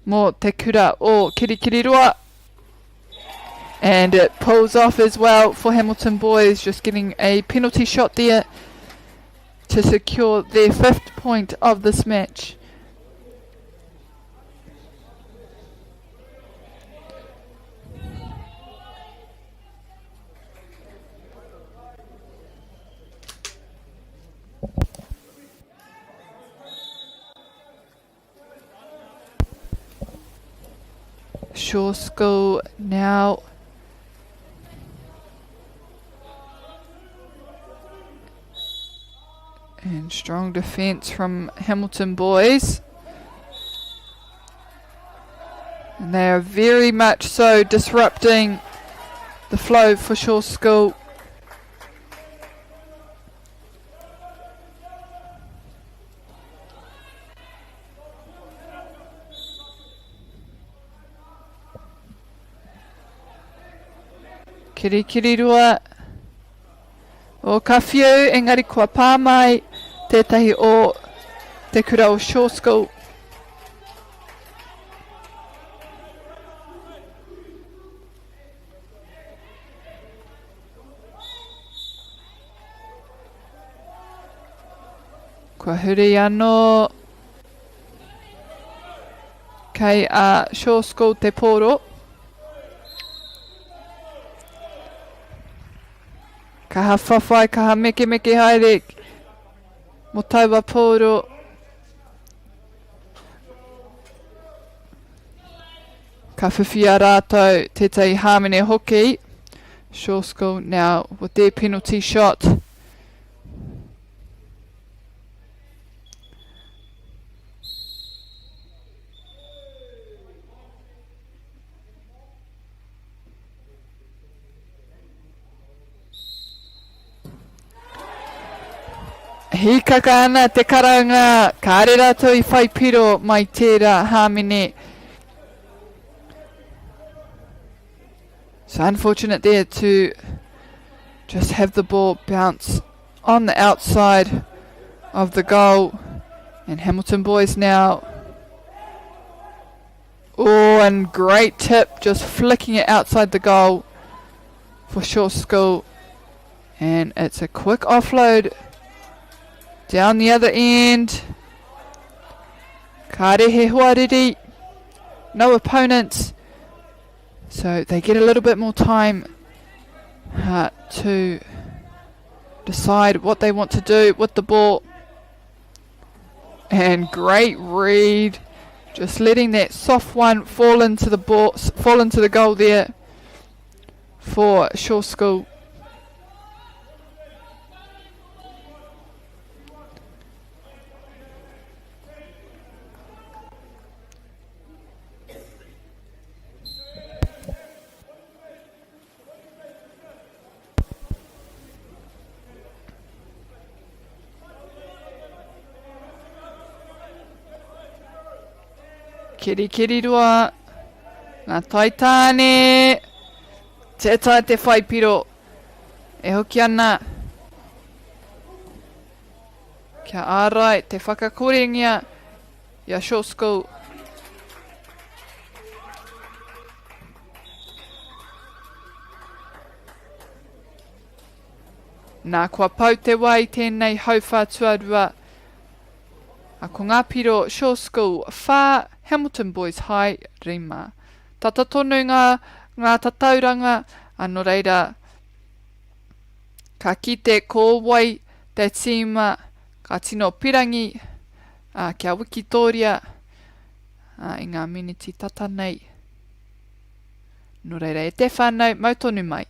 mō te kura o kirikiri roa. And it pulls off as well for Hamilton boys, just getting a penalty shot there to secure their 5th point of this match. Shaw School now and strong defence from Hamilton boys, and they are very much so disrupting the flow for Shaw School. Kirikiri roa o ka whiu, engari kua pāmai tētahi o te kura o Shaw School. Kua huri anō kei a Shaw School te pōro. Ka ha whawhai, ka ha meke haere mo taua pōro. Ka whiwhia rātou tētai hāmene hoki. Shaw School now with their penalty shot. Hikaka ana te karanga, ka are rātou I whai piro mai tērā hāmene. So unfortunate there to just have the ball bounce on the outside of the goal. And Hamilton boys now. Oh, and great tip, just flicking it outside the goal for Shore School. And it's a quick offload down the other end. Karehe Huariri, no opponents, so they get a little bit more time to decide what they want to do with the ball. And great read, just letting that soft one fall into the ball, fall into the goal there for Shore School. Kiri rua, ngā Taitāne, tētā te whaipiro, e hoki ana, kia ārai te whakakorengia, ia Shore School. Nā kua pau te wai tēnei hauwha tuarua, a ko ngā piro Shore School, whā Hamilton Boys High rima. Tata tonu ngā tatauranga, anō reira, ka kite kōwai te tīma, ka tino pirangi, kia Wikitoria, i ngā miniti tata nei. Nō reira, e te whānau, mau tonu mai.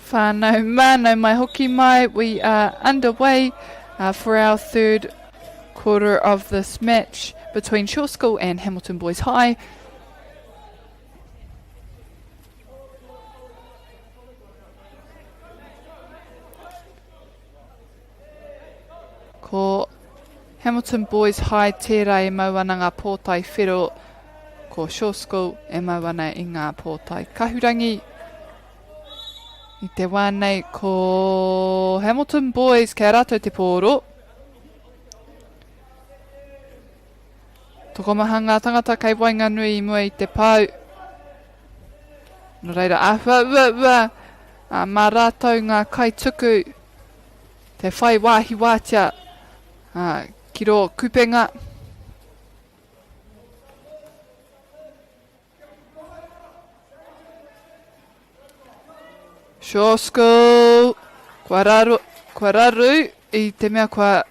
Whānau mānau mai hoki mai. We are underway for our third quarter of this match between Shore School and Hamilton Boys High. Hamilton Boys High tērā e mauana ngā pōtai whero ko Shaw School e mauana i ngā pōtai kahurangi. I te wānei ko Hamilton Boys kia rātou te pōro. Tokomaha ngā tangata kei wainga nui i mua i te pau. Nō reira, mā rātou ngā kaituku, te whai wāhi wātia, ki ro kupenga. Shaw School, kua raru i te mea kua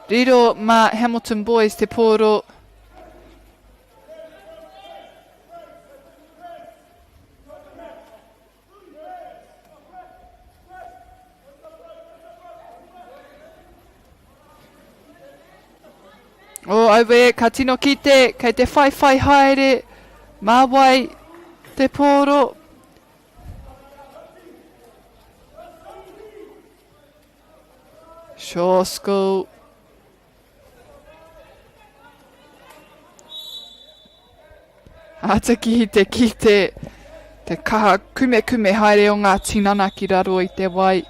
riro mā Hamilton Boys te pōro. Over ka tino ki te, kei te whai haere, mā wai te pōro. Shaw School. Ata ki te kaha kume haere o ngā tinana ki raro i te wai.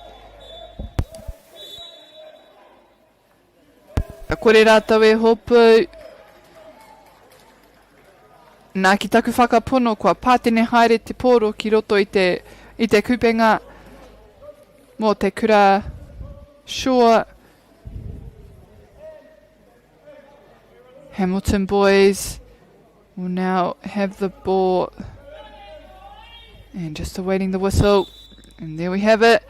A kore rātou e hopu. Nā ki taku whakapono kua pātene haere te pōro ki roto i te kupenga. Mō te kura Shaw. Hamilton Boys will now have the ball. And just awaiting the whistle. And there we have it.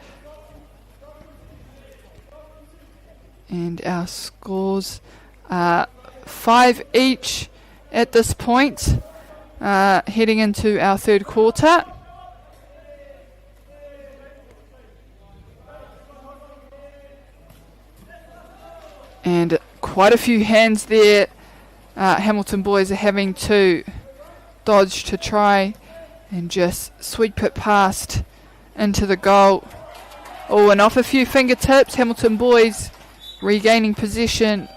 And our scores are 5 each at this point, heading into our third quarter. And quite a few hands there. Hamilton Boys are having to dodge to try and just sweep it past into the goal. Oh, and off a few fingertips, Hamilton Boys regaining possession.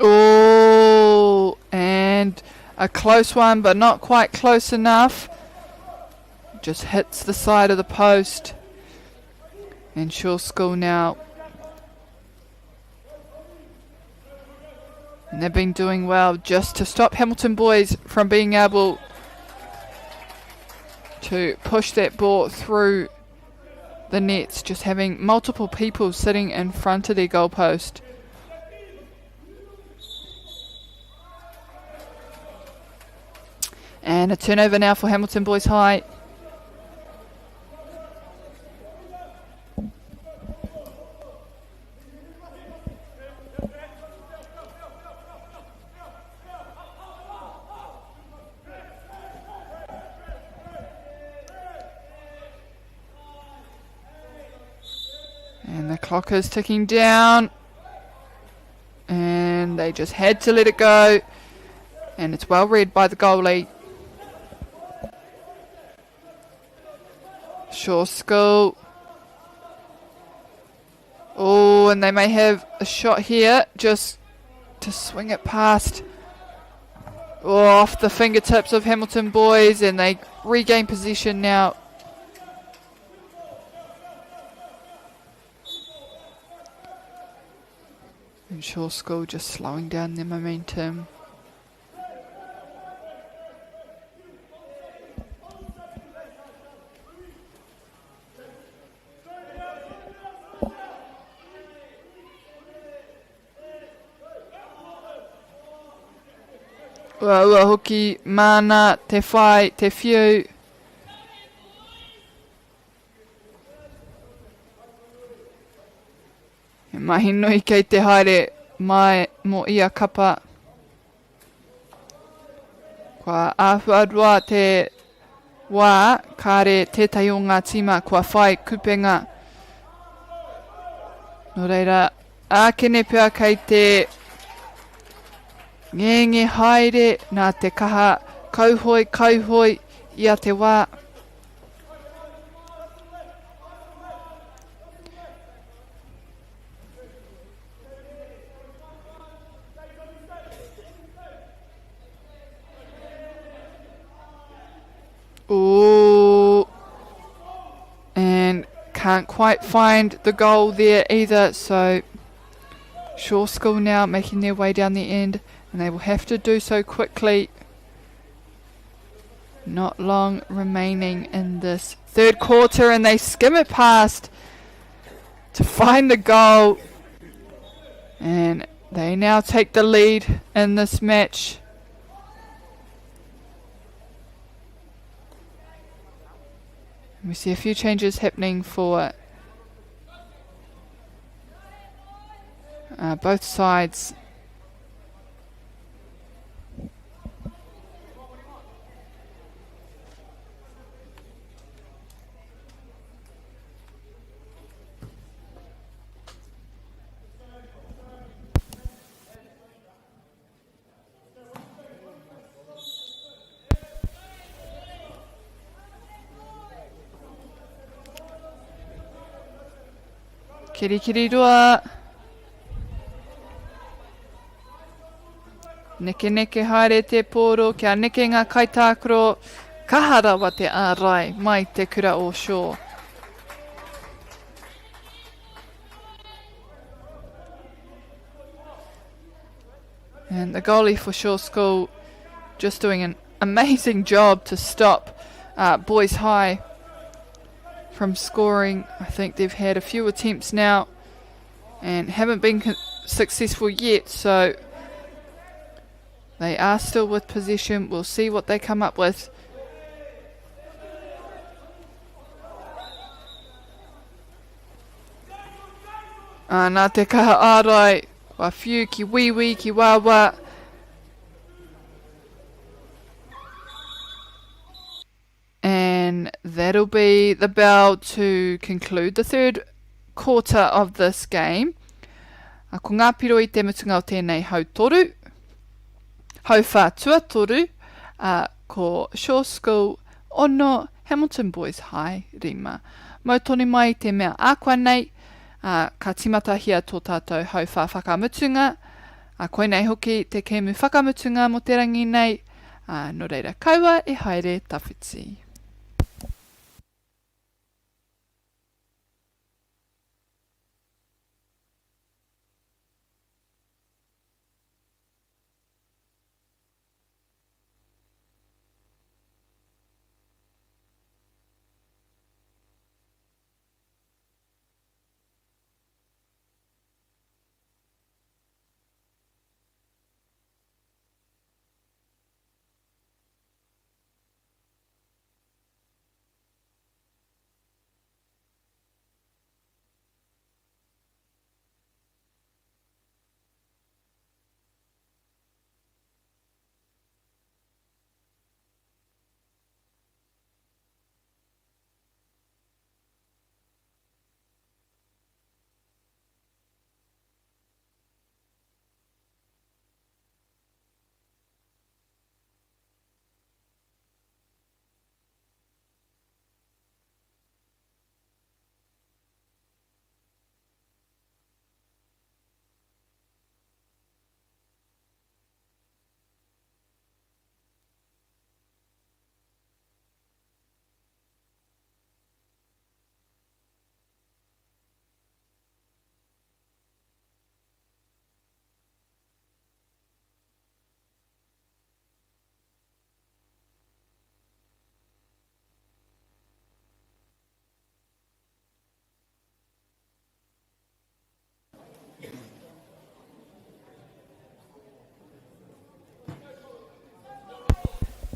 Oh, and a close one, but not quite close enough. Just hits the side of the post. And Shaw School now. And they've been doing well just to stop Hamilton Boys from being able to push that ball through the nets, just having multiple people sitting in front of their goalpost. And a turnover now for Hamilton Boys High. And the clock is ticking down. And they just had to let it go. And it's well read by the goalie. Shaw School. Oh, and they may have a shot here just to swing it past. Oh, off the fingertips of Hamilton Boys, and they regain possession now. And Shaw School just slowing down their momentum. Ua hoki mana te whai, te whiu. He mahi nui kei te haere mai mo ia kapa. Kua āhuarua te wā, kāre tētai o ngā tima kua whai kupenga. Nō reira, ākene pia kei te ngenge haere nā te kaha kauhoi ia te wā. Ooh. And can't quite find the goal there either, so Shaw School now making their way down the end, and they will have to do so quickly. Not long remaining in this third quarter, and they skim it past to find the goal, and they now take the lead in this match. We see a few changes happening for both sides. Kirikiri rua. Neke haere te pōro, kia neke ngā kaitākaro, kahara wa te ārai mai te kura o Shaw. And the goalie for Shaw School just doing an amazing job to stop Boys High from scoring. I think they've had a few attempts now and haven't been successful yet, so they are still with possession. We'll see what they come up with. Nā te kaha ārai, wa whiu ki wiwi ki wawa. And that'll be the bell to conclude the third quarter of this game. Ko ngā piro i te mutunga o tēnei hau toru. Hau whātua toru. Ko Shaw School ono, Hamilton Boys High rima. Mau tonu mai te mea ākua nei. Ka timatahia tō tātou hau whakamutunga. Koe nei hoki te kēmu whakamutunga mo te rangi nei. Nō reira kaua e haere tawhiti.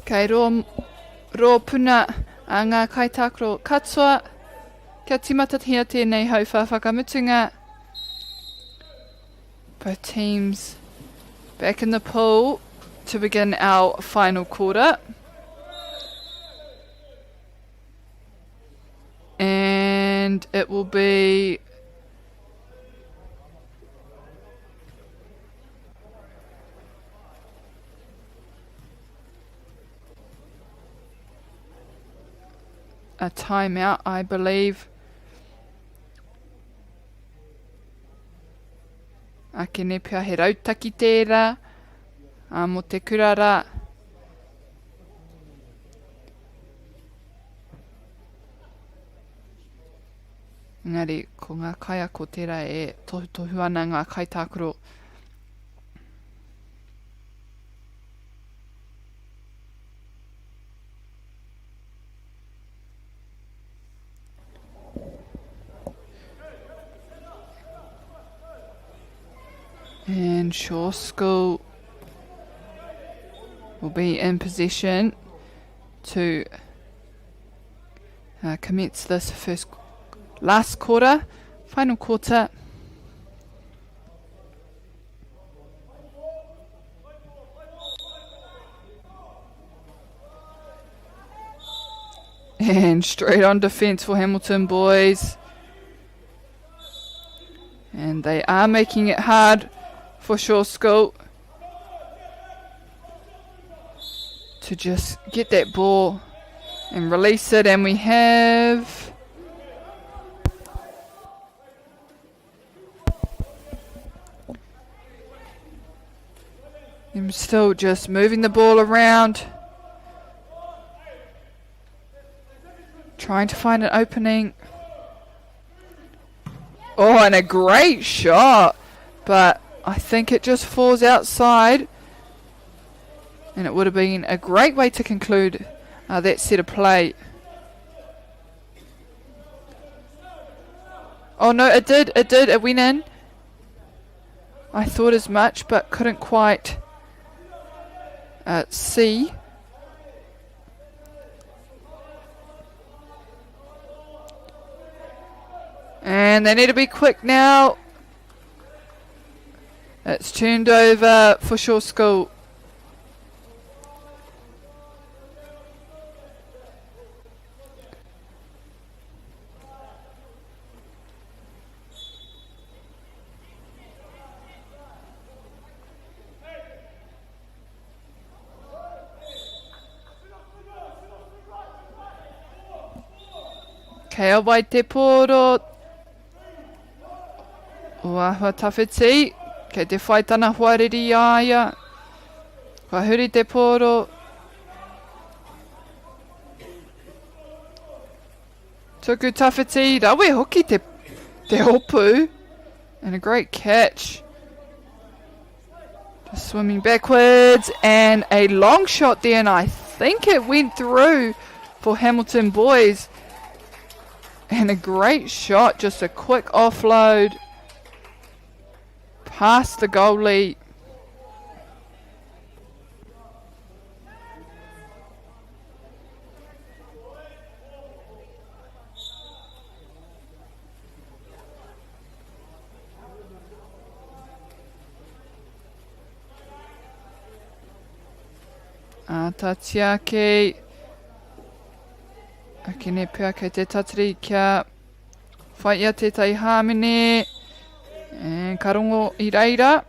Kei rō puna a ngā kaitākaro katoa. Kia timatahia tēnei hau whakamutunga. Both teams back in the pool to begin our final quarter. And it will be a timeout, I believe. Ake ne pia he rautaki tērā, mo te kurara. Engari, ko ngā kaia ko tērā e tohu ana ngā kaitākuro. And Shaw School will be in possession to commence this last quarter, final quarter. And straight on defence for Hamilton boys. And they are making it hard for Shaw School to just get that ball and release it, and we have them still just moving the ball around, trying to find an opening. Oh, and a great shot, but I think it just falls outside, and it would have been a great way to conclude that set of play. Oh no, it went in. I thought as much, but couldn't quite see. And they need to be quick now. It's turned over for Shaw School. Kei awai te pōro. Uahua tawhiti. Kei te whaitana huariri aia. Ka huri te pōro. Tuku tawhiti. Rawe hoki te hopu. And a great catch. Just swimming backwards. And a long shot there. And I think it went through for Hamilton boys. And a great shot. Just a quick offload. Past the goalie. Tatiake. Akine pia kei te tatari kia whaia te tai hāmene. And Karongo Iraira.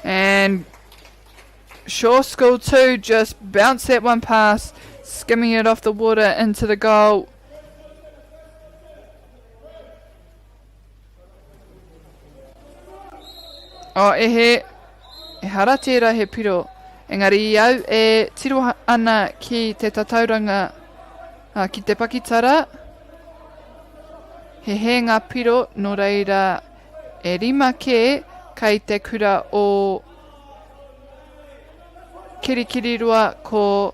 And Shaw School 2 just bounced that one past, skimming it off the water into the goal. Oh, e hara tērā he piro. Engari iau e tiro ana ki te tatauranga ki te pakitara. He ngā piro, no reira e rima ke kai te kura o Kirikirirua ko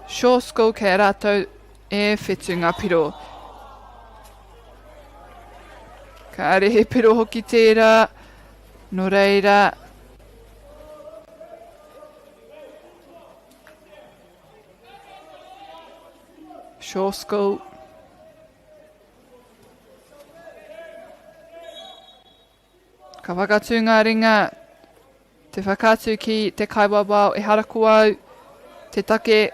Shaw School kei rātou e whetu ngā piro. Ka are he piro hoki tērā, no reira Shaw School. Ka whakatū ngā ringa, te whakatū ki te kaiwawao e haraku au, te take.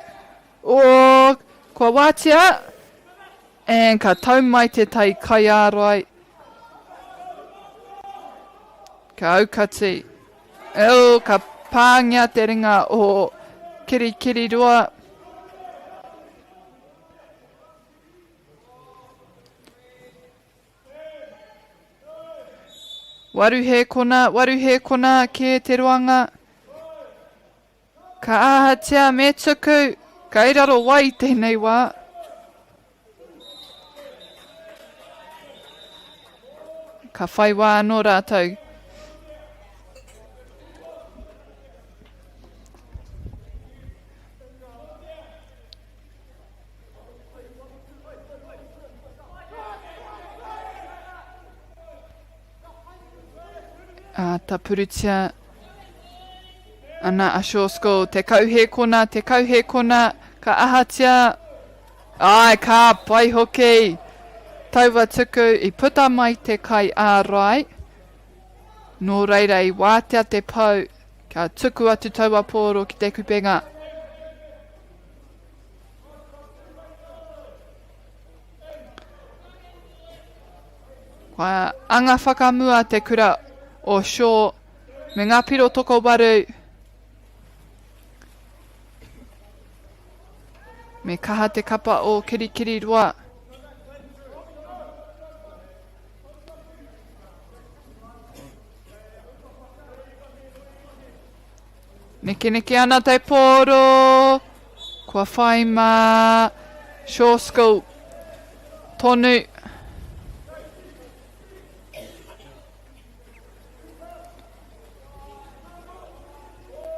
O, kua wātia. And ka tau mai te tai kai ārai. Ka aukati. Ka pāngia te ringa o kiri rua. Waruhe kona ke te ruanga. Ka ahatia me tuku. Ka iraro wai tēnei wā. Ka whai wā anō rātou. Tapurutia ana a Shore School. Te kauhe kona, ka ahatia. Ai, ka pai hoki. Tauwa tuku I puta mai te kai ārai. Nō reira I wātea te pau. Ka tuku atu taua pōro ki te kupenga. Kua anga whakamua te kura o Shore. Me ngā piro toko waru. Me kaha te kapa o kiri rua. Neke ana te pōro. Kua whai mā Shore School. Tonu.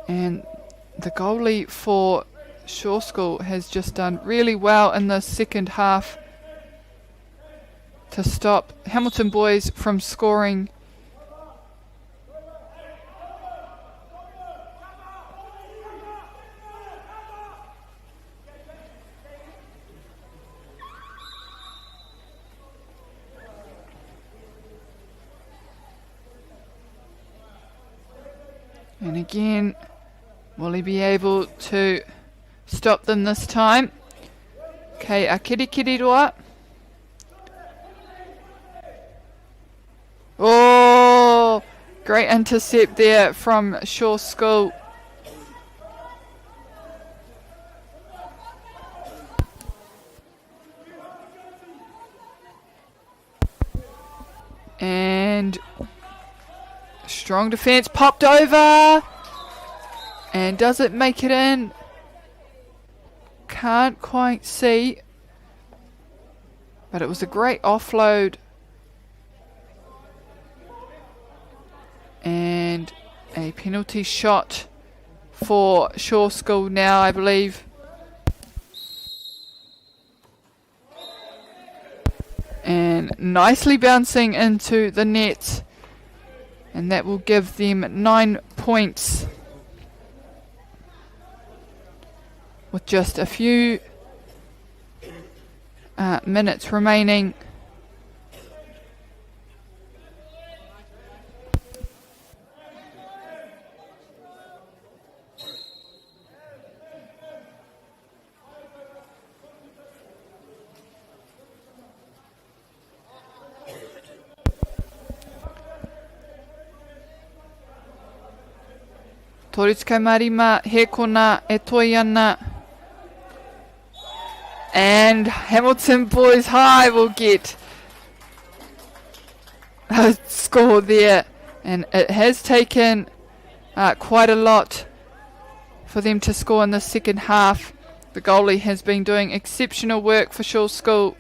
And the goalie for Shore School has just done really well in the second half to stop Hamilton Boys from scoring. And again, will he be able to stop them this time? Okay, a kiri roa. Oh, great intercept there from Shore School. And strong defense, popped over. And does it make it in? Can't quite see. But it was a great offload. And a penalty shot for Shore School now, I believe. And nicely bouncing into the net. And that will give them 9 points. With just a few minutes remaining. Toritsuka marima, he kona e toi ana. And Hamilton Boys High will get a score there. And it has taken quite a lot for them to score in the second half. The goalie has been doing exceptional work for Shore School.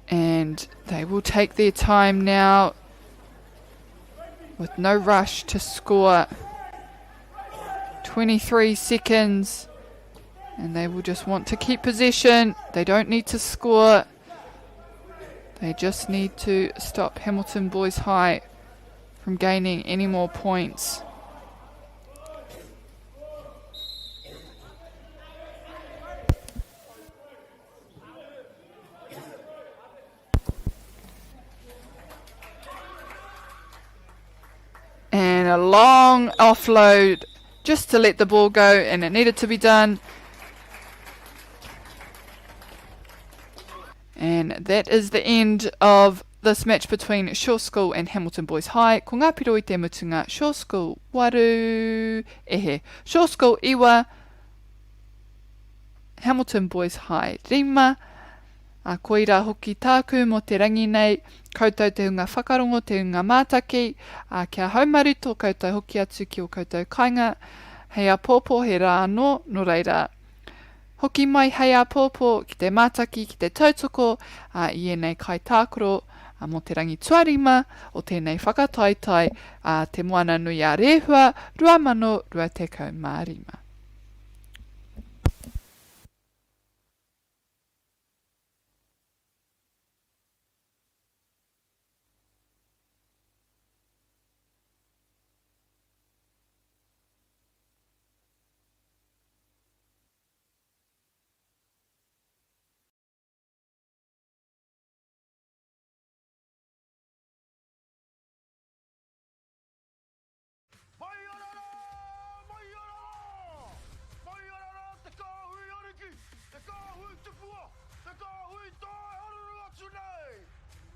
And they will take their time now with no rush to score. 23 seconds, and they will just want to keep possession. They don't need to score. They just need to stop Hamilton Boys High from gaining any more points. And a long offload just to let the ball go, and it needed to be done. And that is the end of this match between Shore School and Hamilton Boys High. Ko ngā piro I te mutunga, Shore School waru ehe. Shore School iwa, Hamilton Boys High rima. A koira hoki tāku mo te rangi nei, koutou te hunga whakarongo, te hunga mātaki, kia haumaru tō koutou hoki atu ki o koutou kainga, hei a pōpō he rā anō, no reira. Hoki mai hei a pōpō ki te mātaki, ki te tautoko, I enei kai tākoro, mo te rangi tuarima, o tēnei whakataitai, te moana nui a rehua, 2025.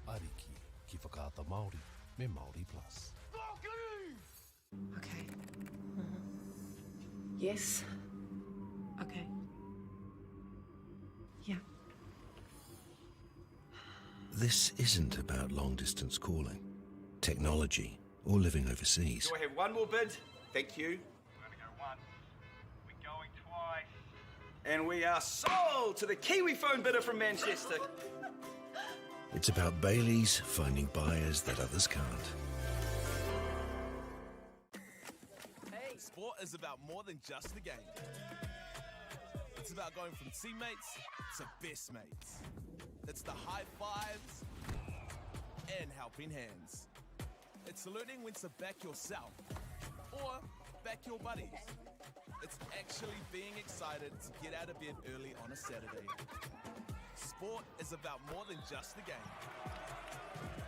Ariki ki whakaata Māori me Māori Plus. Okay. Yes. Okay. Yeah. This isn't about long-distance calling, technology, or living overseas. Do I have one more bid? Thank you. We're going to go once. We're going twice. And we are sold to the Kiwi phone bidder from Manchester. It's about Bailey's finding buyers that others can't. Sport is about more than just a game. It's about going from teammates to best mates. It's the high fives and helping hands. It's learning when to back yourself or back your buddies. It's actually being excited to get out of bed early on a Saturday. Sport is about more than just the game.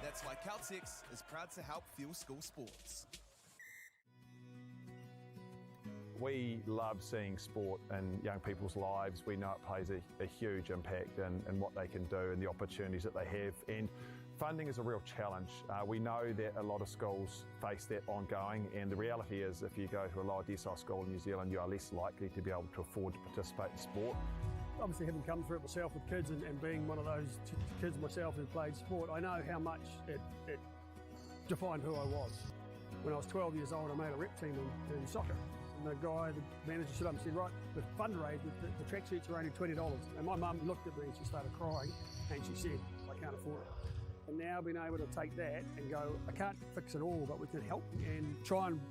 That's why Caltex is proud to help fuel school sports. We love seeing sport in young people's lives. We know it plays a huge impact in what they can do and the opportunities that they have. And funding is a real challenge. We know that a lot of schools face that ongoing, and the reality is if you go to a lower decile school in New Zealand, you are less likely to be able to afford to participate in sport. Obviously, having come through it myself with kids and being one of those kids myself who played sport, I know how much it defined who I was. When I was 12 years old, I made a rep team in soccer. And the guy, the manager stood up and said, right, the fundraise, the tracksuits are only $20. And my mum looked at me and she started crying and she said, I can't afford it. And now being able to take that and go, I can't fix it all, but we can help and try and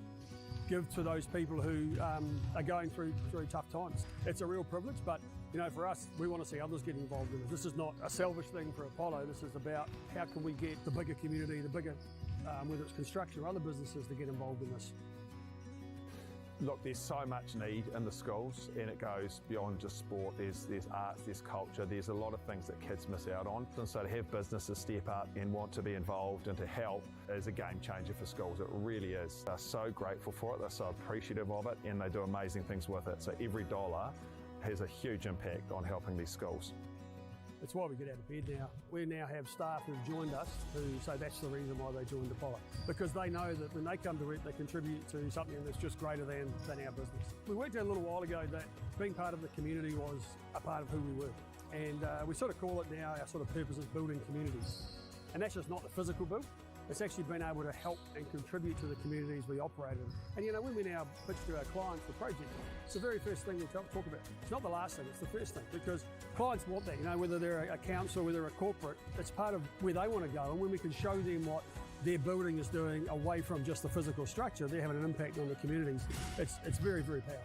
give to those people who are going through tough times. It's a real privilege, but you know, for us, we want to see others get involved in it. This is not a selfish thing for Apollo. This is about how can we get the bigger community, the bigger, whether it's construction or other businesses, to get involved in this. Look, there's so much need in the schools, and it goes beyond just sport. There's arts, there's culture, there's a lot of things that kids miss out on. And so to have businesses step up and want to be involved and to help is a game changer for schools. It really is. They're so grateful for it, they're so appreciative of it, and they do amazing things with it. So every dollar has a huge impact on helping these schools. That's why we get out of bed now. We now have staff who've joined us who say that's the reason why they joined Apollo. Because they know that when they come to it, they contribute to something that's just greater than our business. We worked out a little while ago that being part of the community was a part of who we were. And we sort of call it now, our sort of purpose is building communities. And that's just not the physical build. It's actually been able to help and contribute to the communities we operate in. And you know, when we now pitch to our clients for projects, it's the very first thing we talk about. It's not the last thing, it's the first thing, because clients want that, you know, whether they're a council, whether they're a corporate, it's part of where they want to go. And when we can show them what their building is doing away from just the physical structure, they're having an impact on the communities. It's very, very powerful.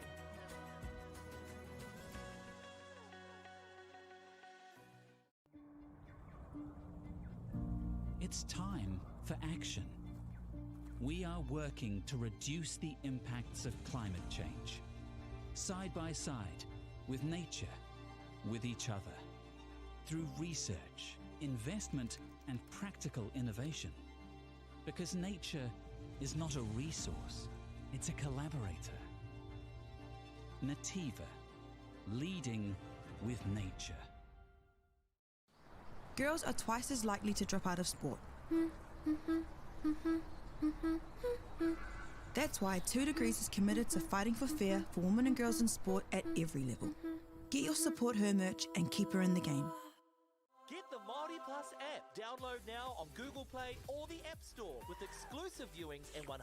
It's time for action. We are working to reduce the impacts of climate change, side by side with nature, with each other, through research, investment, and practical innovation. Because nature is not a resource, it's a collaborator. Nativa, leading with nature. Girls are twice as likely to drop out of sport. That's why 2 Degrees is committed to fighting for fair for women and girls in sport at every level. Get your Support Her merch and keep her in the game. Get the Māori Plus app. Download now on Google Play or the App Store with exclusive viewings and 100%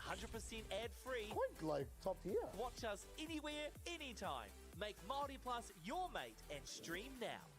ad-free. Quite like top tier. Watch us anywhere, anytime. Make Māori Plus your mate and stream now.